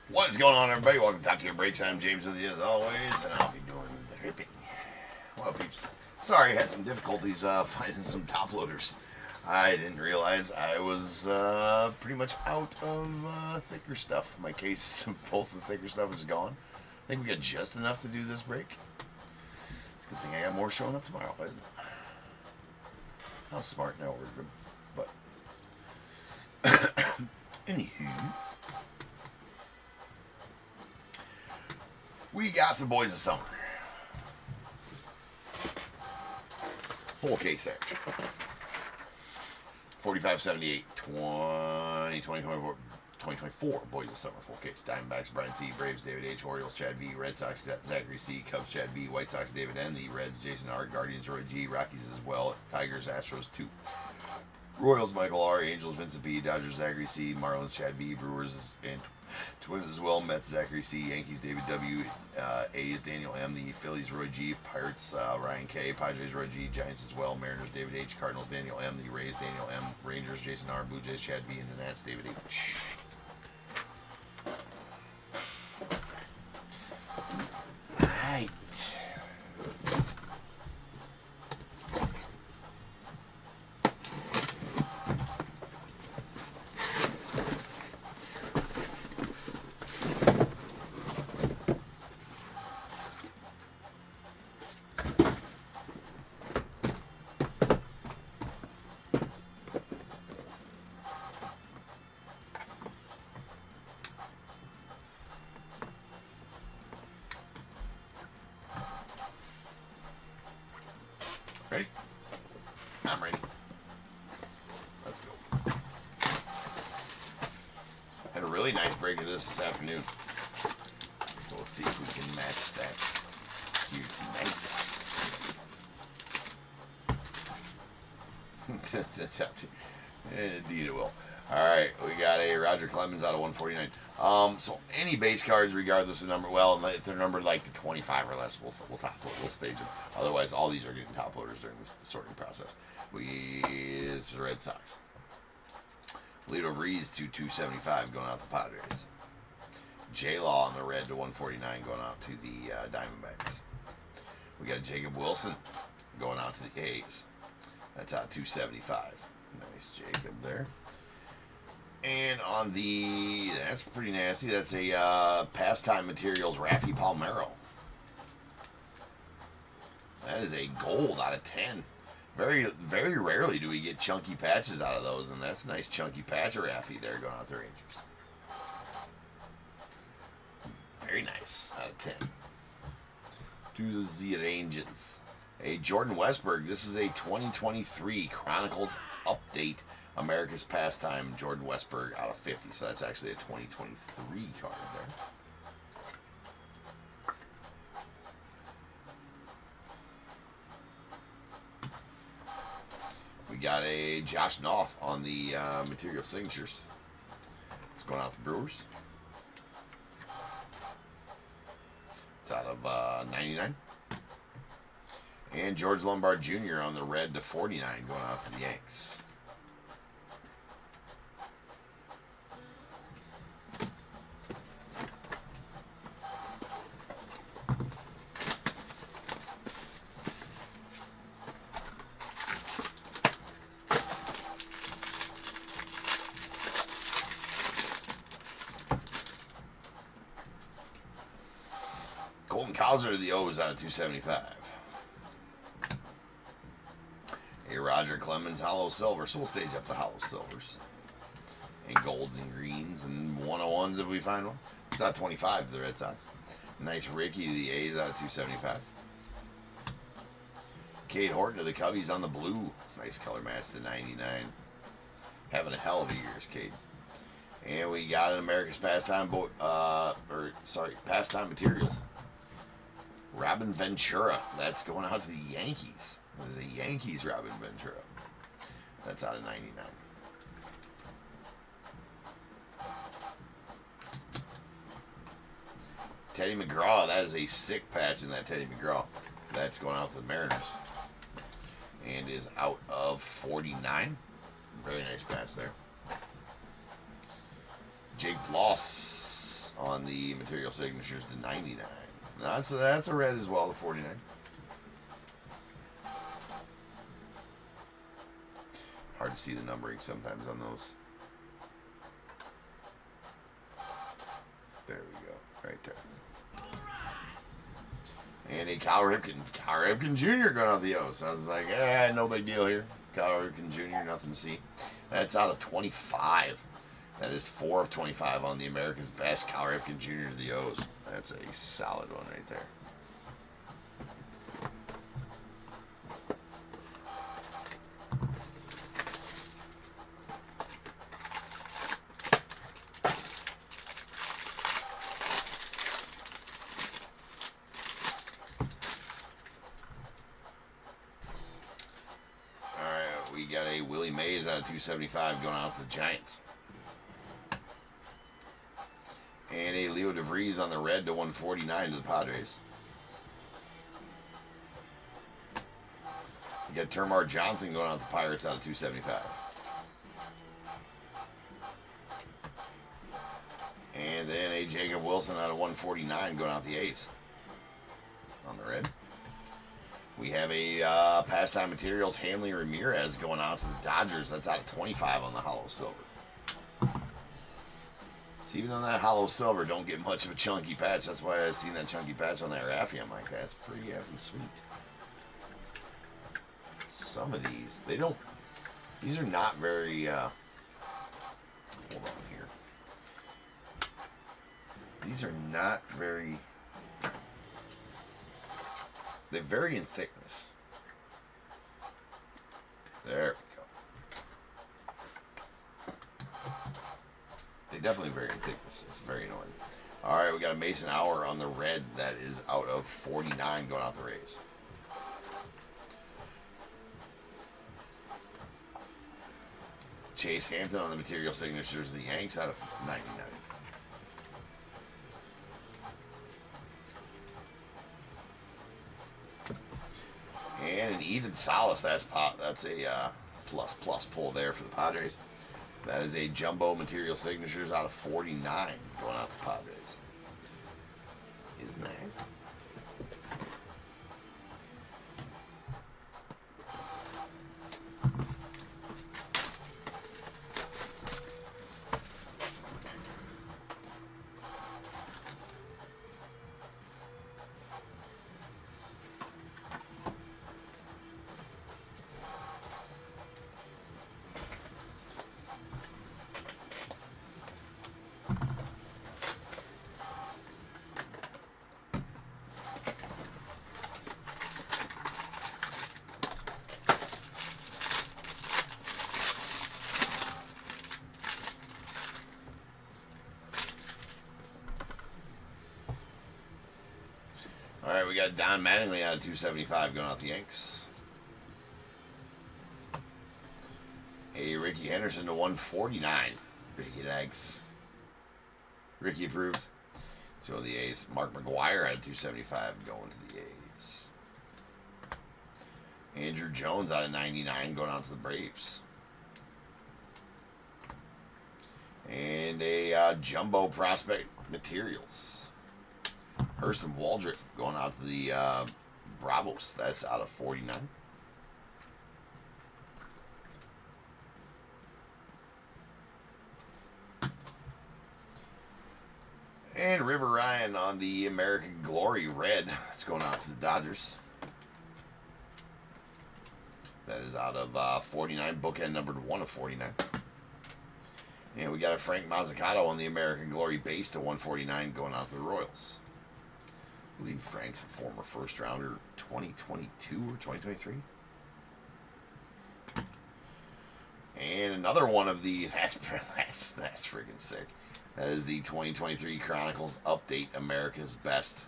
Speaker 1: What is going on, everybody? Welcome to Top Tier Breaks. I'm James with you as always, and I'll be doing the ripping. Well, peeps, sorry I had some difficulties finding some top loaders. I didn't realize I was pretty much out of thicker stuff. My cases of both the thicker stuff is gone. I think we got just enough to do this break. It's a good thing I got more showing up tomorrow, isn't it? How smart now we're good. But anywho, we got some boys of summer. Full case action. 4578, 2024 boys of summer full case. Diamondbacks, Brian C. Braves, David H. Orioles, Chad V. Red Sox, Zachary C. Cubs, Chad V. White Sox, David N. The Reds, Jason R. Guardians, Roy G. Rockies as well. Tigers, Astros 2. Royals, Michael R. Angels, Vincent P. Dodgers, Zachary C. Marlins, Chad V. Brewers and Twins as well. Mets, Zachary C. Yankees, David W. A's, Daniel M. The Phillies, Roy G. Pirates, Ryan K. Padres, Roy G. Giants as well. Mariners, David H. Cardinals, Daniel M. The Rays, Daniel M. Rangers, Jason R. Blue Jays, Chad V. And the Nats, David H. Right. Ready? I'm ready. Let's go. Had a really nice break of this afternoon. So let's see if we can match that here tonight. Indeed it will. Alright, we got a Roger Clemens out of 149. So any base cards, regardless of number, well, if they're numbered like to 25 or less, we'll stage them. Otherwise, all these are getting top loaders during the sorting process. It's the Red Sox. Lito Vrees to 275 going out to Padres. J-Law on the red to 149 going out to the Diamondbacks. We got Jacob Wilson going out to the A's. That's out 275. Nice Jacob there. And on the, that's pretty nasty. That's a Pastime Materials Raffy Palmeiro. That is a gold out of 10. Very, very rarely do we get chunky patches out of those, and that's a nice chunky patch of Raffy there going out the Rangers. Very nice out of 10. To the Rangers. A Jordan Westberg. This is a 2023 Chronicles Update. America's Pastime, Jordan Westberg out of 50. So that's actually a 2023 card there. We got a Josh Noth on the Material Signatures. It's going out the Brewers. It's out of 99. And George Lombard Jr. on the red to 49 going out for the Yanks. Colton Cowser to the O's out of 275. A Roger Clemens Hollow Silver. So we'll stage up the Hollow Silvers. And golds and greens and 101s if we find one. It's out 25 to the Red Sox. Nice Ricky to the A's out of 275. Cade Horton to the Cubbies on the blue. Nice color match to 99. Having a hell of a year, Cade. And we got an America's Pastime Pastime Materials. Robin Ventura. That's going out to the Yankees. That is a Yankees Robin Ventura. That's out of 99. Teddy McGraw. That is a sick patch in that Teddy McGraw. That's going out to the Mariners. And is out of 49. Very nice patch there. Jake Bloss on the material signatures to 99. That's a red as well, to 49. Hard to see the numbering sometimes on those. There we go, right there. And a Cal Ripken Jr. going out the O. So I was like, no big deal here. Cal Ripken Jr., nothing to see. That's out of 25. That is 4 of 25 on the America's Best. Cal Ripken Jr. to the O's. That's a solid one right there. We got a Willie Mays out of 275 going out to the Giants. And a Leo DeVries on the red to 149 to the Padres. You got Termar Johnson going out to the Pirates out of 275. And then a Jacob Wilson out of 149 going out the A's on the red. We have a Pastime Materials Hanley Ramirez going out to the Dodgers. That's out of 25 on the hollow silver. So even on that hollow silver, don't get much of a chunky patch. That's why I've seen that chunky patch on that Raffy. I'm like, that's pretty effing sweet. Some of these, these are not very, hold on here. These are not very... They vary in thickness. There we go. They definitely vary in thickness. It's very annoying. All right, we got a Mason Hour on the red that is out of 49 going out the Rays. Chase Hampton on the material signatures, the Yanks out of 99. And an Ethan Salas, that's a plus pull there for the Padres. That is a jumbo material signatures out of 49 going out to Padres. Is nice. All right, we got Don Mattingly out of 275 going out the Yanks. A Ricky Henderson to 149. Ricky thanks. Ricky approved. So the A's. Mark McGuire out of 275 going to the A's. Andrew Jones out of 99 going out to the Braves. And a jumbo prospect materials. Hurston Waldrop going out to the Bravos. That's out of 49. And River Ryan on the American Glory red. It's going out to the Dodgers. That is out of 49. Bookend numbered 1 of 49. And we got a Frank Mazzucato on the American Glory base to 149 going out to the Royals. I believe Frank's a former first rounder, 2022 or 2023. And another one of the that's freaking sick. That is the 2023 Chronicles Update America's Best.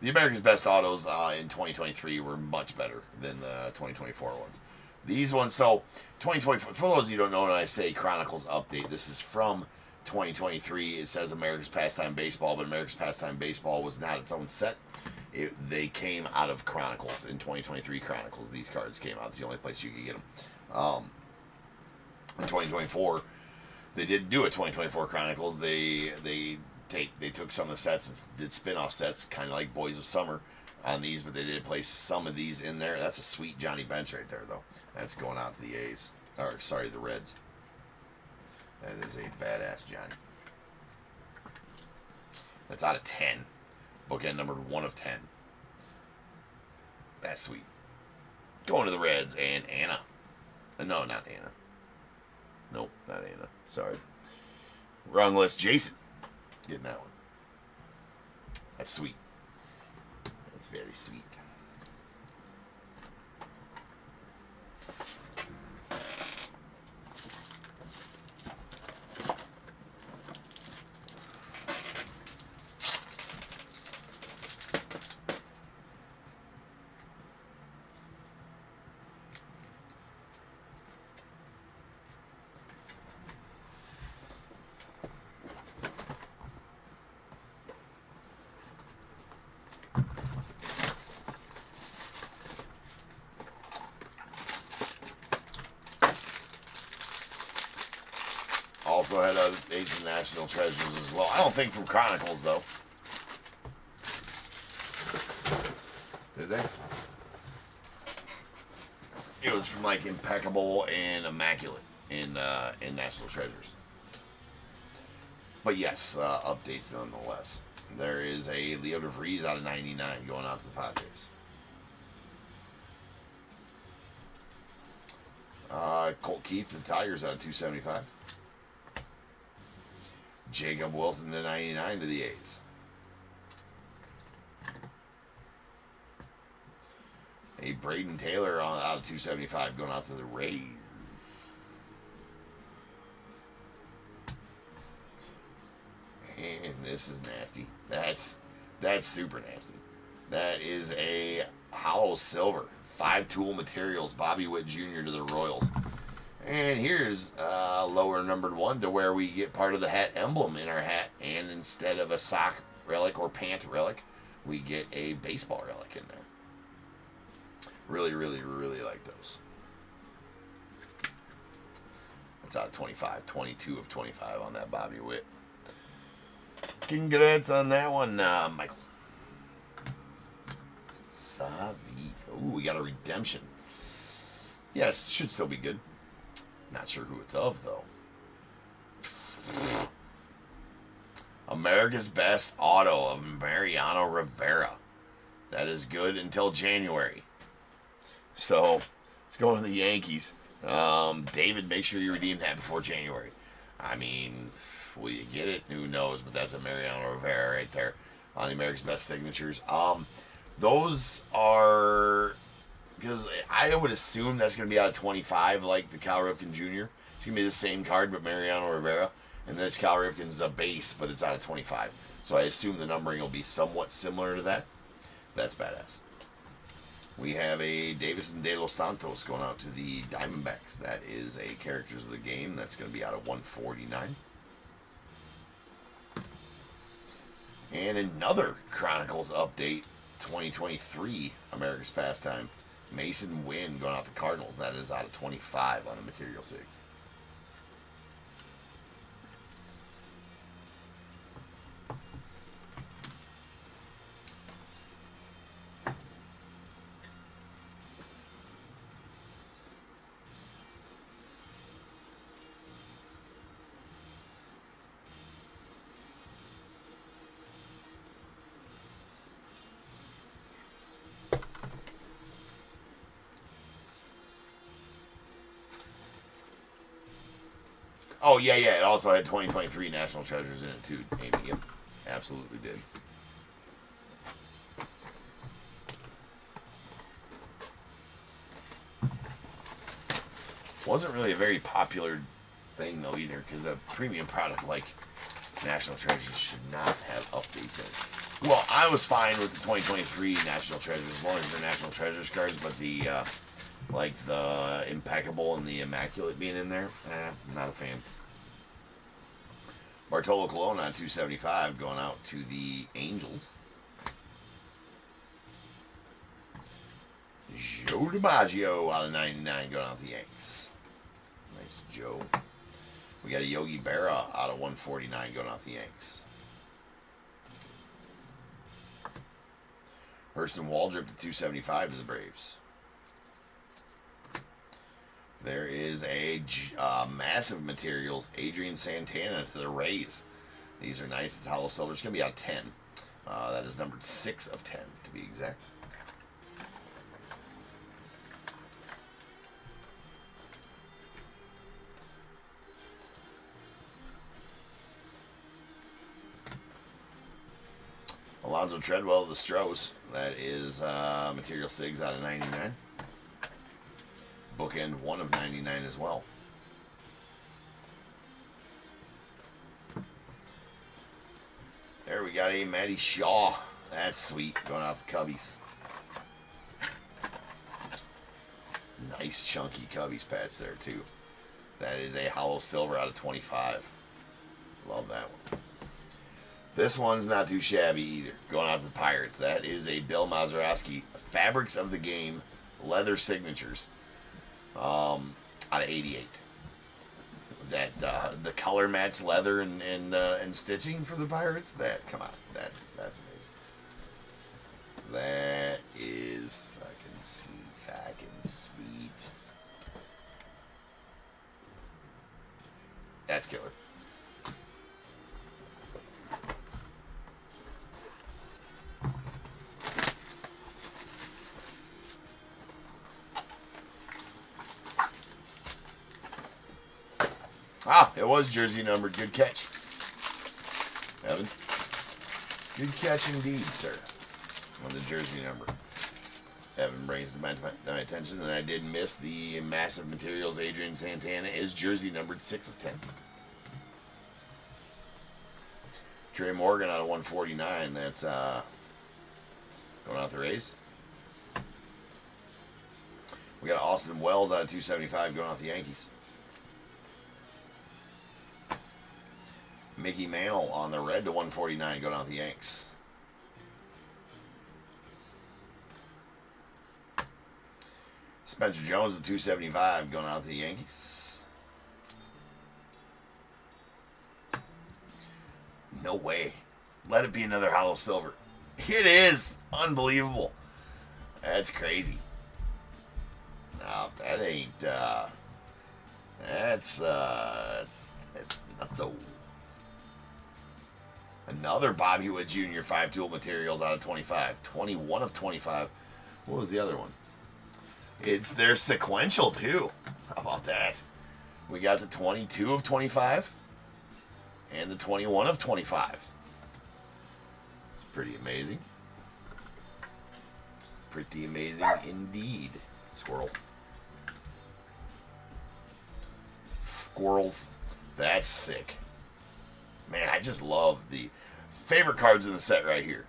Speaker 1: The America's Best autos in 2023 were much better than the 2024 ones. These ones, so 2024, for those of you who don't know when I say Chronicles Update, this is from 2023. It says America's Pastime Baseball, but America's Pastime Baseball was not its own set. They came out of Chronicles in 2023 Chronicles. These cards came out. It's the only place you could get them. In 2024, They did do a 2024 Chronicles. They took some of the sets and did spin-off sets, kind of like Boys of Summer on these, but they did place some of these in there. That's a sweet Johnny Bench right there, though. That's going out to the A's. Or, sorry, the Reds. That is a badass Johnny. That's out of 10. Bookend numbered 1 of 10. That's sweet. Going to the Reds and Anna. No, not Anna. Nope, not Anna. Sorry. Wrong list. Jason. Getting that one. That's sweet. That's very sweet. Also had other Asian National Treasures as well. I don't think from Chronicles, though. Did they? It was from, like, Impeccable and Immaculate in National Treasures. But, yes, updates nonetheless. There is a Leo DeVries out of 99 going out to the Padres. Colt Keith, the Tigers out of 275. Jacob Wilson to 99 to the A's. A Braden Taylor out of 275 going out to the Rays. And this is nasty. That's super nasty. That is a hollow silver. 5-tool materials. Bobby Witt Jr. to the Royals. And here's lower numbered 1 to where we get part of the hat emblem in our hat. And instead of a sock relic or pant relic, we get a baseball relic in there. Really, really, really like those. That's out of 25. 22 of 25 on that Bobby Witt. Congrats on that one, Michael. Savit. Ooh, we got a redemption. Yes, should still be good. Not sure who it's of, though. America's Best Auto of Mariano Rivera. That is good until January. So, let's go to the Yankees. David, make sure you redeem that before January. I mean, will you get it? Who knows? But that's a Mariano Rivera right there on the America's Best Signatures. Those are... Because I would assume that's going to be out of 25, like the Cal Ripken Jr. It's going to be the same card, but Mariano Rivera. And this Cal Ripken's a base, but it's out of 25. So I assume the numbering will be somewhat similar to that. That's badass. We have a Davison De Los Santos going out to the Diamondbacks. That is a Characters of the Game. That's going to be out of 149. And another Chronicles update, 2023 America's Pastime. Mason Wynn going out the Cardinals. That is out of 25 on a Material 6. Oh, yeah. It also had 2023 National Treasures in it, too, Amy. Yep. Absolutely did. Wasn't really a very popular thing, though, either, because a premium product like National Treasures should not have updates in it. Well, I was fine with the 2023 National Treasures, as long as they're National Treasures cards, but the, like the Impeccable and the Immaculate being in there, not a fan. Bartolo Colon on 275 going out to the Angels. Joe DiMaggio out of 99 going out to the Yankees. Nice Joe. We got a Yogi Berra out of 149 going out the Yanks. Hurston Waldrop to 275 to the Braves. There is a massive materials Adrian Santana to the Rays. These are nice. It's hollow silver. It's going to be out of 10. That is numbered 6 of 10 to be exact. Alonzo Treadwell of the Stros. That is material SIGs out of 99. Bookend 1 of 99 as well. There we got a Matty Shaw. That's sweet. Going out the Cubbies. Nice chunky Cubbies patch there too. That is a hollow silver out of 25. Love that one. This one's not too shabby either. Going out to the Pirates. That is a Bill Mazeroski Fabrics of the Game leather signatures out of 88. That the color match leather and stitching for the Pirates. That, come on, that's amazing. That is fucking sweet. That's killer. Ah, it was jersey numbered. Good catch, Evan. Good catch indeed, sir. On the jersey number. Evan brings to my attention that I did miss the massive materials. Adrian Santana is jersey numbered 6 of 10. Trey Morgan out of 149. That's going out the Rays. We got Austin Wells out of 275 going out the Yankees. Mickey Mantle on the red to 149 going out the Yanks. Spencer Jones at 275 going out the Yankees. No way. Let it be another hollow silver. It is unbelievable. That's crazy. No, that ain't. That's not so. Another Bobby Wood Jr. 5-tool materials out of 25. 21 of 25. What was the other one? It's their sequential, too. How about that? We got the 22 of 25 and the 21 of 25. It's pretty amazing. Pretty amazing indeed. Squirrel. Squirrels. That's sick. Man, I just love the favorite cards in the set right here.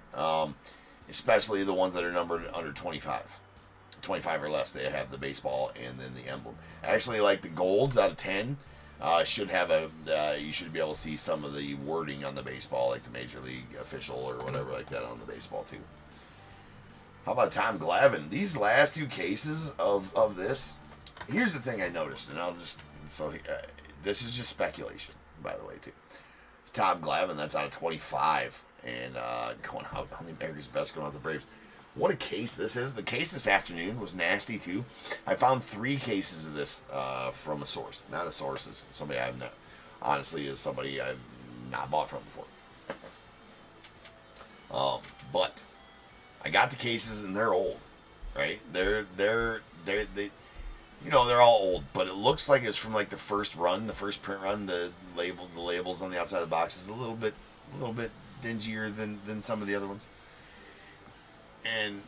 Speaker 1: Especially the ones that are numbered under 25. 25 or less, they have the baseball and then the emblem. Actually, like the golds out of 10, should have you should be able to see some of the wording on the baseball, like the Major League official or whatever like that on the baseball too. How about Tom Glavine? These last two cases of this, here's the thing I noticed, and I'll just, this is just speculation, by the way, too. It's Tom Glavine, that's out of 25, and going out on the America's Best, going out the Braves. What a case this is. The case this afternoon was nasty, too. I found 3 cases of this from a source. Not a source, it's somebody I've not, honestly, is somebody I've not bought from before. But I got the cases, and they're old, right? They you know, they're all old, but it looks like it's from like the first run, the first print run. The labels on the outside of the box is a little bit dingier than some of the other ones. And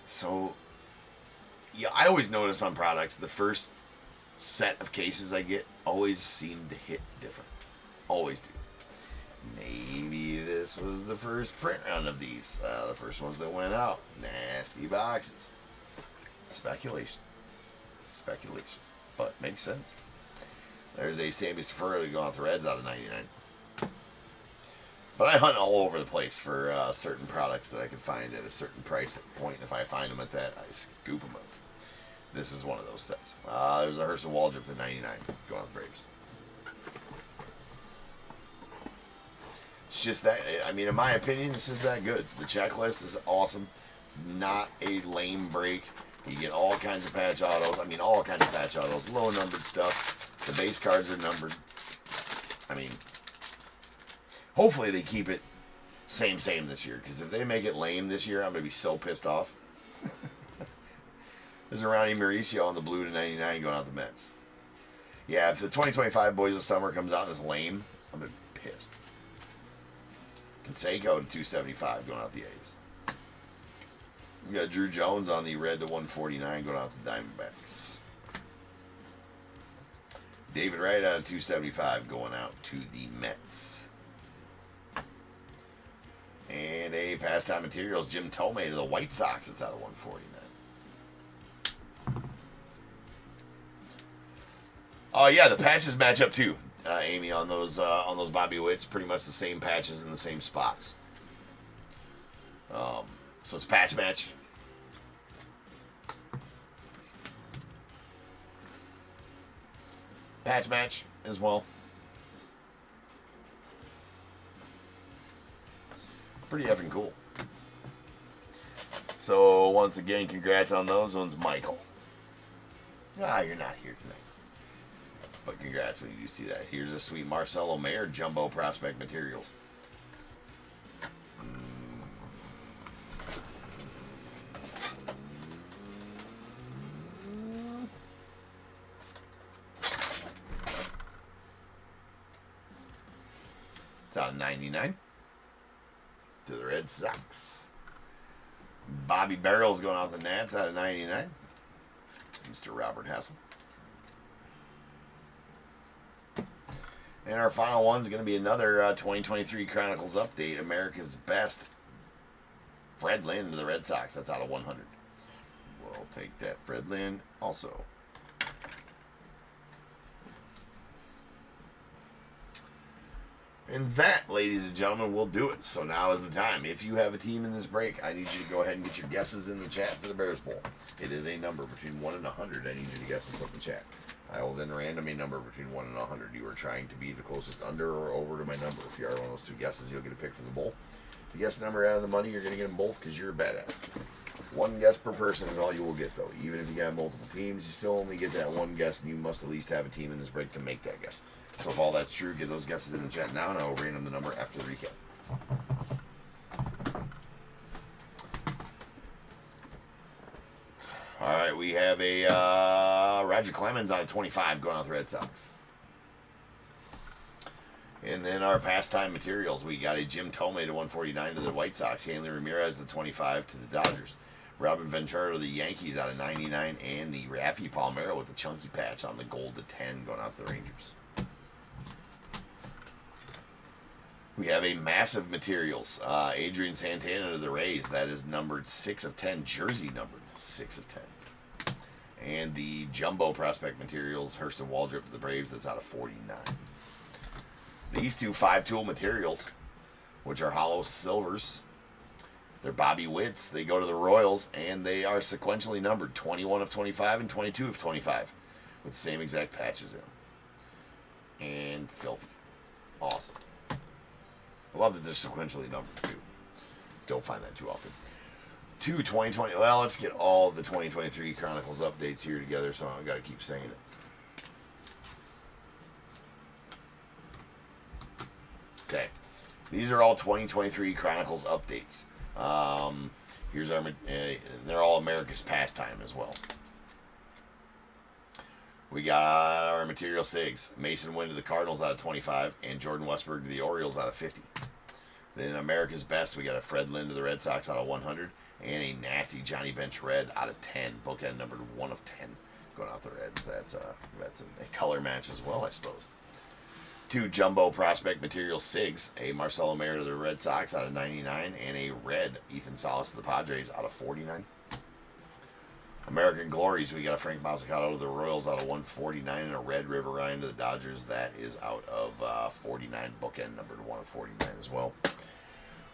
Speaker 1: so, yeah, I always notice on products, the first set of cases I get always seem to hit different. Always do. Maybe this was the first print run of these. The first ones that went out. Nasty boxes. Speculation. But makes sense. There's a Sammy Safura going off the Reds out of 99. But I hunt all over the place for certain products that I can find at a certain price point. And if I find them at that, I scoop them up. This is one of those sets. There's a Hurston Waldrop to 99 going on the Braves. It's just that, I mean, in my opinion, it's just that good. The checklist is awesome. It's not a lame break. You get all kinds of patch autos. I mean, all kinds of patch autos. Low numbered stuff. The base cards are numbered. I mean, hopefully they keep it same this year. Because if they make it lame this year, I'm going to be so pissed off. There's a Ronnie Mauricio on the blue to 99 going out the Mets. Yeah, if the 2025 Boys of Summer comes out and is lame, I'm going to be pissed. Canseco to 275 going out the A's. We got Drew Jones on the red to 149 going out the Diamondbacks. David Wright out of 275 going out to the Mets. And a Pastime Materials Jim Thome to the White Sox. It's out of 149. Oh yeah, the patches match up too, Amy, on those Bobby Witts. Pretty much the same patches in the same spots. So it's patch match. Patch match as well. Pretty effing cool. So once again, congrats on those ones, Michael. Ah, you're not here tonight. But congrats when you do see that. Here's a sweet Marcelo Mayer Jumbo Prospect Materials. It's out of 99 to the Red Sox. Bobby Barrels going out the Nats out of 99. Mr. Robert Hassel. And our final one's going to be another 2023 Chronicles update. America's Best. Fred Lynn to the Red Sox. That's out of 100. We'll take that. Fred Lynn also. And that, ladies and gentlemen, will do it. So now is the time. If you have a team in this break, I need you to go ahead and get your guesses in the chat for the Bears Bowl. It is a number between 1 and 100. I need you to guess and put in the chat. I will then random a number between 1 and 100. You are trying to be the closest under or over to my number. If you are one of those two guesses, you'll get a pick for the bowl. If you guess the number out of the money, you're going to get them both because you're a badass. One guess per person is all you will get, though. Even if you got multiple teams, you still only get that one guess, and you must at least have a team in this break to make that guess. So if all that's true, get those guesses in the chat now, and I will random the number after the recap. All right, we have a Roger Clemens out of 25 going out the Red Sox. And then our Pastime Materials, we got a Jim Thome to 149 to the White Sox. Hanley Ramirez to 25 to the Dodgers. Robin Ventura to the Yankees out of 99. And the Raffy Palmeiro with the chunky patch on the gold to 10 going out to the Rangers. We have a Massive Materials. Adrian Santana to the Rays. That is numbered 6 of 10. Jersey numbered 6 of 10. And the Jumbo Prospect Materials, Hurston Waldrop to the Braves. That's out of 49. These two 5-tool materials, which are hollow silvers, they're Bobby Witts. They go to the Royals, and they are sequentially numbered 21 of 25 and 22 of 25 with the same exact patches in them. And filthy. Awesome. I love that they're sequentially numbered, too. Don't find that too often. 2020. Well, let's get all of the 2023 Chronicles updates here together, so I don't got to keep saying it. Okay, these are all 2023 Chronicles updates. Here's our, they're all America's Pastime as well. We got our Material Sigs. Mason Wynn to the Cardinals out of 25, and Jordan Westberg to the Orioles out of 50. Then America's Best, we got a Fred Lynn to the Red Sox out of 100, and a nasty Johnny Bench Red out of 10. Bookend numbered 1 of 10 going out the Reds. That's a color match as well, I suppose. 2 Jumbo Prospect Material Sigs, a Marcelo Mayer to the Red Sox out of 99, and a red Ethan Salas to the Padres out of 49. American Glories, we got a Frank Mazzucato to the Royals out of 149, and a red River Ryan to the Dodgers. That is out of 49, bookend numbered 1 of 49 as well.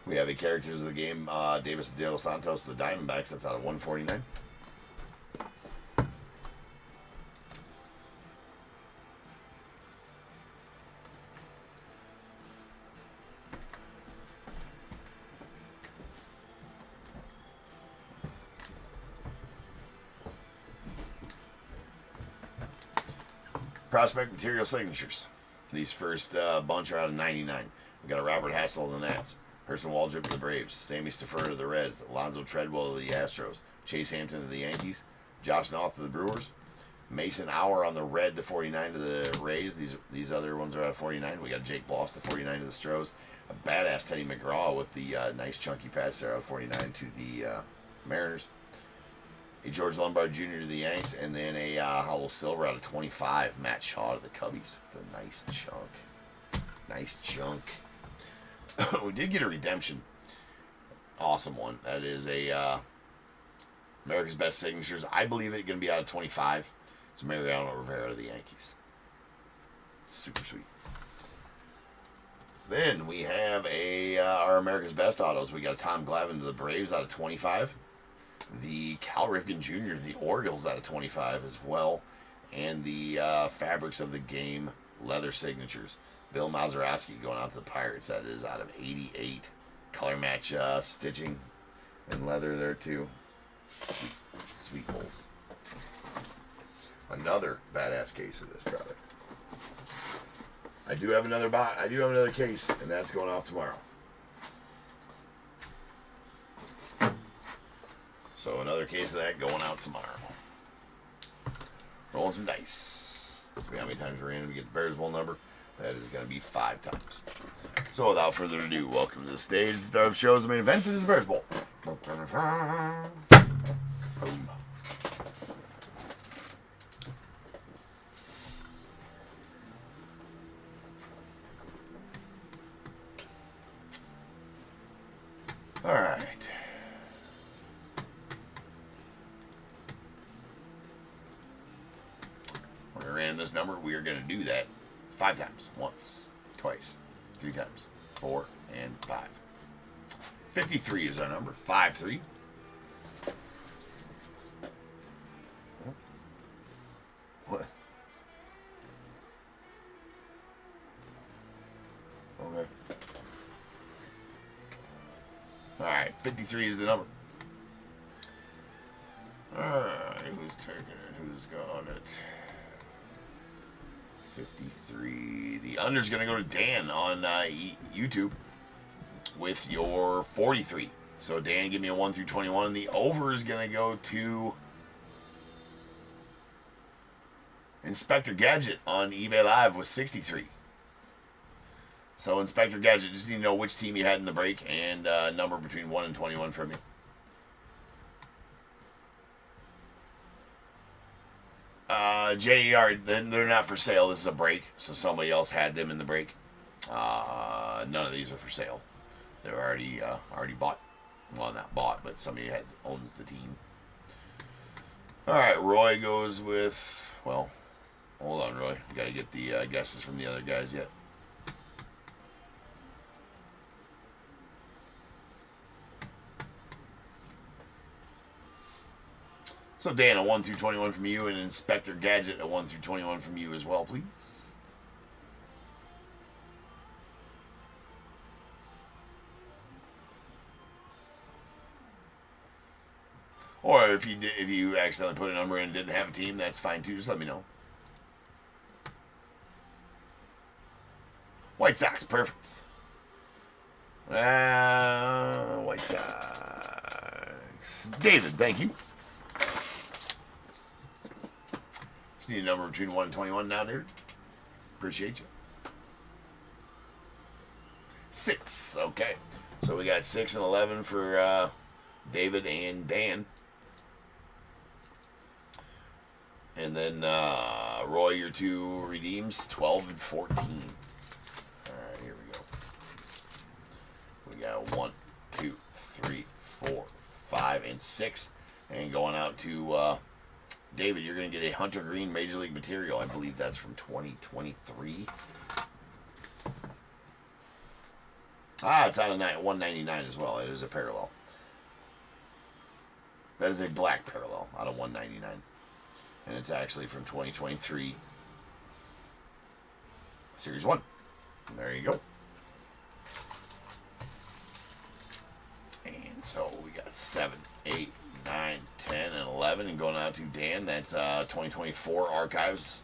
Speaker 1: We have a Characters of the Game, Davis de los Santos to the Diamondbacks. That's out of 149. Prospect Material Signatures. These first bunch are out of 99. We got a Robert Hassel of the Nats, Hurston Waldrop of the Braves, Sammy Stafford of the Reds, Alonzo Treadwell of the Astros, Chase Hampton of the Yankees, Josh Noth of the Brewers, Mason Hour on the red to 49 to the Rays. These other ones are out of 49. We got Jake Bloss to 49 to the Stros, a badass Teddy McGraw with the nice chunky patch there out of 49 to the Mariners, a George Lombard Jr. to the Yanks, and then a hollow silver out of 25, Matt Shaw to the Cubbies. The nice chunk. Nice junk. We did get a redemption. Awesome one. That is a America's Best Signatures. I believe it's going to be out of 25. It's Mariano Rivera to the Yankees. Super sweet. Then we have our America's Best autos. We got Tom Glavine to the Braves out of 25. The Cal Ripken Jr. to the Orioles out of 25 as well. And the Fabrics of the Game leather signatures. Bill Mazeroski going out to the Pirates. That is out of 88. Color match stitching and leather there too. Sweet holes. Another badass case of this product. I do have another case, and that's going off tomorrow. So another case of that going out tomorrow. Rolling some dice. Let's see how many times we're in. We get the Bears Bowl number. That is going to be 5 times. So without further ado, welcome to the stage. The start of shows. The main event is the Bears Bowl. Boom. All right. We're ran this number. We are going to do that 5 times. Once, twice, 3 times, 4, and 5. 53 is our number. 5-3. What? Okay. Alright, 53 is the number. Alright, who's taking it? Who's got it? 53. The under's going to go to Dan on YouTube with your 43. So Dan, give me a 1 through 21. The over is going to go to Inspector Gadget on eBay Live with 63. So Inspector Gadget, just need to know which team you had in the break and number between 1 and 21 from you. JER, they're not for sale. This is a break, so somebody else had them in the break. None of these are for sale. They're already bought. Well, not bought, but somebody owns the team. All right, Roy goes with, well, hold on, Roy. We got to get the guesses from the other guys yet. So Dan, a 1 through 21 from you, and Inspector Gadget, a 1 through 21 from you as well, please. Or if you accidentally put a number in and didn't have a team, that's fine too. Just let me know. White Sox, perfect. White Sox. David, thank you. Just need a number between 1 and 21 now, dude. Appreciate you. 6. Okay. So we got 6 and 11 for David and Dan. And then Roy, your 2 redeems, 12 and 14. All right, here we go. We got 1, 2, 3, 4, 5, and 6. And going out to David, you're going to get a Hunter Green Major League Material. I believe that's from 2023. It's out of 199 as well. It is a parallel. That is a black parallel out of 199. And it's actually from 2023. Series 1. There you go. And so we got 7, 8, 9, 10, and 11. And going out to Dan, that's 2024 Archives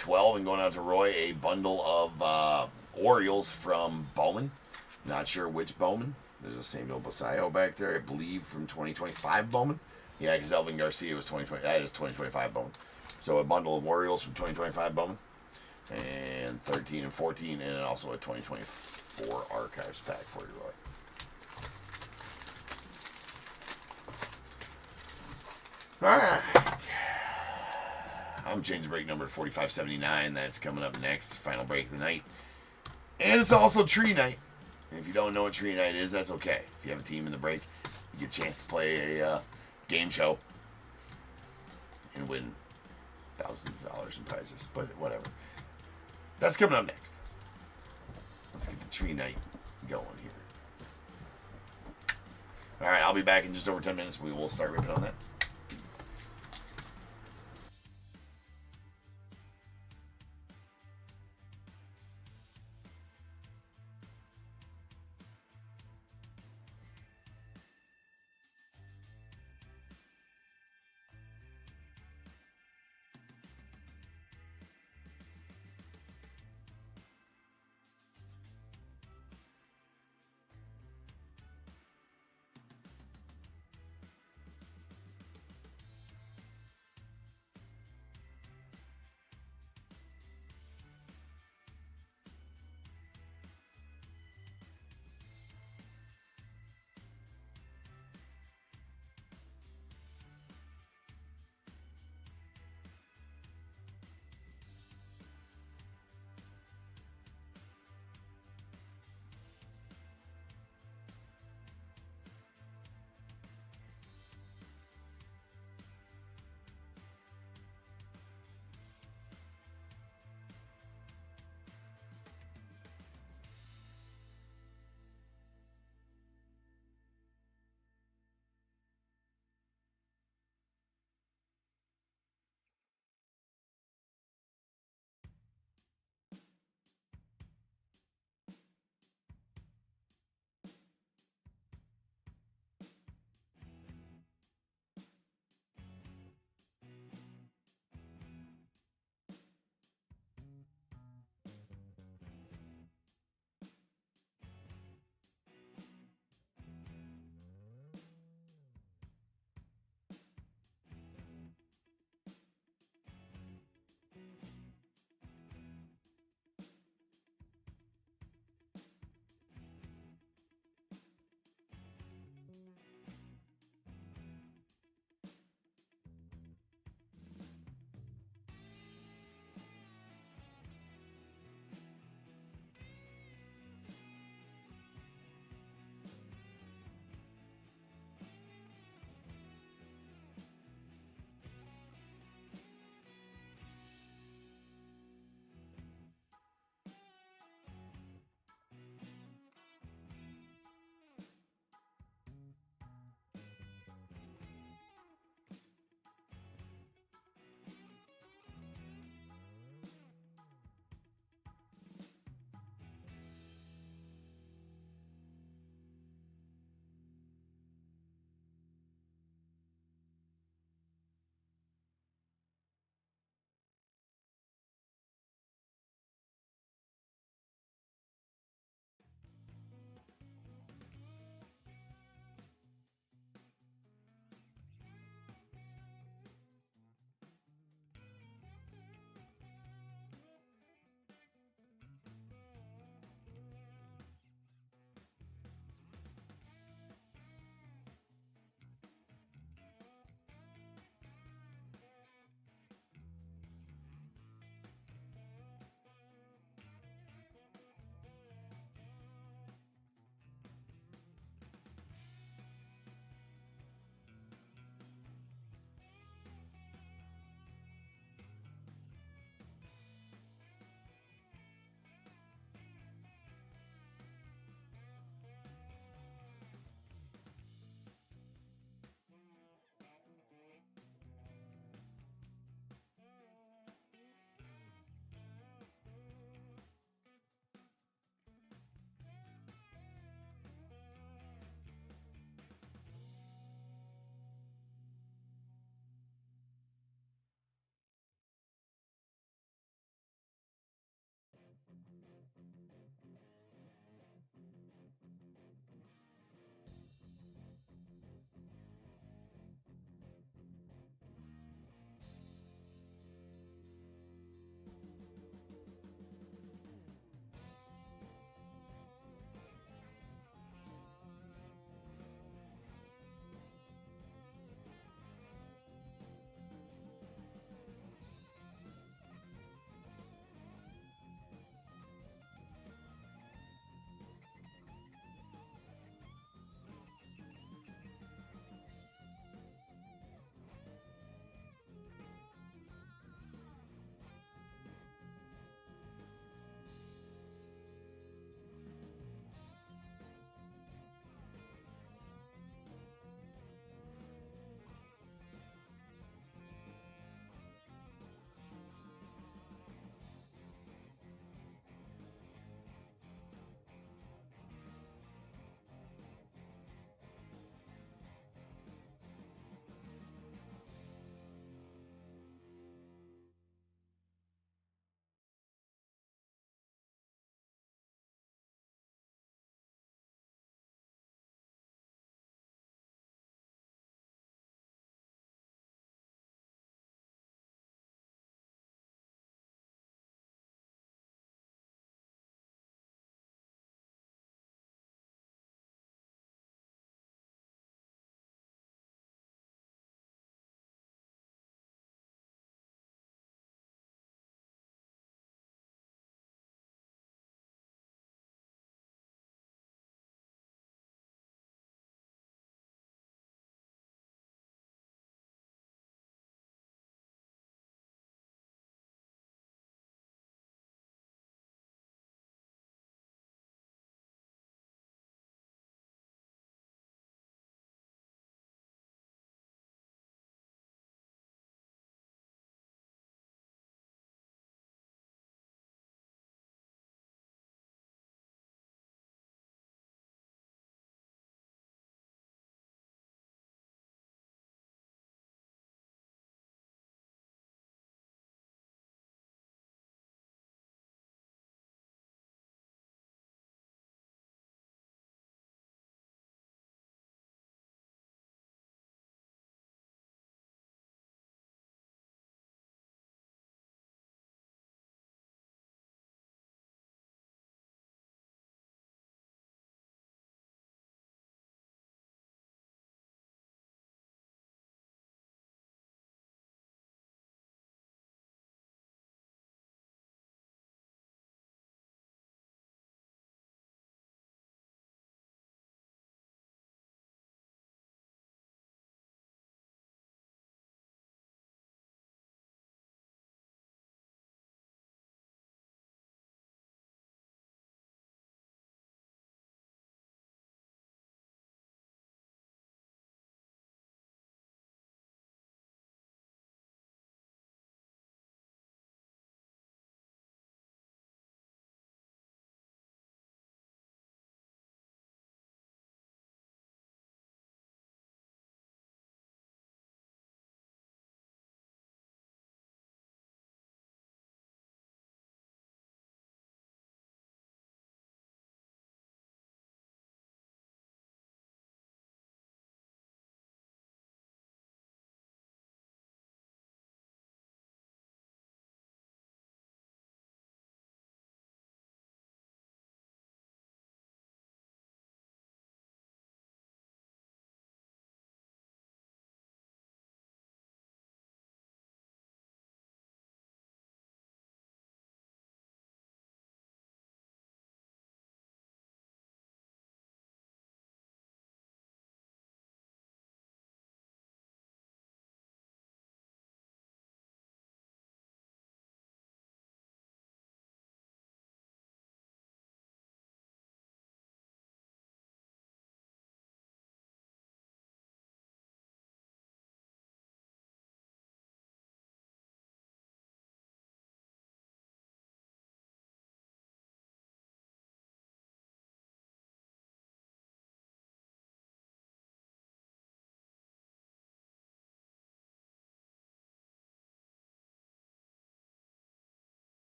Speaker 1: 12, and going out to Roy, a bundle of Orioles from Bowman. Not sure which Bowman. There's a Samuel Basayo back there, I believe, from 2025 Bowman. Yeah, because Elvin Garcia was 2020. That is 2025 Bowman. So a bundle of Orioles from 2025 Bowman. And 13 and 14, and also a 2024 Archives pack for you, Roy. Alright. I'm changing break number 4579. That's coming up next. Final break of the night. And it's also tree night. And if you don't know what tree night is, that's okay. If you have a team in the break, you get a chance to play a game show and win thousands of dollars in prizes. But whatever. That's coming up next. Let's get the tree night going here. Alright, I'll be back in just over 10 minutes. We will start ripping on that.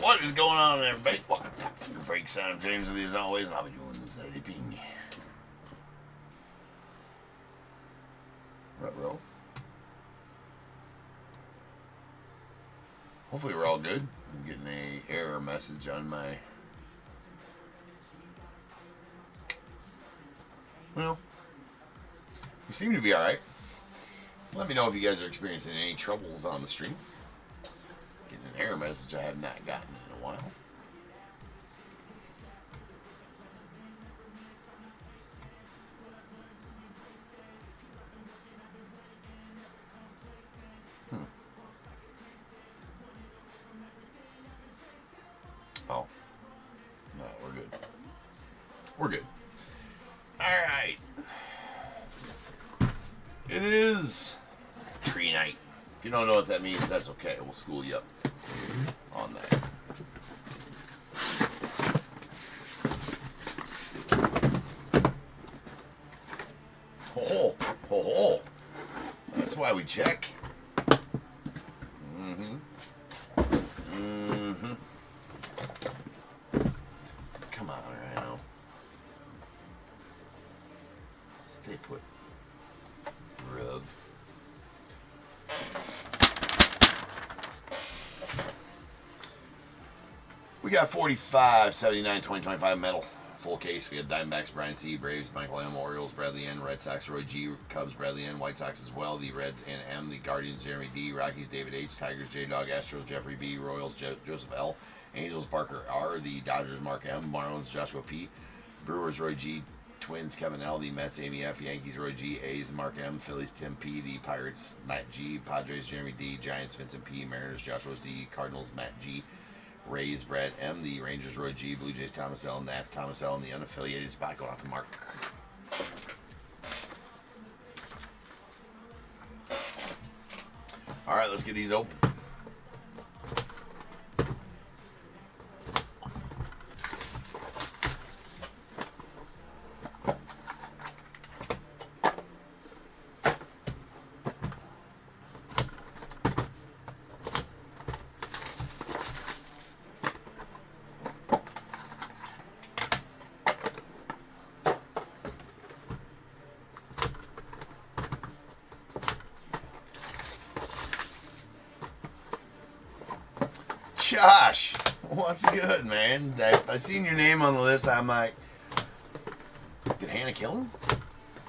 Speaker 1: What is going on, everybody? Welcome to your break sound. James with you as always, and I'll be doing this editing. Ruh-roh. Hopefully we're all good. I'm getting a error message on my... Well, we seem to be alright. Let me know if you guys are experiencing any troubles on the stream. Getting an error message I have not gotten in a while. Oh. No, we're good. We're good. Alright. It is tree night. If you don't know what that means, that's okay. We'll school you up on that. Oh, oh, oh. That's why we check. Come on, Rhino. Stay put. Rub. We got 45, 79, 2025 metal. Full case. We had Diamondbacks, Brian C., Braves, Michael M., Orioles, Bradley N., Red Sox, Roy G., Cubs, Bradley N., White Sox as well, the Reds, N. M., the Guardians, Jeremy D., Rockies, David H., Tigers, J-Dog, Astros, Jeffrey B., Royals, Joseph L., Angels, Parker R., the Dodgers, Mark M., Marlins, Joshua P., Brewers, Roy G., Twins, Kevin L., the Mets, Amy F., Yankees, Roy G., A's, Mark M., Phillies, Tim P., the Pirates, Matt G., Padres, Jeremy D., Giants, Vincent P., Mariners, Joshua Z., Cardinals, Matt G., Rays, Brad M., the Rangers, Roy G., Blue Jays, Thomas L., Nats, Thomas L., and the unaffiliated spot going off to Mark. All right, let's get these open. Josh, what's good, man? I seen your name on the list. I'm like, did Hannah kill him?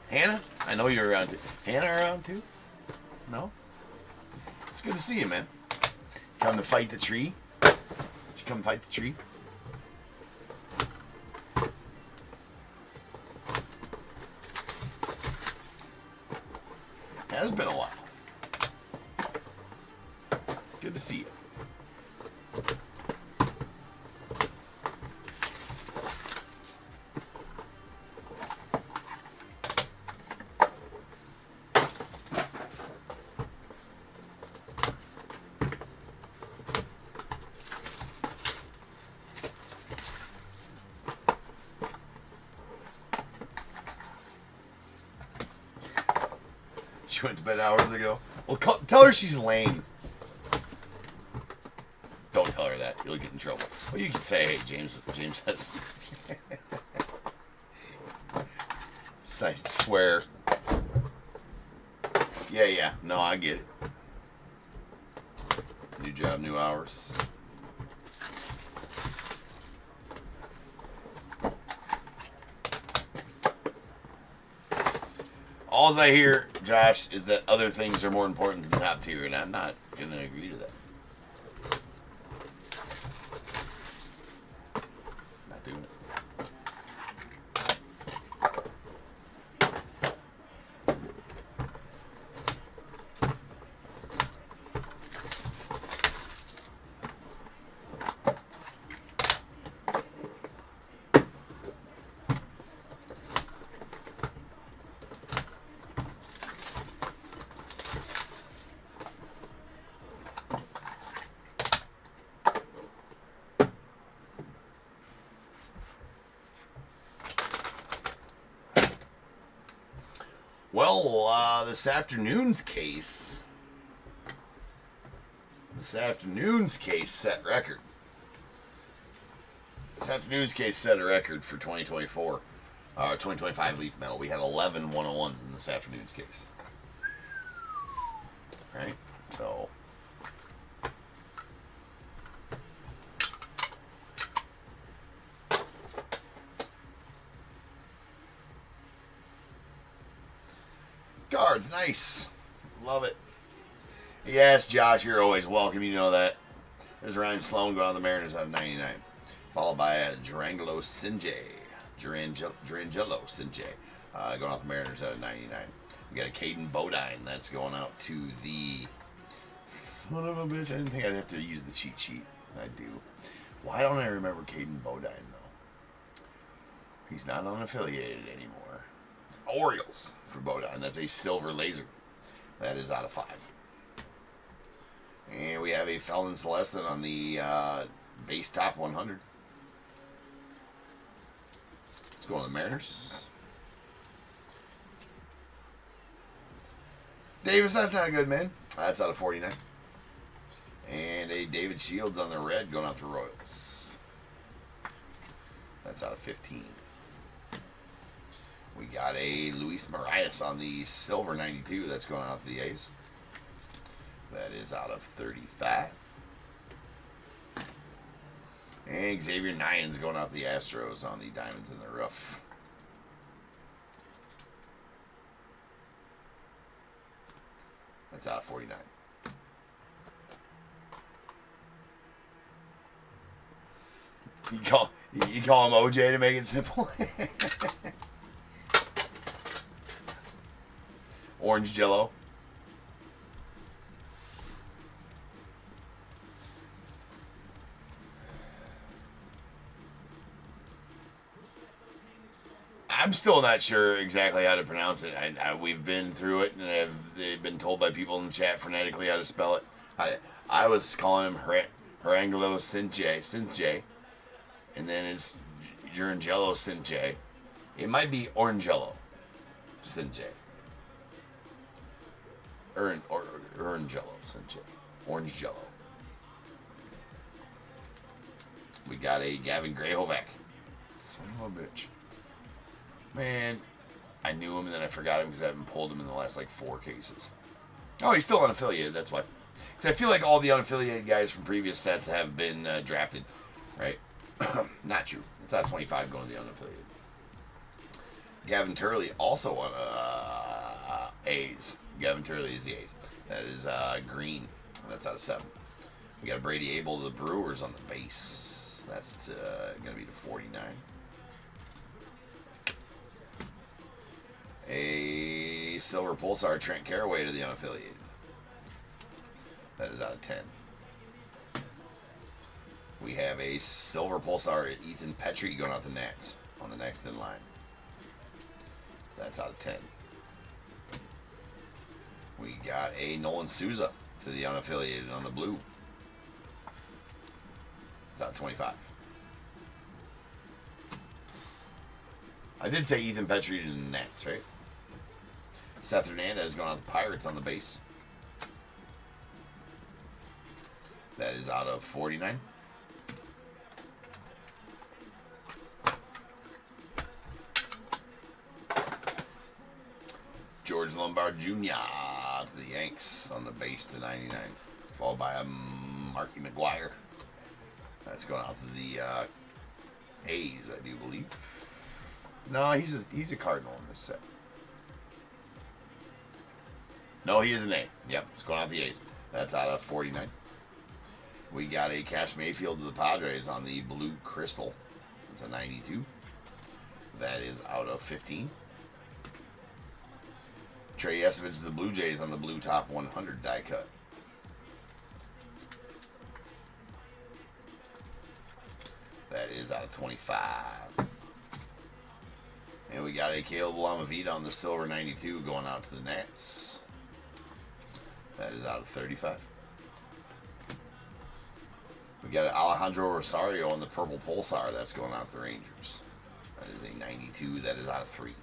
Speaker 1: Hannah? I know you're around too. Hannah around too? No? It's good to see you, man. Come to fight the tree? Did you come fight the tree? Yeah, it's been a while. Good to see you. She went to bed hours ago. Well, tell her she's lame. Don't tell her that. You'll get in trouble. Well, you can say, hey, James has... I swear. Yeah. No, I get it. New job, new hours. All I hear, Josh, is that other things are more important than top tier, and I'm not going to agree to that. Not doing it. Well, this afternoon's case, the this afternoon's case set record. This afternoon's case set a record for 2024. 2025 Leaf Metal. We had 11 101s in this afternoon's case. Right? So... cards, nice. Love it. Yes, Josh, you're always welcome. You know that. There's Ryan Sloan going on the Mariners out of 99. Followed by Durangelo Sinjay. Durangelo Sinjay going off the Mariners out of 99. We got a Caden Bodine. That's going out to the... son of a bitch. I didn't think I'd have to use the cheat sheet. I do. Why don't I remember Caden Bodine, though? He's not unaffiliated anymore. Orioles for Bodine. That's a silver laser. That is out of 5. And we have a Felon Celestin on the base top 100. Let's go on the Mariners. Davis, that's not good, man. That's out of 49. And a David Shields on the red going out the Royals. That's out of 15. We got a Luis Marias on the silver 92. That's going out to the A's. That is out of 35. And Xavier Nyans going out to the Astros on the diamonds in the rough. That's out of 49. You call him OJ to make it simple? Orange Jello. I'm still not sure exactly how to pronounce it. We've been through it, and they've been told by people in the chat phonetically how to spell it. I was calling him Durangelo Sinjay, and then it's Durangelo Sinjay. It might be Orangello Sinjay. Orangello Sinjay. Orange Jello. We got a Gavin Grayhovac. Son of a bitch. Man, I knew him and then I forgot him because I haven't pulled him in the last like 4 cases. Oh, he's still unaffiliated, that's why. Because I feel like all the unaffiliated guys from previous sets have been drafted, right? Not true. It's out of 25 going to the unaffiliated. Gavin Turley also on A's. Gavin Turley is the A's. That is green. That's out of 7. We got Brady Abel to the Brewers on the base. That's going to be the 49. A silver Pulsar Trent Caraway to the unaffiliated. That is out of 10. We have a silver Pulsar Ethan Petrie going out the Nats on the next in line. That's out of 10. We got a Nolan Souza to the unaffiliated on the blue. It's out of 25. I did say Ethan Petrie to the Nats, right? Seth Hernandez going out the Pirates on the base. That is out of 49. George Lombard Jr. to the Yanks on the base to 99. Followed by a Marky McGuire. That's going out to the A's, I do believe. No, he's a Cardinal in this set. No, he is an A. Yep, it's going out the A's. That's out of 49. We got a Cash Mayfield to the Padres on the blue crystal. It's a 92. That is out of 15. Trey Yesovich to the Blue Jays on the blue top 100 die cut. That is out of 25. And we got a Caleb Lamavita on the silver 92 going out to the Nats. That is out of 35. We got an Alejandro Rosario on the purple Pulsar. That's going out to the Rangers. That is a 92. That is out of 3.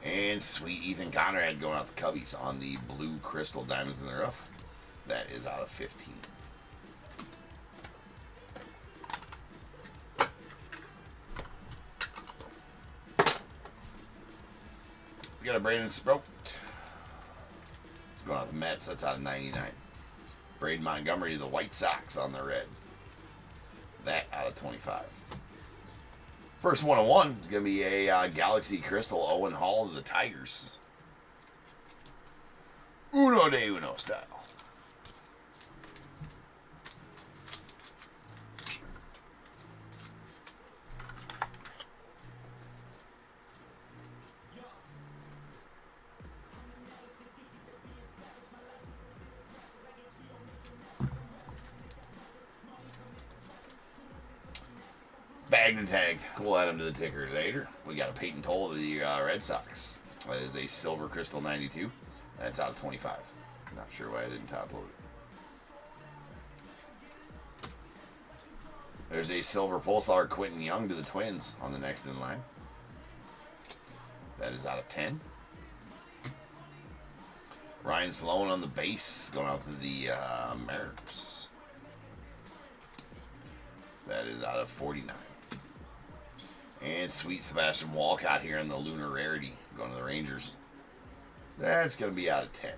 Speaker 1: And sweet Ethan Conrad going out the Cubbies on the blue crystal diamonds in the rough. That is out of 15. We got a Braden Sprout. Going out the Mets. That's out of 99. Braden Montgomery to the White Sox on the red. That out of 25. First 101 is going to be a Galaxy Crystal Owen Hall to the Tigers. Uno de uno style. Bag the tag. We'll add him to the ticker later. We got a Peyton Toll to the Red Sox. That is a Silver Crystal 92. That's out of 25. Not sure why I didn't top load it. There's a Silver Pulsar Quentin Young to the Twins on the next in line. That is out of 10. Ryan Sloan on the base going out to the Mariners. That is out of 49. And sweet Sebastian Walcott here in the Lunar Rarity going to the Rangers. That's going to be out of 10.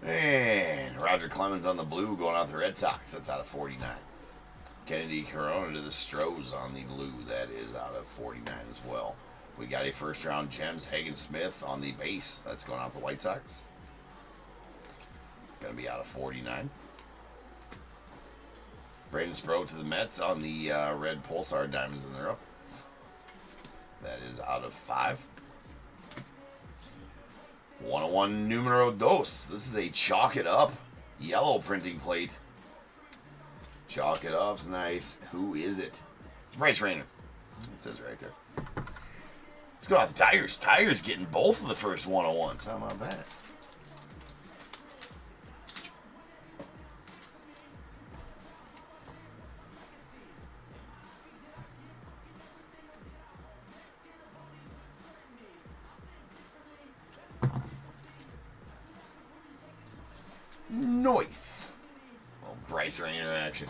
Speaker 1: And Roger Clemens on the blue going out to the Red Sox. That's out of 49. Kennedy Corona to the Stros on the blue. That is out of 49 as well. We got a first round Gems Hagen Smith on the base. That's going out to the White Sox. Going to be out of 49. Braden Sprout to the Mets on the red Pulsar Diamonds in the rough. That is out of 5. 101 numero dos. This is a chalk it up yellow printing plate. Chalk it up's nice. Who is it? It's Bryce Rayner. It says right there. Let's go out the Tigers. Tigers getting both of the first 101s. How about that? Nice. Well, Bryce Rayner action.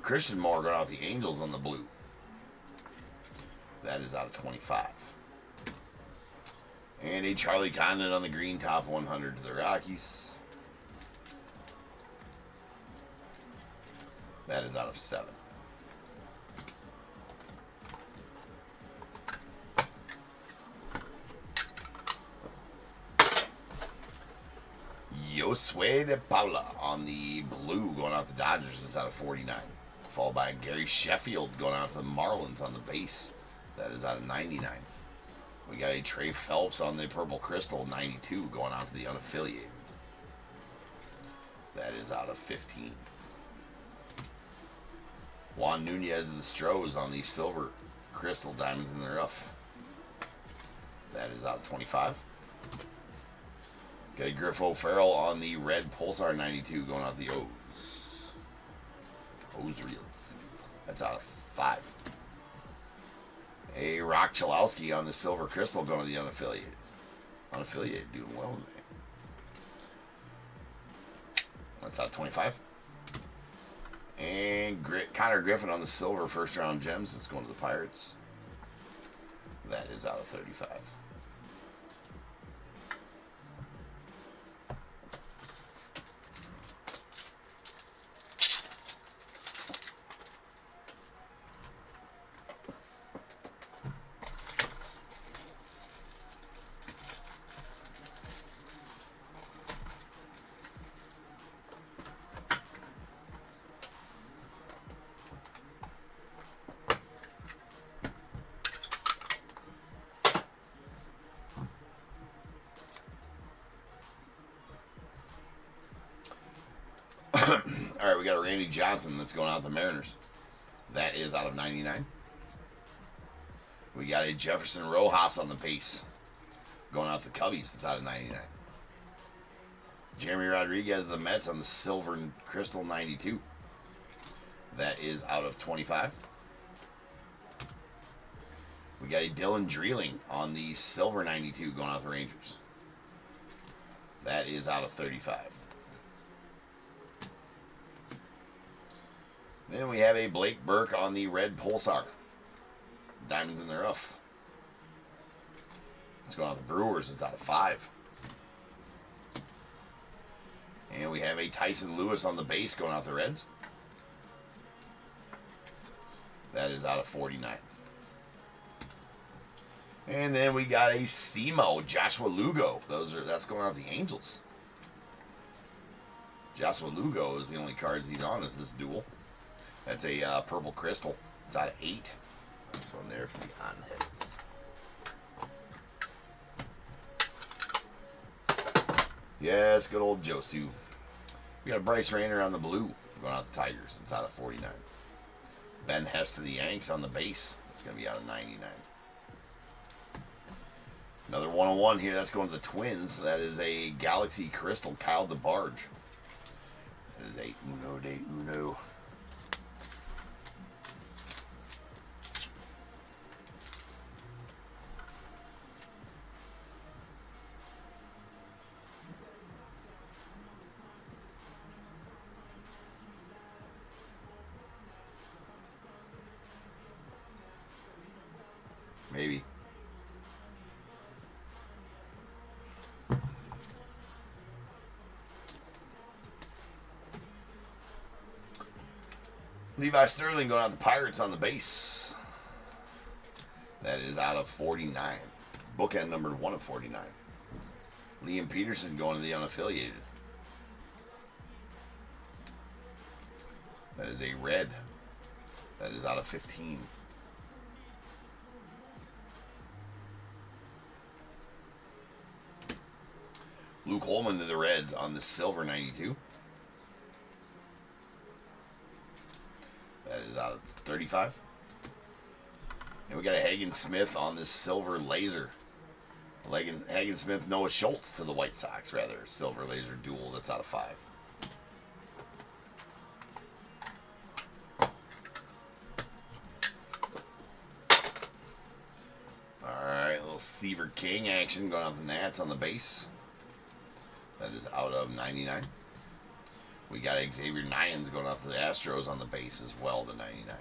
Speaker 1: Christian Moore going out the Angels on the blue. That is out of 25. And a Charlie Condon on the green top 100 to the Rockies. That is out of 7. Josue de Paula on the blue going out the Dodgers. Is out of 49. Followed by Gary Sheffield going out to the Marlins on the base. That is out of 99. We got a Trey Phelps on the purple crystal 92 going out to the unaffiliated. That is out of 15. Juan Nunez of the Stros on the silver crystal diamonds in the rough. That is out of 25. Got a Griff O'Farrell on the red Pulsar 92 going out the O's. O's reels. That's out of 5. A Rock Chalowski on the silver crystal going to the unaffiliated. Unaffiliated doing well today. That's out of 25. And Connor Griffin on the silver first round gems. That's going to the Pirates. That is out of 35. All right, we got a Randy Johnson that's going out to the Mariners. That is out of 99. We got a Jefferson Rojas on the base going out to the Cubbies. That's out of 99. Jeremy Rodriguez, the Mets, on the silver crystal 92. That is out of 25. We got a Dylan Dreeling on the silver 92 going out the Rangers. That is out of 35. Then we have a Blake Burke on the red Pulsar. Diamonds in the rough. It's going out the Brewers. It's out of 5. And we have a Tyson Lewis on the base going out the Reds. That is out of 49. And then we got a Semo, Joshua Lugo. That's going out the Angels. Joshua Lugo is the only cards he's on is this duel. That's a purple crystal. It's out of 8. This one there for the on heads. Yes, good old Josu. We got a Bryce Rayner on the blue going out the Tigers. It's out of 49. Ben Hess to the Yanks on the base. It's going to be out of 99. Another 101 here. That's going to the Twins. That is a Galaxy Crystal, Kyle DeBarge. That is a Uno de Uno. Maybe. Levi Sterling going out the Pirates on the base. That is out of 49. Bookend numbered 1 of 49. Liam Peterson going to the unaffiliated. That is a red. That is out of 15. Luke Holman to the Reds on the silver 92. That is out of 35. And we got a Hagen Smith on this silver laser. Hagen Smith, Noah Schultz to the White Sox, rather. Silver laser duel. That's out of 5. Alright, a little Seaver King action going out the Nats on the base. That is out of 99. We got Xavier Nyans going out to the Astros on the base as well, the 99.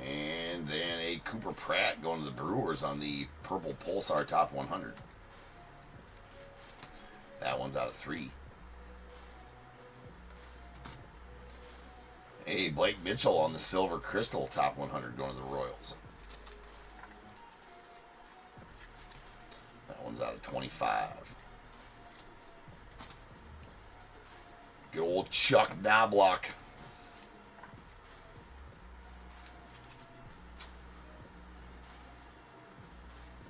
Speaker 1: And then a Cooper Pratt going to the Brewers on the purple Pulsar top 100. That one's out of 3. A Blake Mitchell on the silver crystal top 100 going to the Royals. That one's out of 25. Good old Chuck Knobloch.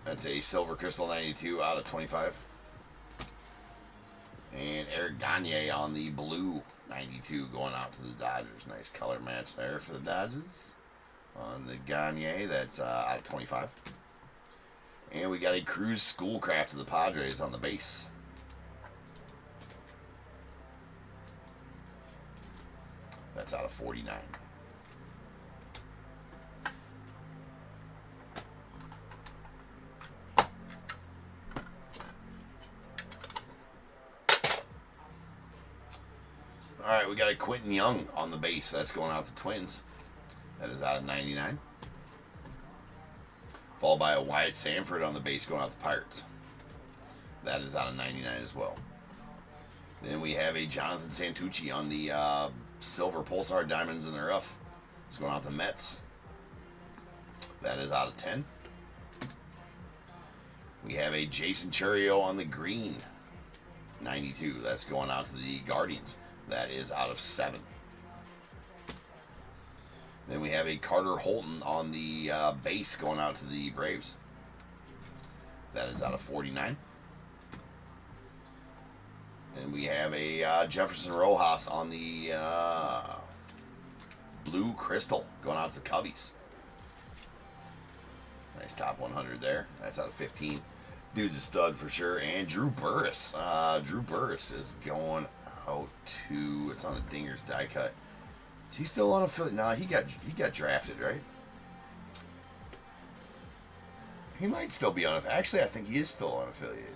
Speaker 1: That's a silver crystal 92 out of 25. And Eric Gagne on the blue 92 going out to the Dodgers. Nice color match there for the Dodgers. On the Gagne, that's out of 25. And we got a Cruz Schoolcraft to the Padres on the base. That's out of 49. All right, we got a Quentin Young on the base. That's going out the Twins. That is out of 99. Followed by a Wyatt Sanford on the base going out the Pirates. That is out of 99 as well. Then we have a Jonathan Santucci on the silver Pulsar diamonds in the rough. It's going out the Mets. That is out of 10. We have a Jason Churio on the green 92. That's going out to the Guardians. That is out of 7. Then we have a Carter Holton on the base going out to the Braves. That is out of 49. Then we have a Jefferson Rojas on the blue crystal going out to the Cubbies. Nice top 100 there. That's out of 15. Dude's a stud for sure. And Drew Burress. Drew Burress is going out to, it's on a Dinger's die cut. Is he still on affiliate? No, he got drafted, right? He might still be on. Actually, I think he is still unaffiliated.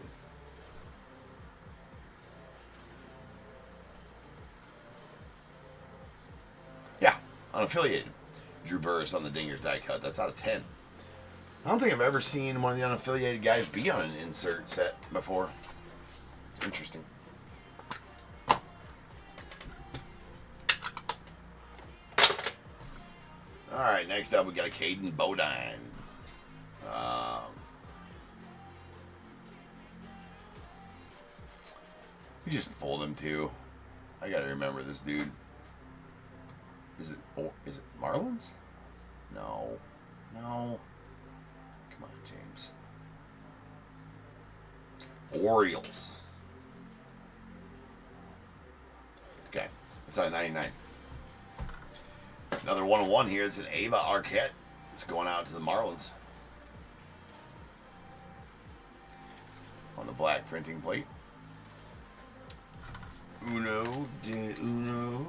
Speaker 1: Yeah, unaffiliated. Drew Burress on the Dinger's die cut. That's out of 10. I don't think I've ever seen one of the unaffiliated guys be on an insert set before. It's interesting. All right, next up we got a Caden Bodine. We just pulled him too. I gotta remember this dude. Is it Marlins? No. Come on, James. Orioles. Okay, it's on 99. Another 101 here. It's an Ava Arquette. It's going out to the Marlins. On the black printing plate. Uno de uno.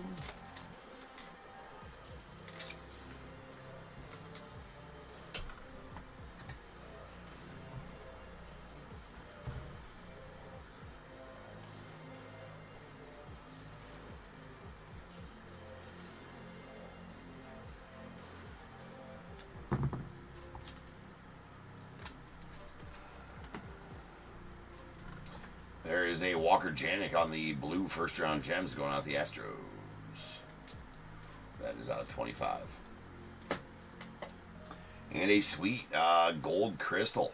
Speaker 1: There is a Walker Janik on the blue first round gems going out the Astros. That is out of 25. And a sweet gold crystal.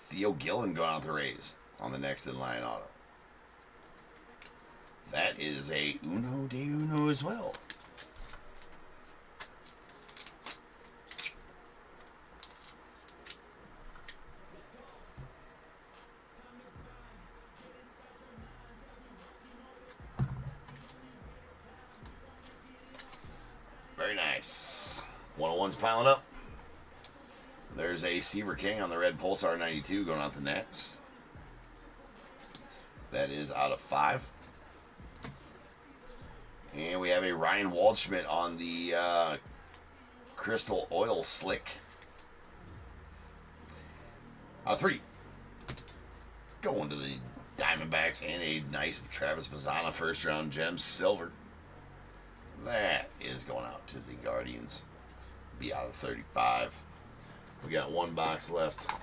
Speaker 1: Theo Gillen going out the Rays on the next in line auto. That is a Uno de Uno as well. Very nice. 101's piling up. There's a Seaver King on the red Pulsar 92 going out the Nets. That is out of 5. And we have a Ryan Waldschmidt on the Crystal Oil Slick. Out of 3. Going to the Diamondbacks and a nice Travis Bazzana first round gem silver. That is going out to the Guardians. Be out of 35. We got one box left.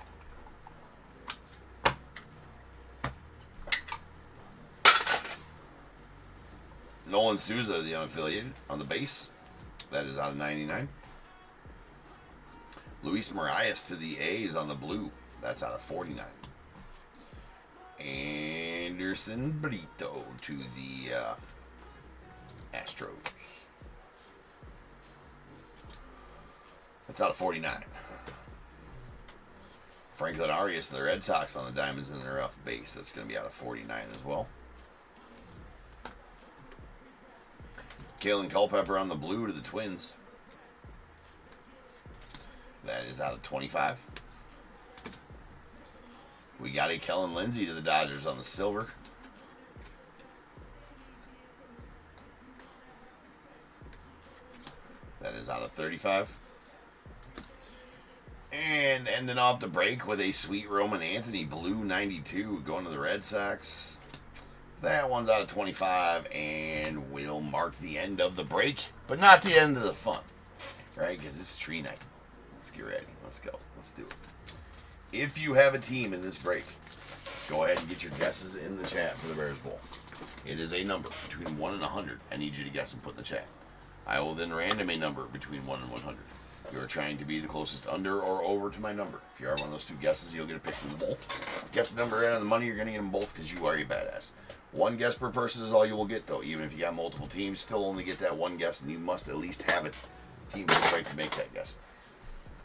Speaker 1: Nolan Souza, the unaffiliated, on the base. That is out of 99. Luis Marias to the A's on the blue. That's out of 49. Anderson Brito to the Astros. That's out of 49. Franklin Arias, the Red Sox on the Diamonds in the rough base. That's going to be out of 49 as well. Kalen Culpepper on the blue to the Twins. That is out of 25. We got a Kellen Lindsey to the Dodgers on the silver. That is out of 35. And ending off the break with a sweet Roman Anthony blue 92 going to the Red Sox. That one's out of 25 and will mark the end of the break, but not the end of the fun, right? Because it's tree night. Let's get ready. Let's go. Let's do it. If you have a team in this break, go ahead and get your guesses in the chat for the Bears Bowl. It is a number between 1 and 100. I need you to guess and put in the chat. I will then random a number between 1 and 100. You are trying to be the closest under or over to my number. If you are one of those two guesses, you'll get a pick from the bowl. Guess the number and the money, you're going to get them both because you are a badass. One guess per person is all you will get, though. Even if you got multiple teams, still only get that one guess, and you must at least have a team with the right to make that guess.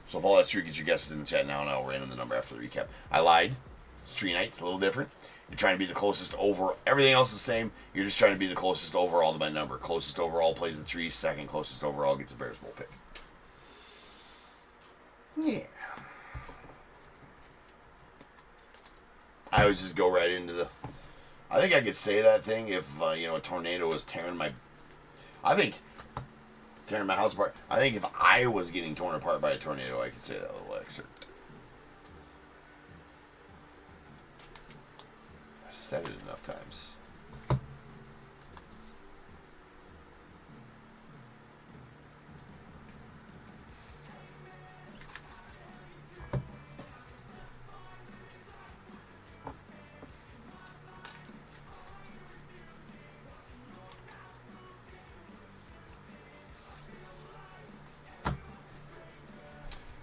Speaker 1: So if all that's true, get your guesses in the chat now, and I'll random the number after the recap. I lied. It's tree night. It's a little different. You're trying to be the closest over. Everything else is the same. You're just trying to be the closest overall to my number. Closest overall plays the trees. Second closest overall gets a Bears Bowl pick. Yeah. I would just go right into the. I think I could say that thing if you know, a tornado was tearing my. I think tearing my house apart. I think if I was getting torn apart by a tornado, I could say that little excerpt. I've said it enough times.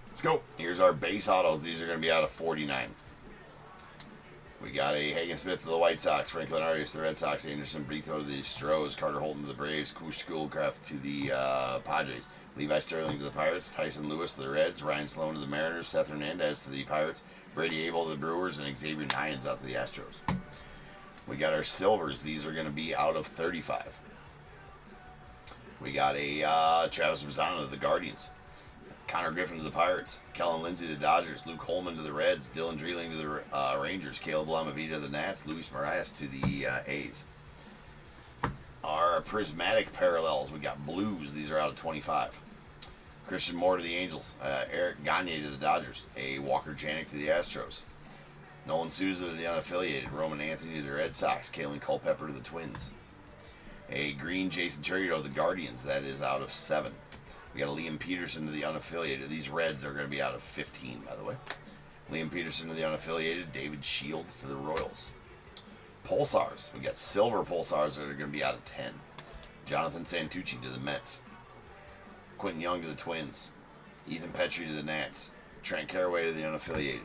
Speaker 1: Let's go. Here's our base autos. These are going to be out of 49. We got a Hagen Smith to the White Sox, Franklin Arias to the Red Sox, Anderson Brito to the Astros, Carter Holton to the Braves, Koosh Schoolcraft to the Padres, Levi Sterling to the Pirates, Tyson Lewis to the Reds, Ryan Sloan to the Mariners, Seth Hernandez to the Pirates, Brady Abel to the Brewers, and Xavier Nyans out to the Astros. We got our silvers. These are going to be out of 35. We got a Travis Mazzano to the Guardians, Connor Griffin to the Pirates, Kellen Lindsey to the Dodgers, Luke Holman to the Reds, Dylan Dreeling to the Rangers, Caleb Lamavita to the Nats, Luis Marias to the A's. Our prismatic parallels, we got blues. These are out of 25. Christian Moore to the Angels, Eric Gagne to the Dodgers, a Walker Janik to the Astros, Nolan Souza to the unaffiliated, Roman Anthony to the Red Sox, Kalen Culpepper to the Twins. A green Jason Terrio to the Guardians. That is out of 7. We got a Liam Peterson to the unaffiliated. These Reds are going to be out of 15, by the way. Liam Peterson to the unaffiliated. David Shields to the Royals. Pulsars. We got silver Pulsars that are going to be out of 10. Jonathan Santucci to the Mets. Quentin Young to the Twins. Ethan Petrie to the Nats. Trent Caraway to the unaffiliated.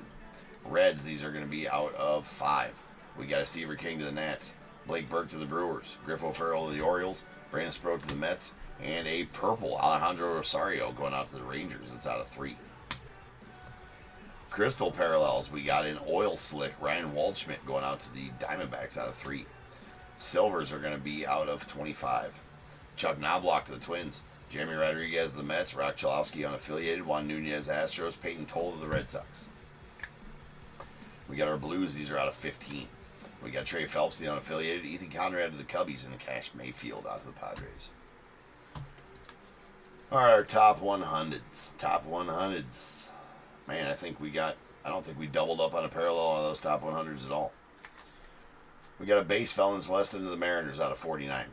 Speaker 1: Reds, these are going to be out of 5. We got a Seaver King to the Nats. Blake Burke to the Brewers. Griff O'Farrell to the Orioles. Brandon Sproat to the Mets. And a purple Alejandro Rosario going out to the Rangers. It's out of 3. Crystal parallels. We got an oil slick Ryan Waldschmidt going out to the Diamondbacks out of 3. Silvers are going to be out of 25. Chuck Knobloch to the Twins. Jeremy Rodriguez to the Mets. Rock Chalowski unaffiliated. Juan Nunez Astros. Peyton Toll to the Red Sox. We got our blues. These are out of 15. We got Trey Phelps, the unaffiliated. Ethan Conrad to the Cubbies. And Cash Mayfield out to the Padres. Our top 100s. Top 100s. Man, I don't think we doubled up on a parallel on those top 100s at all. We got a base Felon Celestin to the Mariners out of 49.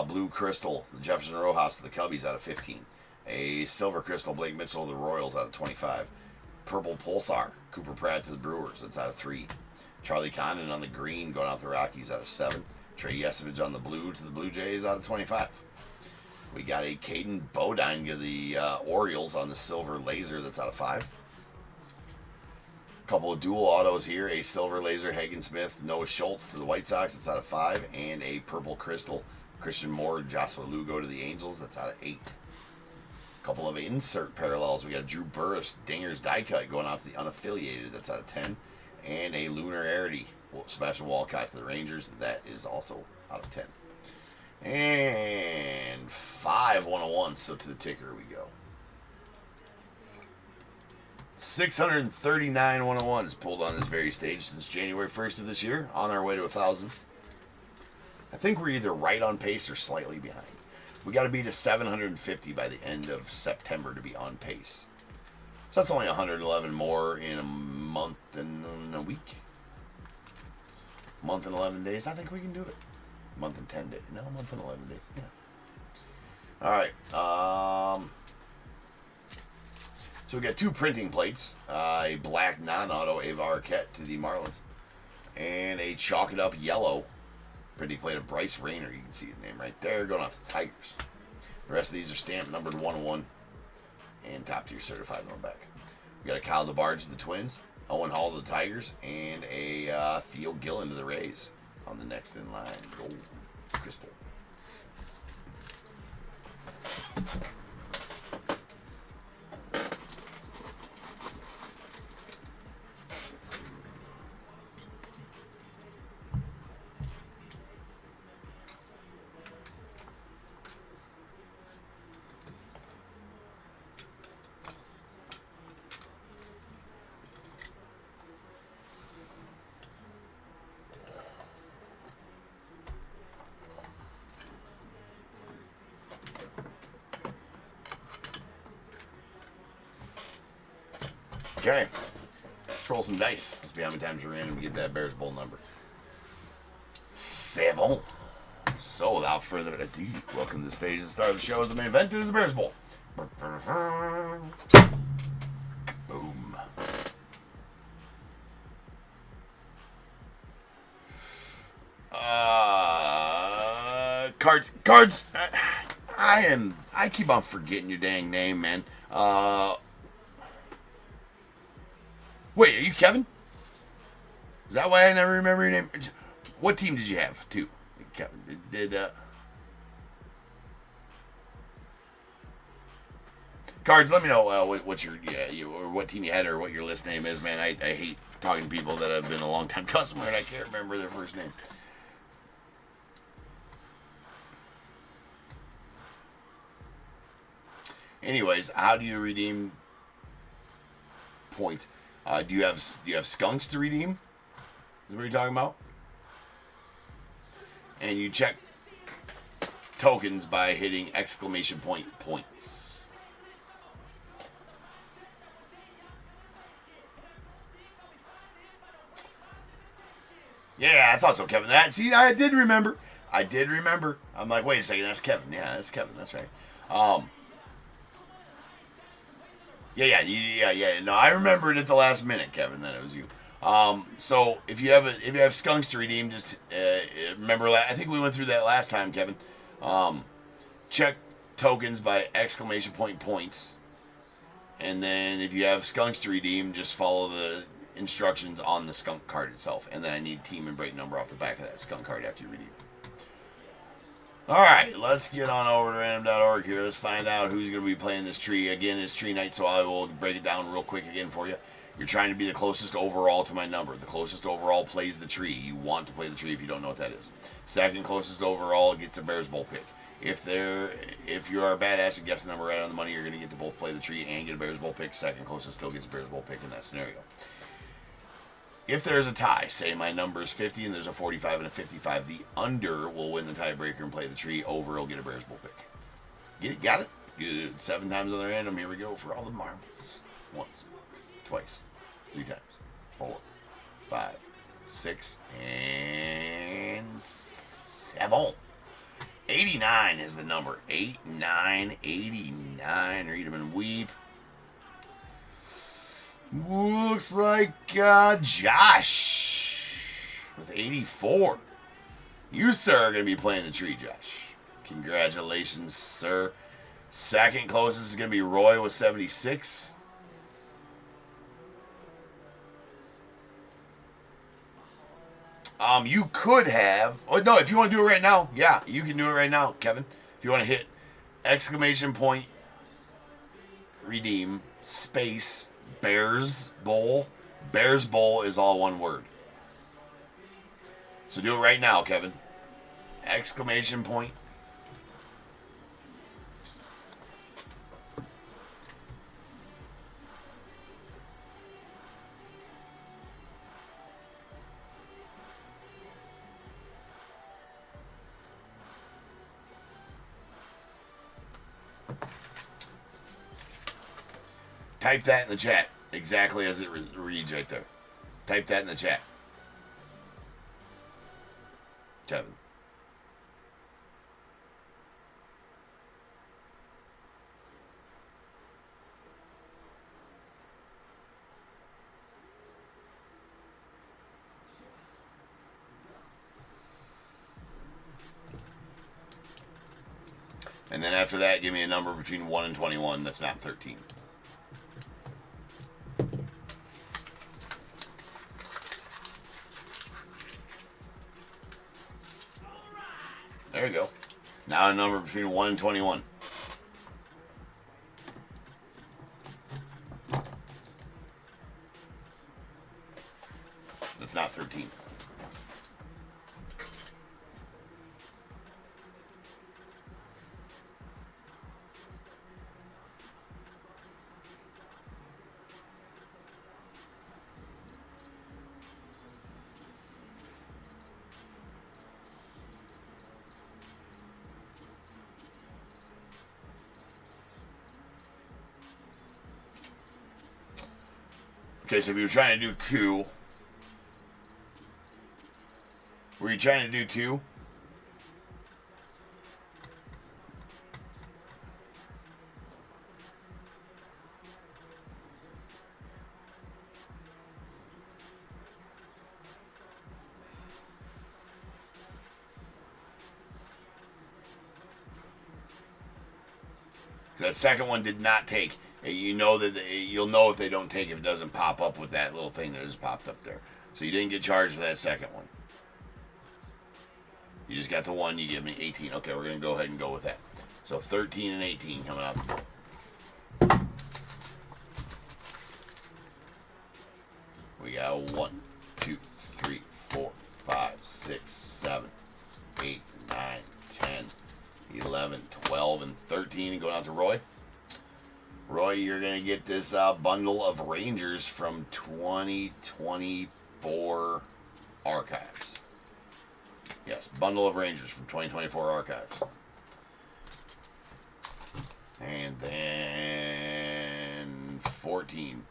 Speaker 1: Blue Crystal, Jefferson Rojas to the Cubbies out of 15. A silver crystal, Blake Mitchell to the Royals out of 25. Purple Pulsar, Cooper Pratt to the Brewers. That's out of 3. Charlie Condon on the green going out to the Rockies out of 7. Trey Yesevich on the blue to the Blue Jays out of 25. We got a Caden Bodine to the Orioles on the silver laser. That's out of 5. A couple of dual autos here. A silver laser Hagen Smith, Noah Schultz to the White Sox. That's out of 5. And a purple crystal Christian Moore, Joshua Lugo to the Angels. That's out of 8. A couple of insert parallels. We got Drew Burris, Dinger's die cut going out to the unaffiliated. That's out of 10. And a Lunar Arity, Sebastian Walcott to the Rangers. That is also out of 10. And 5 101s. So to the ticker we go. 639 101s pulled on this very stage since January 1st of this year. On our way to 1,000. I think we're either right on pace or slightly behind. We got to be to 750 by the end of September to be on pace. So that's only 111 more in a month and a week. Month and 11 days. I think we can do it. Month and 10 days. No, month and 11 days. Yeah. All right. So we got 2 printing plates. A black non-auto Ava Arquette to the Marlins. And a chalk it up yellow printing plate of Bryce Rayner. You can see his name right there going off the Tigers. The rest of these are stamped numbered 101 and top tier certified on the back. We got a Kyle DeBarge to the Twins, Owen Hall to the Tigers, and a Theo Gillen to the Rays on the next in line. Gold crystal. Okay. Let's roll some dice. Let's see how many times we're in and get that Bears Bowl number. 7. So, without further ado, welcome to the stage. The start of the show is the main event. It is the Bears Bowl. Boom. Cards. I keep on forgetting your dang name, man. Wait, are you Kevin? Is that why I never remember your name? What team did you have, too? Kevin, Cards, let me know what your or what team you had or what your list name is, man. I hate talking to people that have been a long time customer and I can't remember their first name. Anyways, how do you redeem points? Do you have skunks to redeem? Is what you're talking about? And you check tokens by hitting exclamation point points. Yeah, I thought so, Kevin. I did remember. I'm like, wait a second, that's Kevin. Yeah, that's Kevin. That's right. Yeah. No, I remembered at the last minute, Kevin, that it was you. So if you have skunks to redeem, just remember. I think we went through that last time, Kevin. Check tokens by exclamation point points, and then if you have skunks to redeem, just follow the instructions on the skunk card itself. And then I need team and break number off the back of that skunk card after you redeem. All right, let's get on over to random.org here. Let's find out who's going to be playing this tree. Again, it's tree night, so I will break it down real quick again for you. You're trying to be the closest overall to my number. The closest overall plays the tree. You want to play the tree if you don't know what that is. Second closest overall gets a Bears Bowl pick. If you are a badass and guess the number right on the money, you're going to get to both play the tree and get a Bears Bowl pick. Second closest still gets a Bears Bowl pick in that scenario. If there's a tie, say my number is 50 and there's a 45 and a 55, the under will win the tiebreaker and play the tree. Over will get a Bears Bowl pick. Get it? Got it? Good. 7 times on the random. Here we go for all the marbles. Once, twice, 3 times, 4, 5, 6, and 7. 89 is the number. 89. Read them and weep. Looks like Josh with 84. You, sir, are going to be playing the tree, Josh. Congratulations, sir. Second closest is going to be Roy with 76. You could have... Oh, no, if you want to do it right now, yeah, you can do it right now, Kevin. If you want to hit exclamation point, redeem, space... Bears Bowl. Bears Bowl is all one word. So do it right now, Kevin. Exclamation point. Type that in the chat. Exactly as it reads right there. Type that in the chat. Kevin. And then after that, give me a number between 1 and 21 that's not 13. There you go. Now a number between 1 and 21. That's not 13. Okay, so if you were trying to do 2, were you trying to do 2? That second one did not take. You know that you'll know if they don't take if it doesn't pop up with that little thing that just popped up there. So you didn't get charged for that second one. You just got the one. You give me 18. Okay, we're gonna go ahead and go with that. So 13 and 18 coming up. We got 1, 2, 3, 4, 5, 6, 7, 8, 9, 10. 11, 12, and 13, and going out to Roy. Roy, you're going to get this bundle of Rangers from 2024 archives. Yes, bundle of Rangers from 2024 archives. And then 14,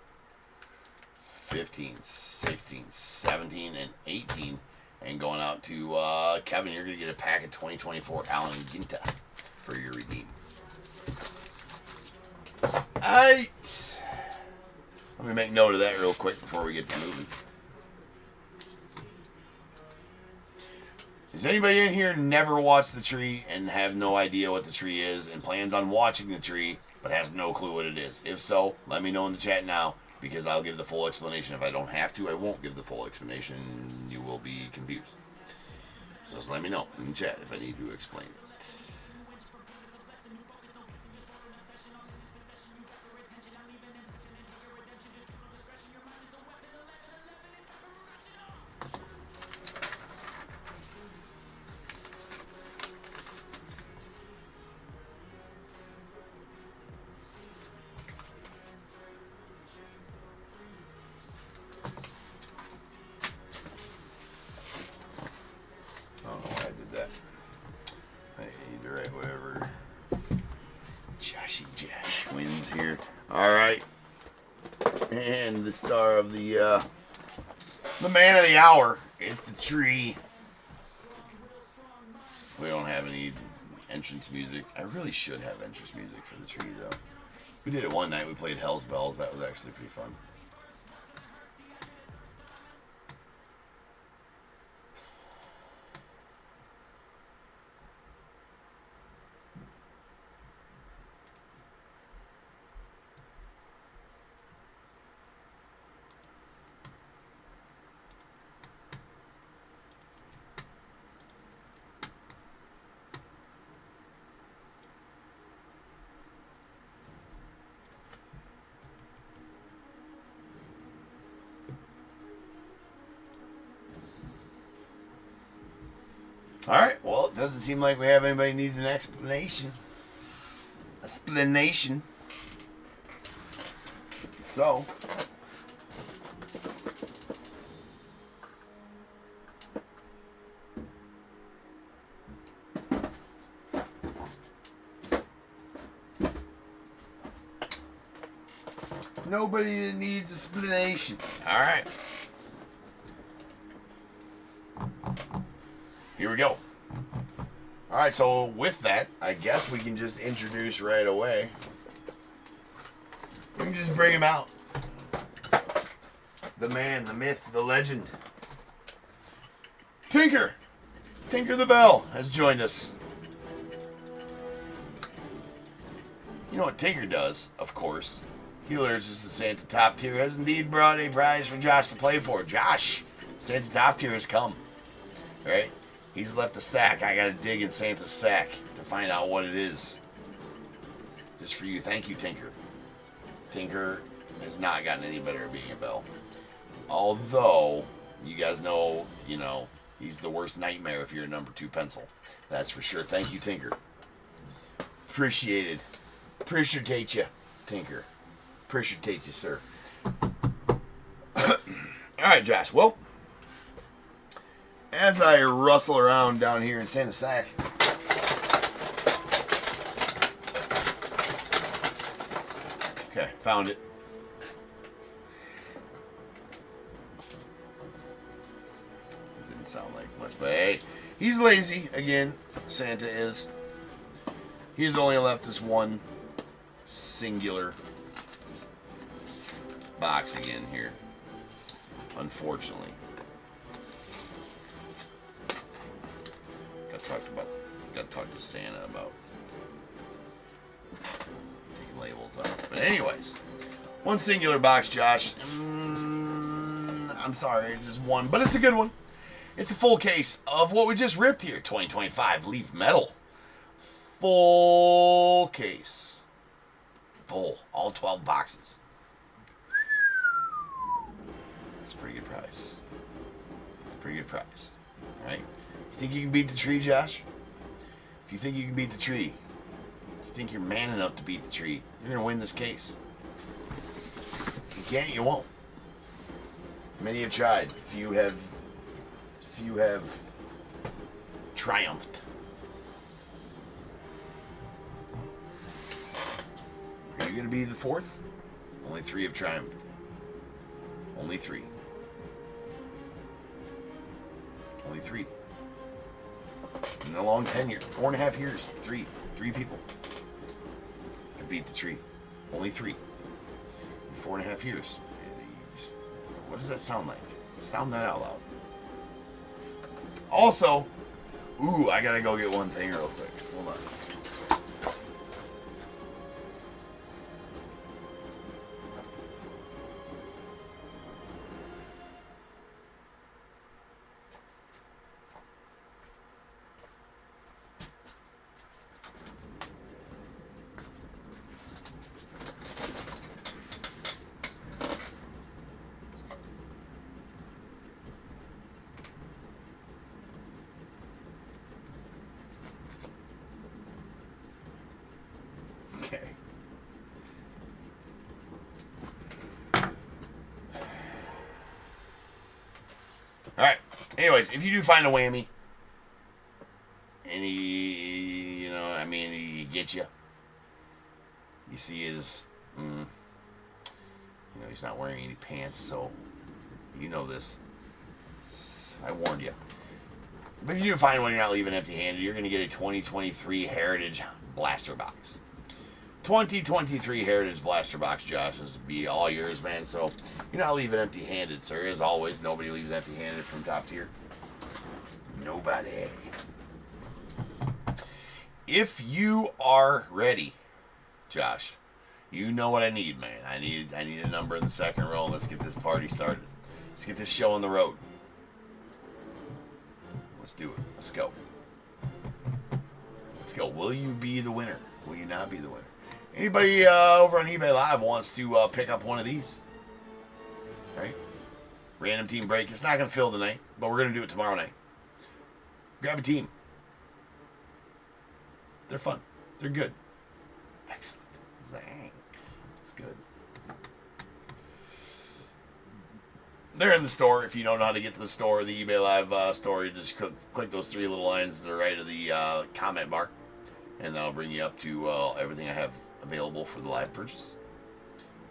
Speaker 1: 15, 16, 17, and 18. And going out to Kevin, you're going to get a pack of 2024 Allen Ginta for your redeem. Alright. Let me make note of that real quick before we get to moving. Does anybody in here never watched the tree and have no idea what the tree is and plans on watching the tree but has no clue what it is? If so, let me know in the chat now, because I'll give the full explanation. If I don't have to, I won't give the full explanation. You will be confused. So just let me know in the chat if I need to explain it. Star of the man of the hour is the tree. We don't have any entrance music. I really should have entrance music for the tree, though. We did it one night. We played Hell's Bells. That was actually pretty fun. Alright, well, it doesn't seem like we have anybody who needs an explanation. So, nobody that needs explanation. Alright. Here we go. Alright, so with that, I guess we can just introduce right away. We can just bring him out. The man, the myth, the legend. Tinker! Tinker the Bell has joined us. You know what Tinker does, of course. He lures us to Santa Top Tier has indeed brought a prize for Josh to play for. Josh, Santa Top Tier has come. Right? He's left a sack. I gotta dig in Santa's sack to find out what it is. Just for you. Thank you, Tinker. Tinker has not gotten any better at being a bell. Although, you guys know, he's the worst nightmare if you're a number 2 pencil. That's for sure. Thank you, Tinker. Appreciated. Appreciate you, Tinker. Appreciate you, sir. Alright, Josh. Well, as I rustle around down here in Santa's sack, okay, found it. But hey, he's lazy again. Santa is. He's only left us one singular box again here, unfortunately. Got to talk to Santa about taking labels out. But anyways, one singular box, Josh. I'm sorry, it's just one, but it's a good one. It's a full case of what we just ripped here, 2025 Leaf Metal. Full case. Full. All 12 boxes. It's a pretty good price. It's a pretty good price. Alright? You think you can beat the tree, Josh? If you think you can beat the tree, if you think you're man enough to beat the tree, you're going to win this case. If you can't, you won't. Many have tried. Few have triumphed. Are you going to be the fourth? Only 3 have triumphed. Only 3. Only 3. In a long tenure, 4.5 years, 3 people have beat the tree. Only 3. In 4.5 years. What does that sound like? Sound that out loud. Also, ooh, I gotta go get one thing real quick. Hold on. Alright, anyways, if you do find a whammy, and he gets you, you see his, he's not wearing any pants, so you know this. I warned you. But if you do find one, you're not leaving empty-handed. You're going to get a 2023 Heritage Blaster Box. 2023 Heritage Blaster Box, Josh. This will be all yours, man. So you're not leaving empty-handed, sir. As always, nobody leaves empty-handed from Top Tier. Nobody. If you are ready, Josh, you know what I need, man. I need a number in the second row. Let's get this party started. Let's get this show on the road. Let's do it. Let's go. Let's go. Will you be the winner? Will you not be the winner? Anybody over on eBay Live wants to pick up one of these? Right? Random team break. It's not going to fill tonight, but we're going to do it tomorrow night. Grab a team. They're fun. They're good. Excellent. It's good. They're in the store. If you don't know how to get to the store, the eBay Live store, you just click those 3 little lines to the right of the comment bar, and that'll bring you up to everything I have available for the live purchase.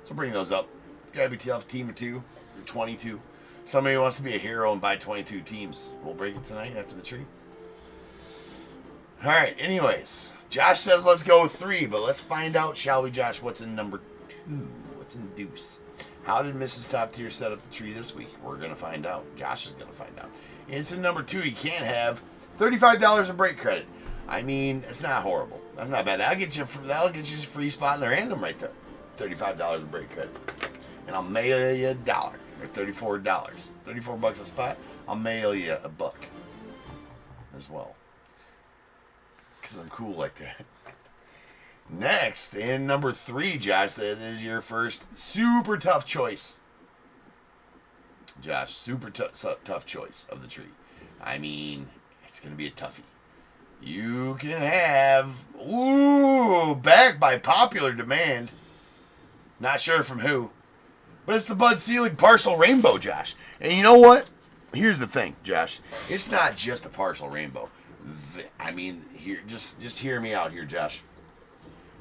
Speaker 1: So bring those up. Grab yourself a team or 2 or 22. Somebody wants to be a hero and buy 22 teams. We'll break it tonight after the tree. All right. Anyways, Josh says let's go with 3, but let's find out, shall we, Josh? What's in number 2? What's in deuce? How did Mrs. Top Tier set up the tree this week? We're gonna find out. Josh is gonna find out. It's in number 2. You can't have $35 in break credit. I mean, it's not horrible. That's not bad. That'll get you a free spot in the random right there. $35 in break credit, and I'll mail you $1 or $34. $34 a spot. I'll mail you $1 as well, because I'm cool like that. Next, in number 3, Josh, that is your first super tough choice. Josh, super tough choice of the tree. I mean, it's going to be a toughie. You can have, back by popular demand. Not sure from who, but it's the Bud Selig Partial Rainbow, Josh. And you know what? Here's the thing, Josh. It's not just a partial rainbow. I mean, here, just hear me out here, Josh.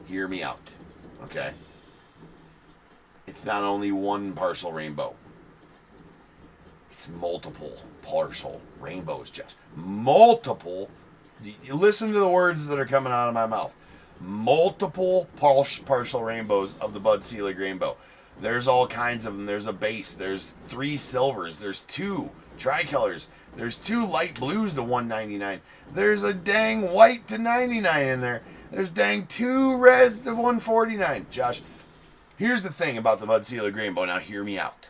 Speaker 1: Hear me out, okay? It's not only one partial rainbow. It's multiple partial rainbows, Josh. Multiple. You listen to the words that are coming out of my mouth. Multiple partial rainbows of the Bud Selig rainbow. There's all kinds of them. There's a base. There's 3 silvers. There's 2 tricolors. There's 2 light blues to $1.99. There's a dang white to $99 in there. There's dang 2 reds to $1.49. Josh, here's the thing about the Bud Selig rainbow. Now hear me out.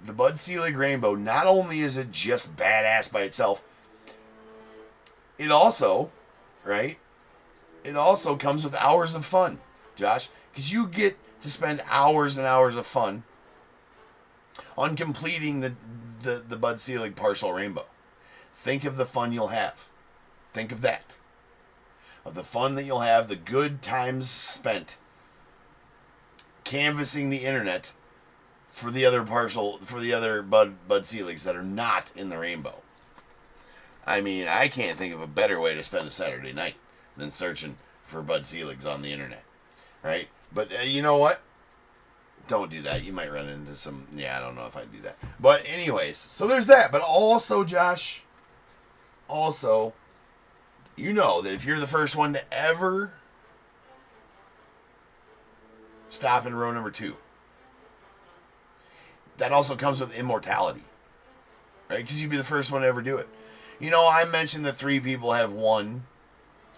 Speaker 1: The Bud Selig rainbow, not only is it just badass by itself, it also, right? It also comes with hours of fun, Josh, because you get to spend hours and hours of fun on completing the Bud Selig partial rainbow. Think of the fun you'll have. Think of that. Of the fun that you'll have, the good times spent canvassing the internet for the other Bud Seligs that are not in the rainbow. I mean, I can't think of a better way to spend a Saturday night than searching for Bud Seligs on the internet, right? But you know what? Don't do that. You might run into some... Yeah, I don't know if I'd do that. But anyways, so there's that. But also, Josh, you know that if you're the first one to ever stop in row number 2, that also comes with immortality, right? Because you'd be the first one to ever do it. You know, I mentioned that 3 people have won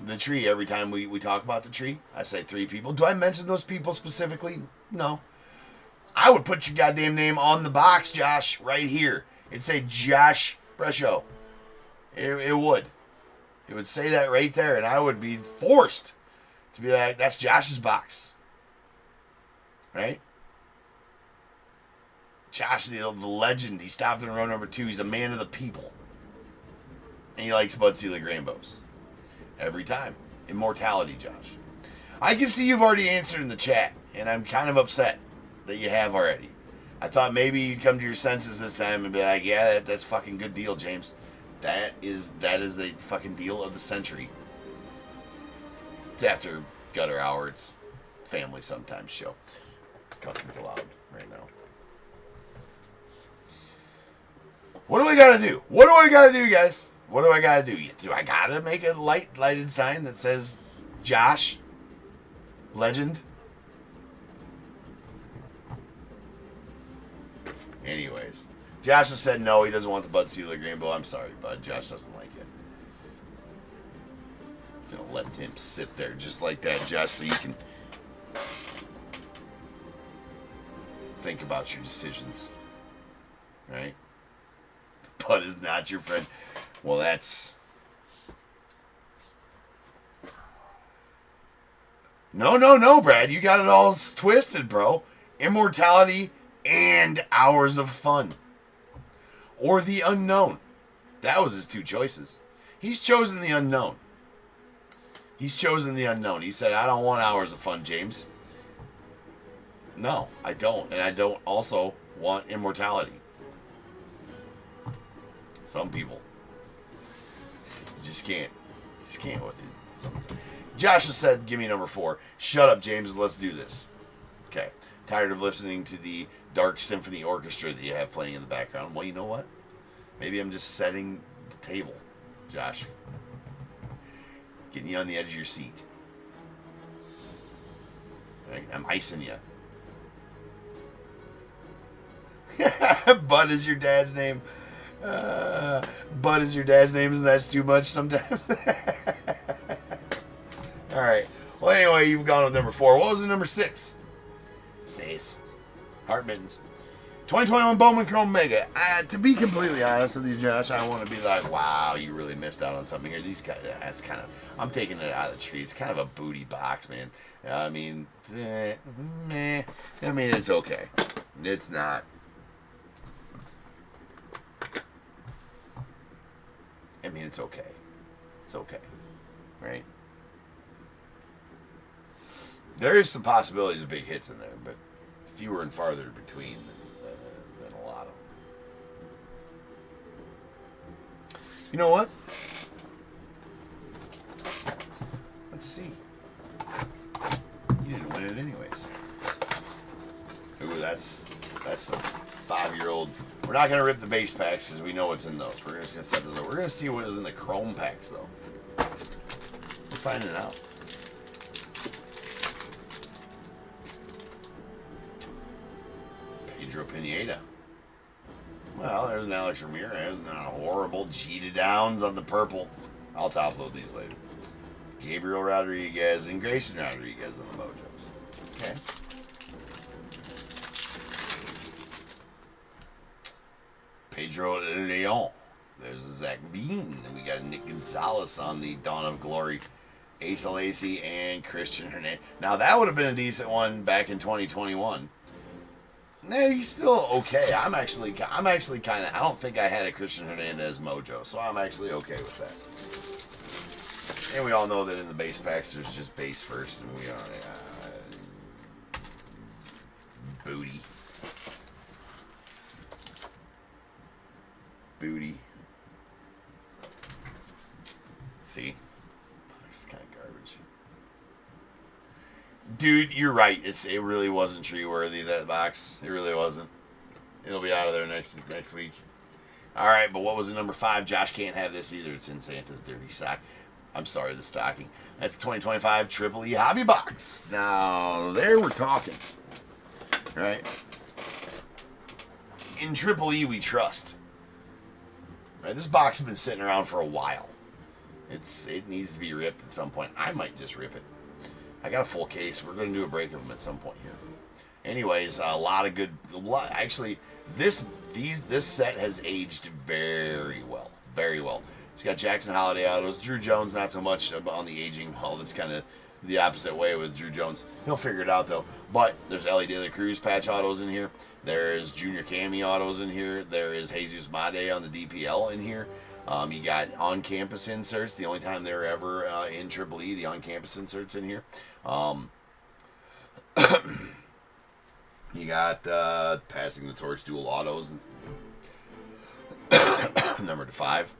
Speaker 1: the tree every time we talk about the tree. I say 3 people. Do I mention those people specifically? No. I would put your goddamn name on the box, Josh, right here. It'd say Josh Breshow. It would. It would say that right there, and I would be forced to be like, that's Josh's box. Right? Josh, the legend, he stopped in row number 2. He's a man of the people. And he likes Bud Selig rainbows. Every time. Immortality, Josh. I can see you've already answered in the chat, and I'm kind of upset that you have already. I thought maybe you'd come to your senses this time and be like, yeah, that's fucking good deal, James. That is the fucking deal of the century. It's after gutter hour. It's family sometimes show. Cussing's allowed right now. What do I gotta do? What do I gotta do, guys? What do I gotta do? Do I gotta make a lighted sign that says Josh Legend? Anyways, Josh has said no, he doesn't want the Bud Selig rainbow. I'm sorry, Bud. Josh doesn't like it. Gonna let him sit there just like that, Josh, so you can think about your decisions. Right? Bud is not your friend. Well, that's... No, Brad. You got it all twisted, bro. Immortality and hours of fun. Or the unknown. That was his 2 choices. He's chosen the unknown. He said, I don't want hours of fun, James. No, I don't. And I don't also want immortality. Some people. You just can't with it. Josh has said, give me number 4. Shut up, James. Let's do this. Okay. Tired of listening to the dark symphony orchestra that you have playing in the background? Well, you know what? Maybe I'm just setting the table, Josh. Getting you on the edge of your seat. Right? I'm icing you. Bud is your dad's name. Bud is your dad's name, and that's too much sometimes. All right. Well, anyway, you've gone with number 4. What was the number 6? Stays. Heart Mittens. 2021 Bowman Chrome Mega. To be completely honest with you, Josh, I want to be like, wow, you really missed out on something here. These guys, that's kind of, I'm taking it out of the tree. It's kind of a booty box, man. I mean, meh. I mean, it's okay. It's not. I mean, it's okay. It's okay. Right? There is some possibilities of big hits in there, but fewer and farther between than a lot of them. You know what? Let's see. You didn't win it anyways. Ooh, that's That's the 5-year-old. We're not going to rip the base packs because we know what's in those. We're just going to set those up. We're going to see what is in the chrome packs, though. We're finding out. Pedro Pineda. Well, there's an Alex Ramirez. Not a horrible. Cheetah Downs on the purple. I'll top load these later. Gabriel Rodriguez and Grayson Rodriguez on the Mojos. Okay. Pedro Leon. There's a Zach Bean. And we got Nick Gonzalez on the Dawn of Glory. Asa Lacy and Christian Hernandez. Now, that would have been a decent one back in 2021. Nah, he's still okay. I'm actually kind of. I don't think I had a Christian Hernandez mojo, so I'm actually okay with that. And we all know that in the base packs, there's just base first, and we are booty. See, it's kind of garbage. Dude, you're right. It really wasn't tree worthy, that box. It really wasn't. It'll be out of there next week. All right, but what was the number 5? Josh can't have this either. It's in Santa's dirty sock. I'm sorry, the stocking. That's 2025 Triple E Hobby Box. Now, there we're talking. Right? In Triple E, we trust. Right? This box has been sitting around for a while. It needs to be ripped at some point. I might just rip it. I got a full case. We're going to do a break of them at some point here. Anyways, a lot of good. Actually, this set has aged very well. Very well. It's got Jackson Holiday autos. Drew Jones, not so much on the aging. Well, that's kind of the opposite way with Drew Jones. He'll figure it out, though. But there's Ellie De La Cruz patch autos in here. There's Junior Cammy autos in here. There is Jesus Made on the DPL in here. You got on-campus inserts. The only time they were ever in Triple E, the on-campus inserts in here. You got Passing the Torch dual autos. Number 5.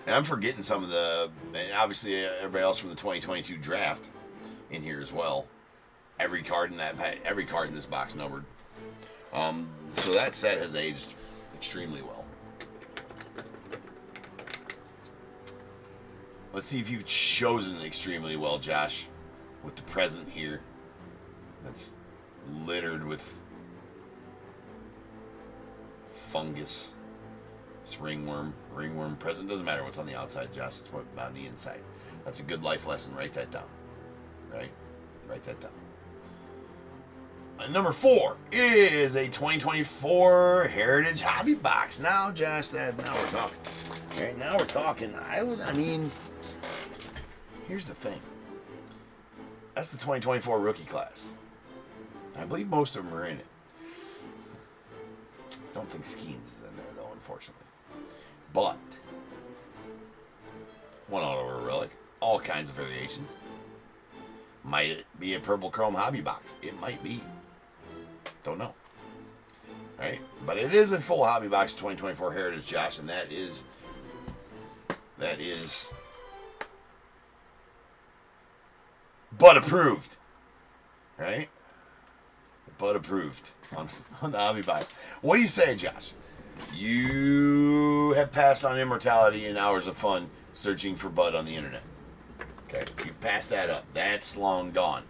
Speaker 1: And I'm forgetting some of the, and obviously everybody else from the 2022 draft in here as well. Every card in this box numbered. So that set has aged extremely well. Let's see if you've chosen extremely well, Josh, with the present here. That's littered with fungus. It's ringworm present. Doesn't matter what's on the outside, Josh. It's what's on the inside. That's a good life lesson. Write that down. Right? Write that down. Number 4 is a 2024 Heritage Hobby Box. Now, Josh, now we're talking. Right, now we're talking. I mean, here's the thing. That's the 2024 rookie class. I believe most of them are in it. Don't think Skeens is in there, though, unfortunately. But one auto or relic. All kinds of variations. Might it be a purple chrome hobby box? It might be. Don't know. Right? But it is a full hobby box 2024 Heritage, Josh, and that is but approved. Right? But approved on the hobby box. What do you say, Josh? You have passed on immortality and hours of fun searching for Bud on the internet. Okay, you've passed that up. That's long gone.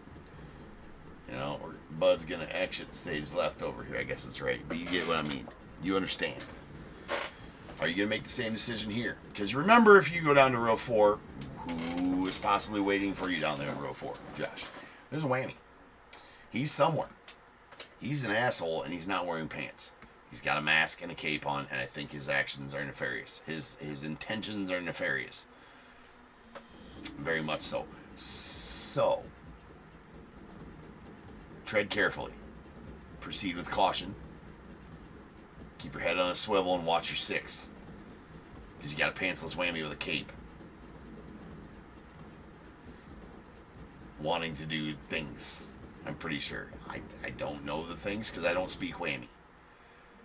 Speaker 1: You know, or Bud's gonna exit stage left over here. I guess that's right. But you get what I mean. You understand. Are you gonna make the same decision here? Because remember, if you go down to row 4, who is possibly waiting for you down there in row 4? Josh. There's a whammy. He's somewhere. He's an asshole, and he's not wearing pants. He's got a mask and a cape on, and I think his actions are nefarious. His intentions are nefarious. Very much so. So, tread carefully. Proceed with caution. Keep your head on a swivel and watch your 6. Because you got a pantsless whammy with a cape. Wanting to do things. I'm pretty sure. I don't know the things because I don't speak whammy.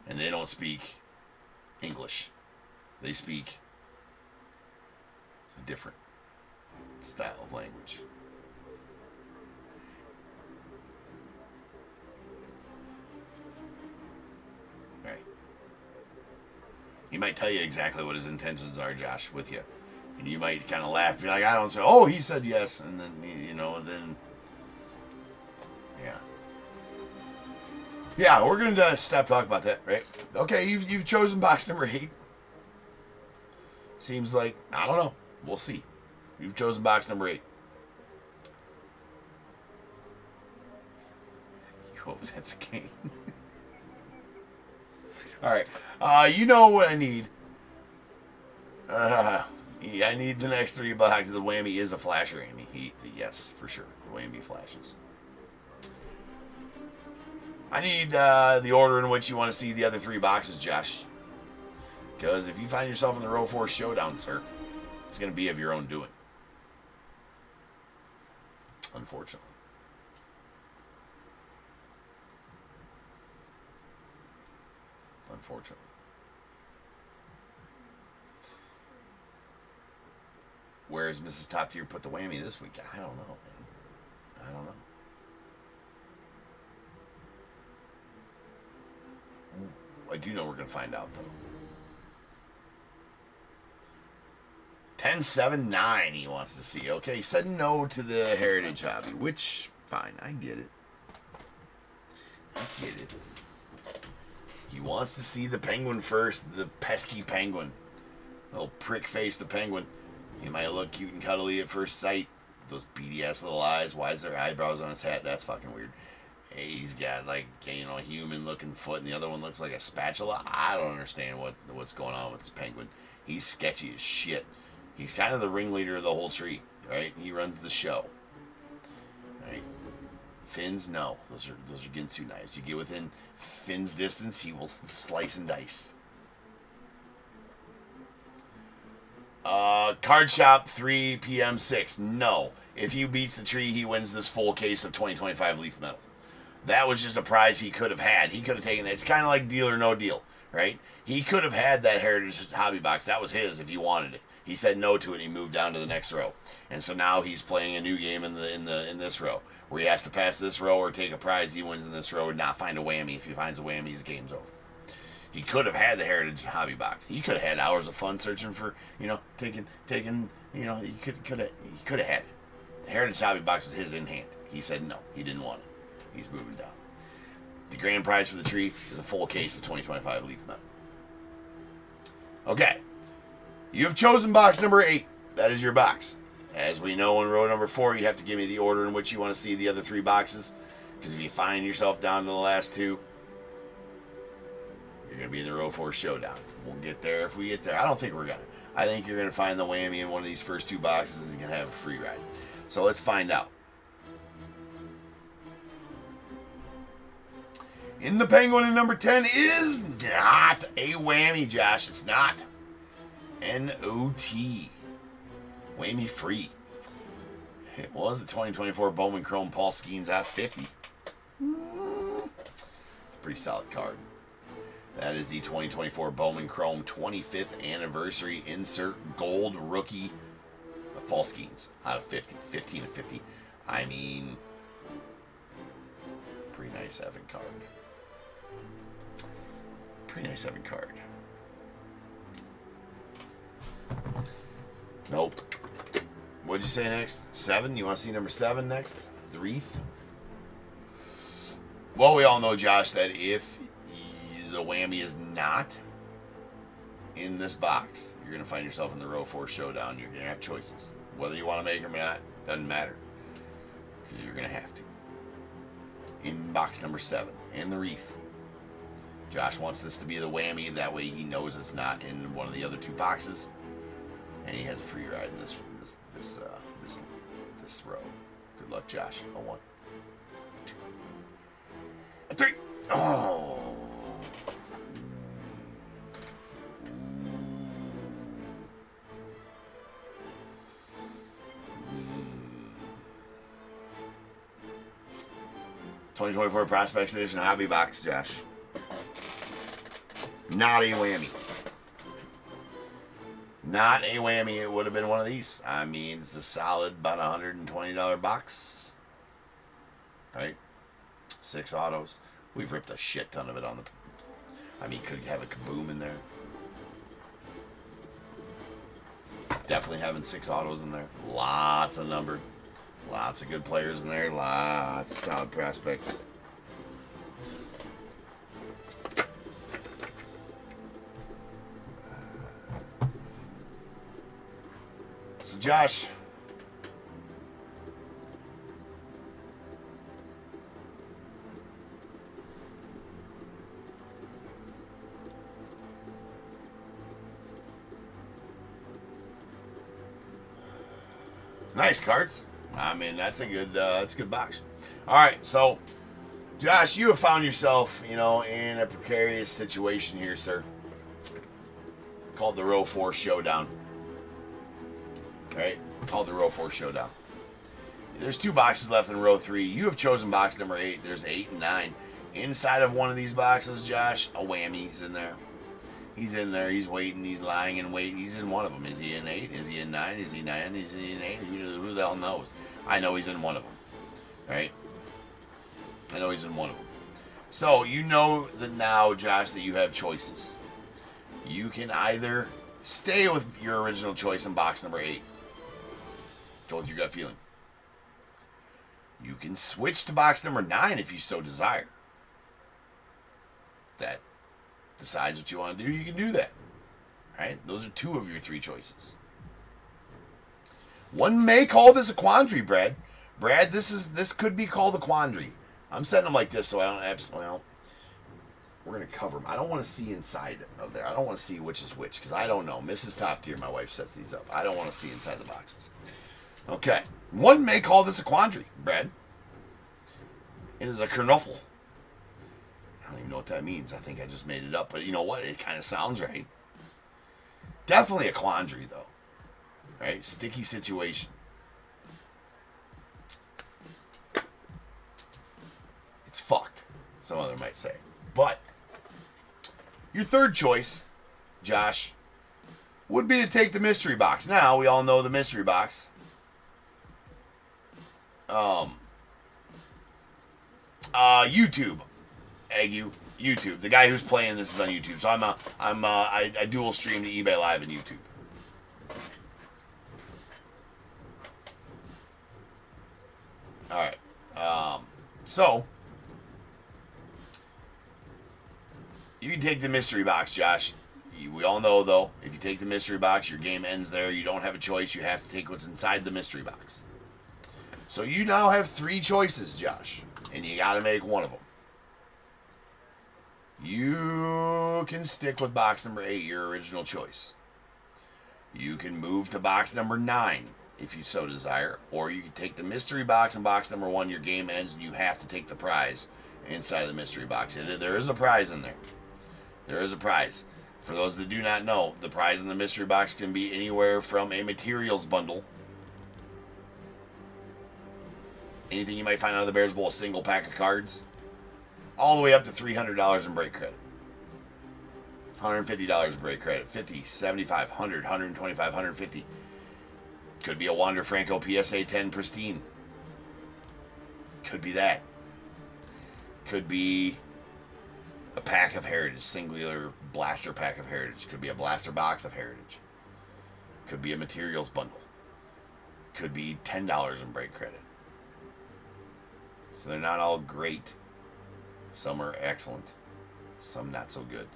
Speaker 1: And they don't speak English. They speak a different style of language. He might tell you exactly what his intentions are, Josh, with you. And you might kind of laugh. Be like, I don't say, oh, he said yes. And then, you know, then, yeah. Yeah, we're going to stop talking about that, right? Okay, you've chosen box number 8. Seems like, I don't know. We'll see. You've chosen box number 8. You hope that's a game. All right. You know what I need. Yeah, I need the next 3 boxes. The whammy is a flasher, Amy. Yes, for sure. The whammy flashes. I need the order in which you want to see the other 3 boxes, Josh. Because if you find yourself in the row 4 showdown, sir, it's going to be of your own doing. Unfortunately. Unfortunately. Where's Mrs. Top Tier put the whammy this week? I don't know, man. I don't know. I do know we're going to find out, though. 10-7-9 he wants to see. Okay, he said no to the Heritage Hobby, which, fine, I get it. I get it. He wants to see the Penguin first, the pesky Penguin. Little prick face, the Penguin. He might look cute and cuddly at first sight. Those beady-ass little eyes. Why is there eyebrows on his hat? That's fucking weird. He's got, like, you know, a human-looking foot, and the other one looks like a spatula. I don't understand what's going on with this Penguin. He's sketchy as shit. He's kind of the ringleader of the whole tree, right? He runs the show. Right? Fins, no. Those are Ginsu knives. You get within Finn's distance, he will slice and dice. Card shop 3 p.m. 6. No. If he beats the tree, he wins this full case of 2025 Leaf Metal. That was just a prize he could have had. He could have taken that. It's kind of like Deal or No Deal, right? He could have had that Heritage Hobby box. That was his if he wanted it. He said no to it. And he moved down to the next row, and so now he's playing a new game in this row where he has to pass this row or take a prize. He wins in this row and not find a whammy. If he finds a whammy, his game's over. He could have had the Heritage Hobby box. He could have had hours of fun searching for, you know, taking, you know, he could have had it. The Heritage Hobby box was his in hand. He said no. He didn't want it. He's moving down. The grand prize for the tree is a full case of 2025 Leaf Metal. Okay. You have chosen box number 8. That is your box. As we know in row number 4, you have to give me the order in which you want to see the other 3 boxes. Because if you find yourself down to the last 2, you're going to be in the row 4 showdown. We'll get there if we get there. I don't think we're going to. I think you're going to find the whammy in one of these first 2 boxes and you're going to have a free ride. So let's find out. In the Penguin in number 10 is not a whammy, Josh. It's not. N-O-T. Whammy free. It was the 2024 Bowman Chrome Paul Skeens at 50. It's a pretty solid card. That is the 2024 Bowman Chrome 25th Anniversary Insert Gold Rookie of Paul Skeens out of 50. 15 of 50. I mean, pretty nice Evan card. Pretty nice Evan card. Nope. What'd you say next? 7? You want to see number 7 next? The wreath? Well, we all know, Josh, that if the whammy is not in this box, you're going to find yourself in the row 4 showdown. You're going to have choices. Whether you want to make them or not, doesn't matter. Because you're going to have to. In box number 7, in the wreath. Josh wants this to be the whammy. That way he knows it's not in one of the other 2 boxes. And he has a free ride in this row. Good luck, Josh. A 1, 2, a 3. Oh. 2024 Prospects Edition Hobby Box, Josh. Not a whammy. Not a whammy. It would have been one of these. I mean, it's a solid about $120 box. Right? 6 autos. We've ripped a shit ton of it on the... I mean, could you have a kaboom in there? Definitely having 6 autos in there. Lots of numbered. Lots of good players in there. Lots of solid prospects. So, Josh. Nice cards. I mean, that's a good box. All right, so Josh, you have found yourself, in a precarious situation here, sir. Called the Row 4 Showdown. Right? Called the Row 4 Showdown. There's 2 boxes left in Row 3. You have chosen box number 8. There's 8 and 9. Inside of one of these boxes, Josh, a whammy's in there. He's in there. He's waiting. He's lying in wait. He's in one of them. Is he in 8? Is he in 9? Is he 9? Is he in 8? Who the hell knows? I know he's in one of them. Right? I know he's in one of them. So, you know that now, Josh, that you have choices. You can either stay with your original choice in box number 8. Go with your gut feeling. You can switch to box number 9 if you so desire. That decides what you want to do, you can do that. Right? Those are 2 of your 3 choices. One may call this a quandary, Brad. Brad, this could be called a quandary. I'm setting them like this so I don't well, we're going to cover them. I don't want to see inside of there. I don't want to see which is which because I don't know. Mrs. Top Tier, my wife, sets these up. I don't want to see inside the boxes. Okay. One may call this a quandary, Brad. It is a kernuffle. I don't even know what that means. I think I just made it up. But you know what? It kind of sounds right. Definitely a quandary, though. Right? Sticky situation. It's fucked, some other might say. But your third choice, Josh, would be to take the mystery box. Now, we all know the mystery box. YouTube. YouTube. The guy who's playing this is on YouTube. So I dual stream to eBay Live and YouTube. All right. So you can take the mystery box, Josh. We all know, though, if you take the mystery box, your game ends there. You don't have a choice. You have to take what's inside the mystery box. So you now have 3 choices, Josh, and you got to make one of them. You can stick with box number 8, your original choice. You can move to box number 9, if you so desire, or you can take the mystery box and box number 1, your game ends, and you have to take the prize inside of the mystery box. There is a prize in there. There is a prize. For those that do not know, the prize in the mystery box can be anywhere from a materials bundle, anything you might find out of the Bears Bowl, a single pack of cards, all the way up to $300 in break credit. $150 break credit, $50, $75, $100, $125, $150. Could be a Wander Franco PSA 10 pristine. Could be that. Could be a pack of Heritage, singular blaster pack of Heritage. Could be a blaster box of Heritage. Could be a materials bundle. Could be $10 in break credit. So they're not all great. Some are excellent. Some not so good.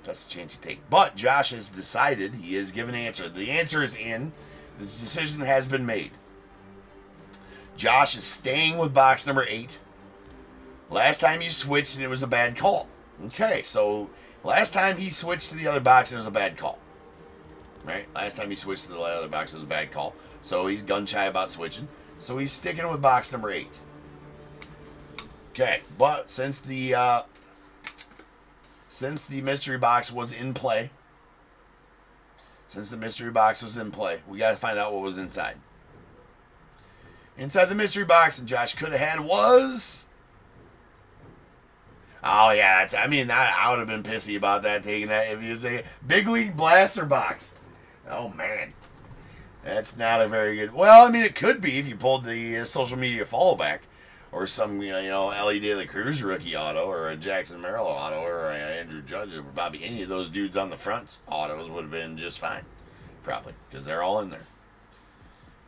Speaker 1: That's the chance you take. But Josh has decided. He has given an answer. The answer is in. The decision has been made. Josh is staying with box number 8. Last time you switched and it was a bad call. Okay, so last time he switched to the other box and it was a bad call. Right? Last time he switched to the other box it was a bad call. So he's gun shy about switching. So he's sticking with box number 8. Okay, but since the mystery box was in play, we got to find out what was inside. Inside the mystery box, and Josh could have had was. Oh yeah, I would have been pissy about that, taking that if you take Big League Blaster box. Oh man, that's not a very good. Well, I mean, it could be if you pulled the social media follow back. Or some, Ellie De La Cruz rookie auto, or a Jackson Merrill auto, or a Andrew Judge, or Bobby. Any of those dudes on the front autos would have been just fine, probably, because they're all in there.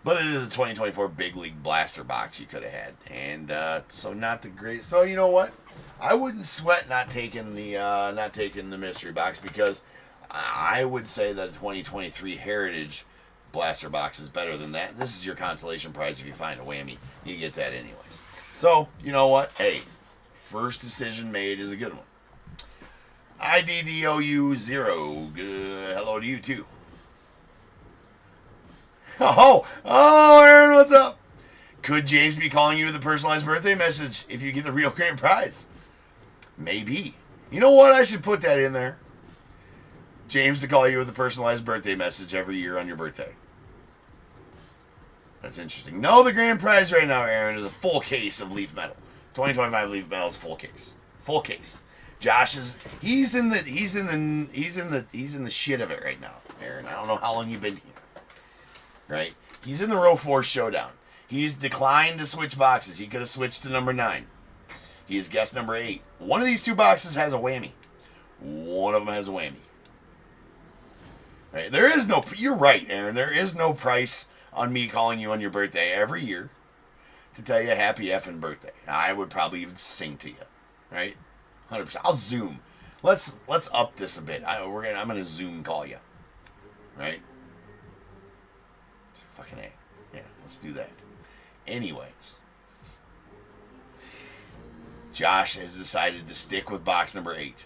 Speaker 1: But it is a 2024 Big League Blaster box you could have had, and so not the great. So you know what? I wouldn't sweat not taking the mystery box, because I would say that a 2023 Heritage Blaster box is better than that. This is your consolation prize if you find a whammy. You get that anyways. So you know what? Hey, first decision made is a good one. IDDOU0. Hello to you too. Oh, Aaron, what's up? Could James be calling you with a personalized birthday message if you get the real grand prize? Maybe. You know what? I should put that in there. James to call you with a personalized birthday message every year on your birthday. That's interesting. No, the grand prize right now, Aaron, is a full case of Leaf Metal. 2025 Leaf Metal is full case. Full case. Josh is he's in the shit of it right now, Aaron. I don't know how long you've been here. Right? He's in the row 4 showdown. He's declined to switch boxes. He could have switched to number 9. He is guest number 8. One of these 2 boxes has a whammy. One of them has a whammy. Right? There is no. You're right, Aaron. There is no price on me calling you on your birthday every year to tell you happy effing birthday. I would probably even sing to you. Right? 100%. I'll Zoom. Let's up this a bit. I'm gonna Zoom call you. Right? Fucking A. Yeah, let's do that. Anyways, Josh has decided to stick with box number 8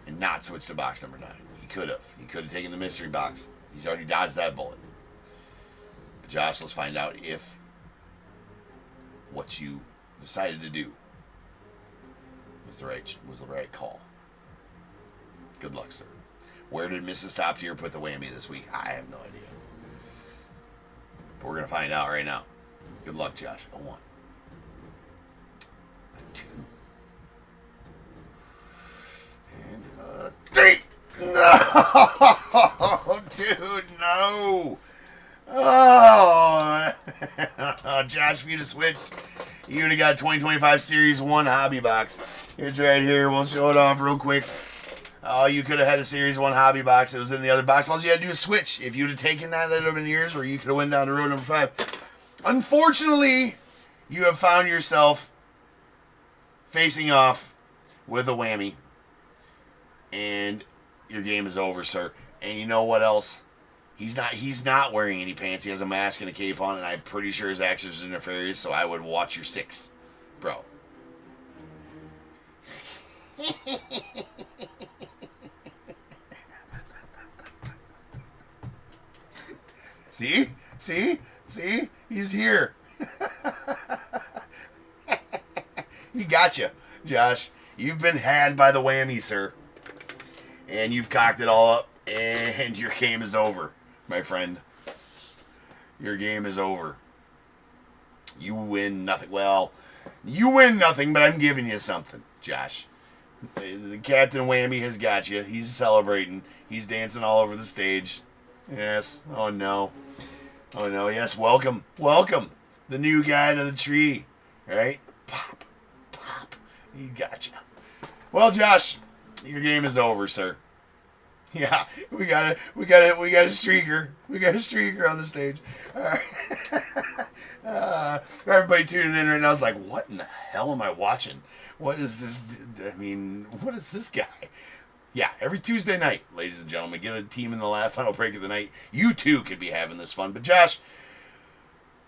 Speaker 1: and not switch to box number 9. He could have. He could have taken the mystery box. He's already dodged that bullet. But Josh, let's find out if what you decided to do was the right call. Good luck, sir. Where did Mrs. Top Tier put the whammy this week? I have no idea. But we're going to find out right now. Good luck, Josh. A 1. A 2. And a 3. No! Dude, no! Oh! Josh, if you'd have switched, you would have got 2025 Series 1 hobby box. It's right here. We'll show it off real quick. Oh, you could have had a Series 1 hobby box. It was in the other box. All you had to do is switch. If you'd have taken that would have been yours, or you could have went down to row number 5. Unfortunately, you have found yourself facing off with a whammy. And your game is over, sir. And you know what else? He's not wearing any pants. He has a mask and a cape on, and I'm pretty sure his actions are nefarious, so I would watch your 6, bro. See? He's here. He got you, Josh. You've been had by the whammy, sir. And you've cocked it all up, and your game is over, my friend. Your game is over. You win nothing. Well, you win nothing, but I'm giving you something, Josh. The Captain Whammy has got you. He's celebrating. He's dancing all over the stage. Yes. Oh, no. Oh, no. Yes. Welcome. The new guy to the tree. Right? Pop. He got you. Well, Josh, your game is over, sir. Yeah, we got a streaker. We got a streaker on the stage. All right. Everybody tuning in right now is like, what in the hell am I watching? What is this? What is this guy? Yeah, every Tuesday night, ladies and gentlemen, get a team in the last final break of the night. You too could be having this fun. But Josh,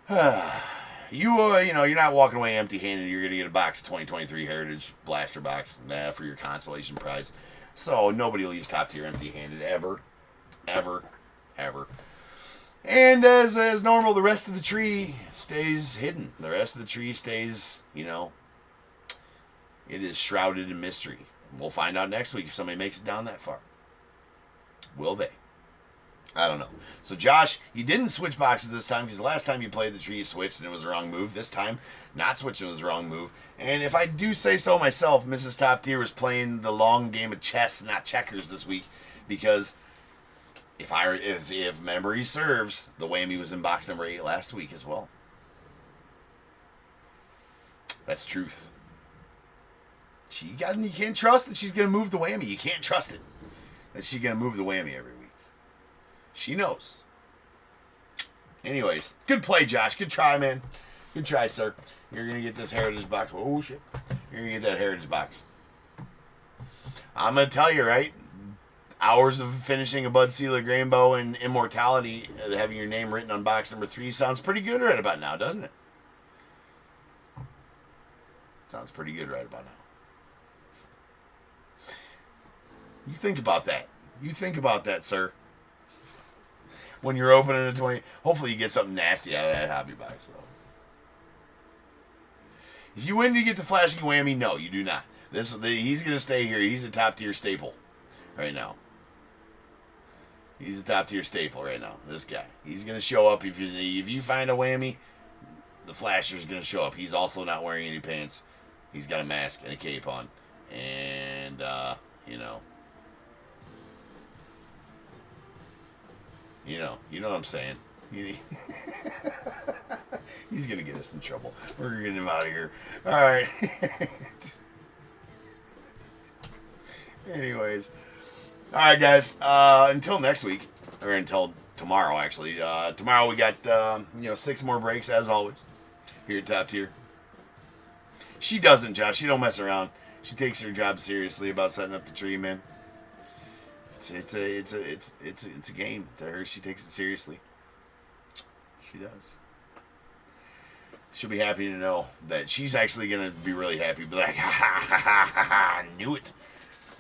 Speaker 1: you're not walking away empty-handed. You're going to get a box of 2023 Heritage Blaster box for your consolation prize. So nobody leaves Top Tier empty-handed ever. And as normal, the rest of the tree stays hidden. The rest of the tree stays, it is shrouded in mystery. We'll find out next week if somebody makes it down that far. Will they? I don't know. So, Josh, you didn't switch boxes this time because the last time you played the tree, you switched and it was the wrong move. This time, not switching was the wrong move. And if I do say so myself, Mrs. Top Tier was playing the long game of chess, not checkers this week, because if memory serves, the whammy was in box number 8 last week as well. That's truth. You can't trust that she's going to move the whammy. You can't trust it. that she's going to move the whammy every week. She knows. Anyways, good play, Josh. Good try, man. Good try, sir. You're going to get this Heritage box. Oh, shit. You're going to get that Heritage box. I'm going to tell you, right? Hours of finishing a Bud Selig Rainbow and Immortality, having your name written on box number 3 sounds pretty good right about now, doesn't it? Sounds pretty good right about now. You think about that. You think about that, sir. When you're opening a 20, hopefully you get something nasty out of that hobby box, though. If you win to get the flashing whammy, no, you do not. He's going to stay here. He's a top-tier staple right now. He's a top-tier staple right now, this guy. He's going to show up. If you find a whammy, the flasher's going to show up. He's also not wearing any pants. He's got a mask and a cape on. And, you know what I'm saying. He's going to get us in trouble. We're going to get him out of here. All right. Anyways. All right, guys. Until next week, or until tomorrow, actually. Tomorrow we got 6 more breaks as always here at Top Tier. She doesn't, Josh. She don't mess around. She takes her job seriously about setting up the tree, man. It's a game to her. She takes it seriously. She does. She'll be happy to know that she's actually gonna be really happy. Be like, ha ha ha ha ha! I knew it.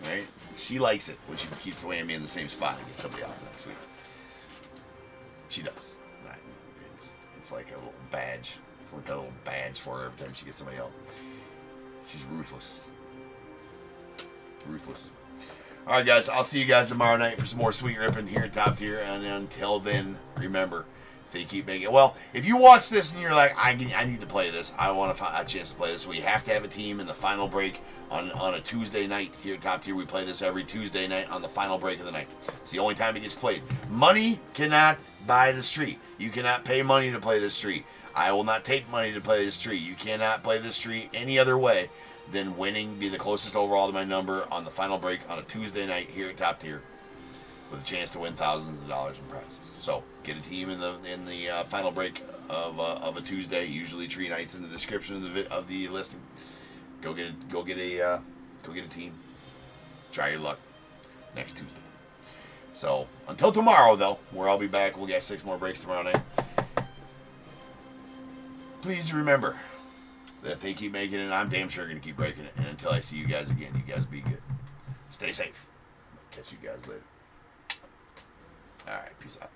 Speaker 1: Right? She likes it when she keeps the whammy in the same spot and gets somebody off next week. She does. It's like a little badge. It's like a little badge for her every time she gets somebody else. She's ruthless. Ruthless. All right, guys. I'll see you guys tomorrow night for some more sweet ripping here at Top Tier. And until then, remember, if they keep making it. Well, if you watch this and you're like, I need to play this. I want to find a chance to play this. We have to have a team in the final break on a Tuesday night here at Top Tier. We play this every Tuesday night on the final break of the night. It's the only time it gets played. Money cannot buy this tree. You cannot pay money to play this tree. I will not take money to play this tree. You cannot play this tree any other way than winning, be the closest overall to my number on the final break on a Tuesday night here at Top Tier, with a chance to win thousands of dollars in prizes. So get a team in the final break of a Tuesday. Usually tree nights in the description of the listing. Go get a team. Try your luck next Tuesday. So until tomorrow, though, where I'll be back, we'll get 6 more breaks tomorrow night. Please remember that if they keep making it, I'm damn sure going to keep breaking it. And until I see you guys again, you guys be good. Stay safe. Catch you guys later. All right, peace out.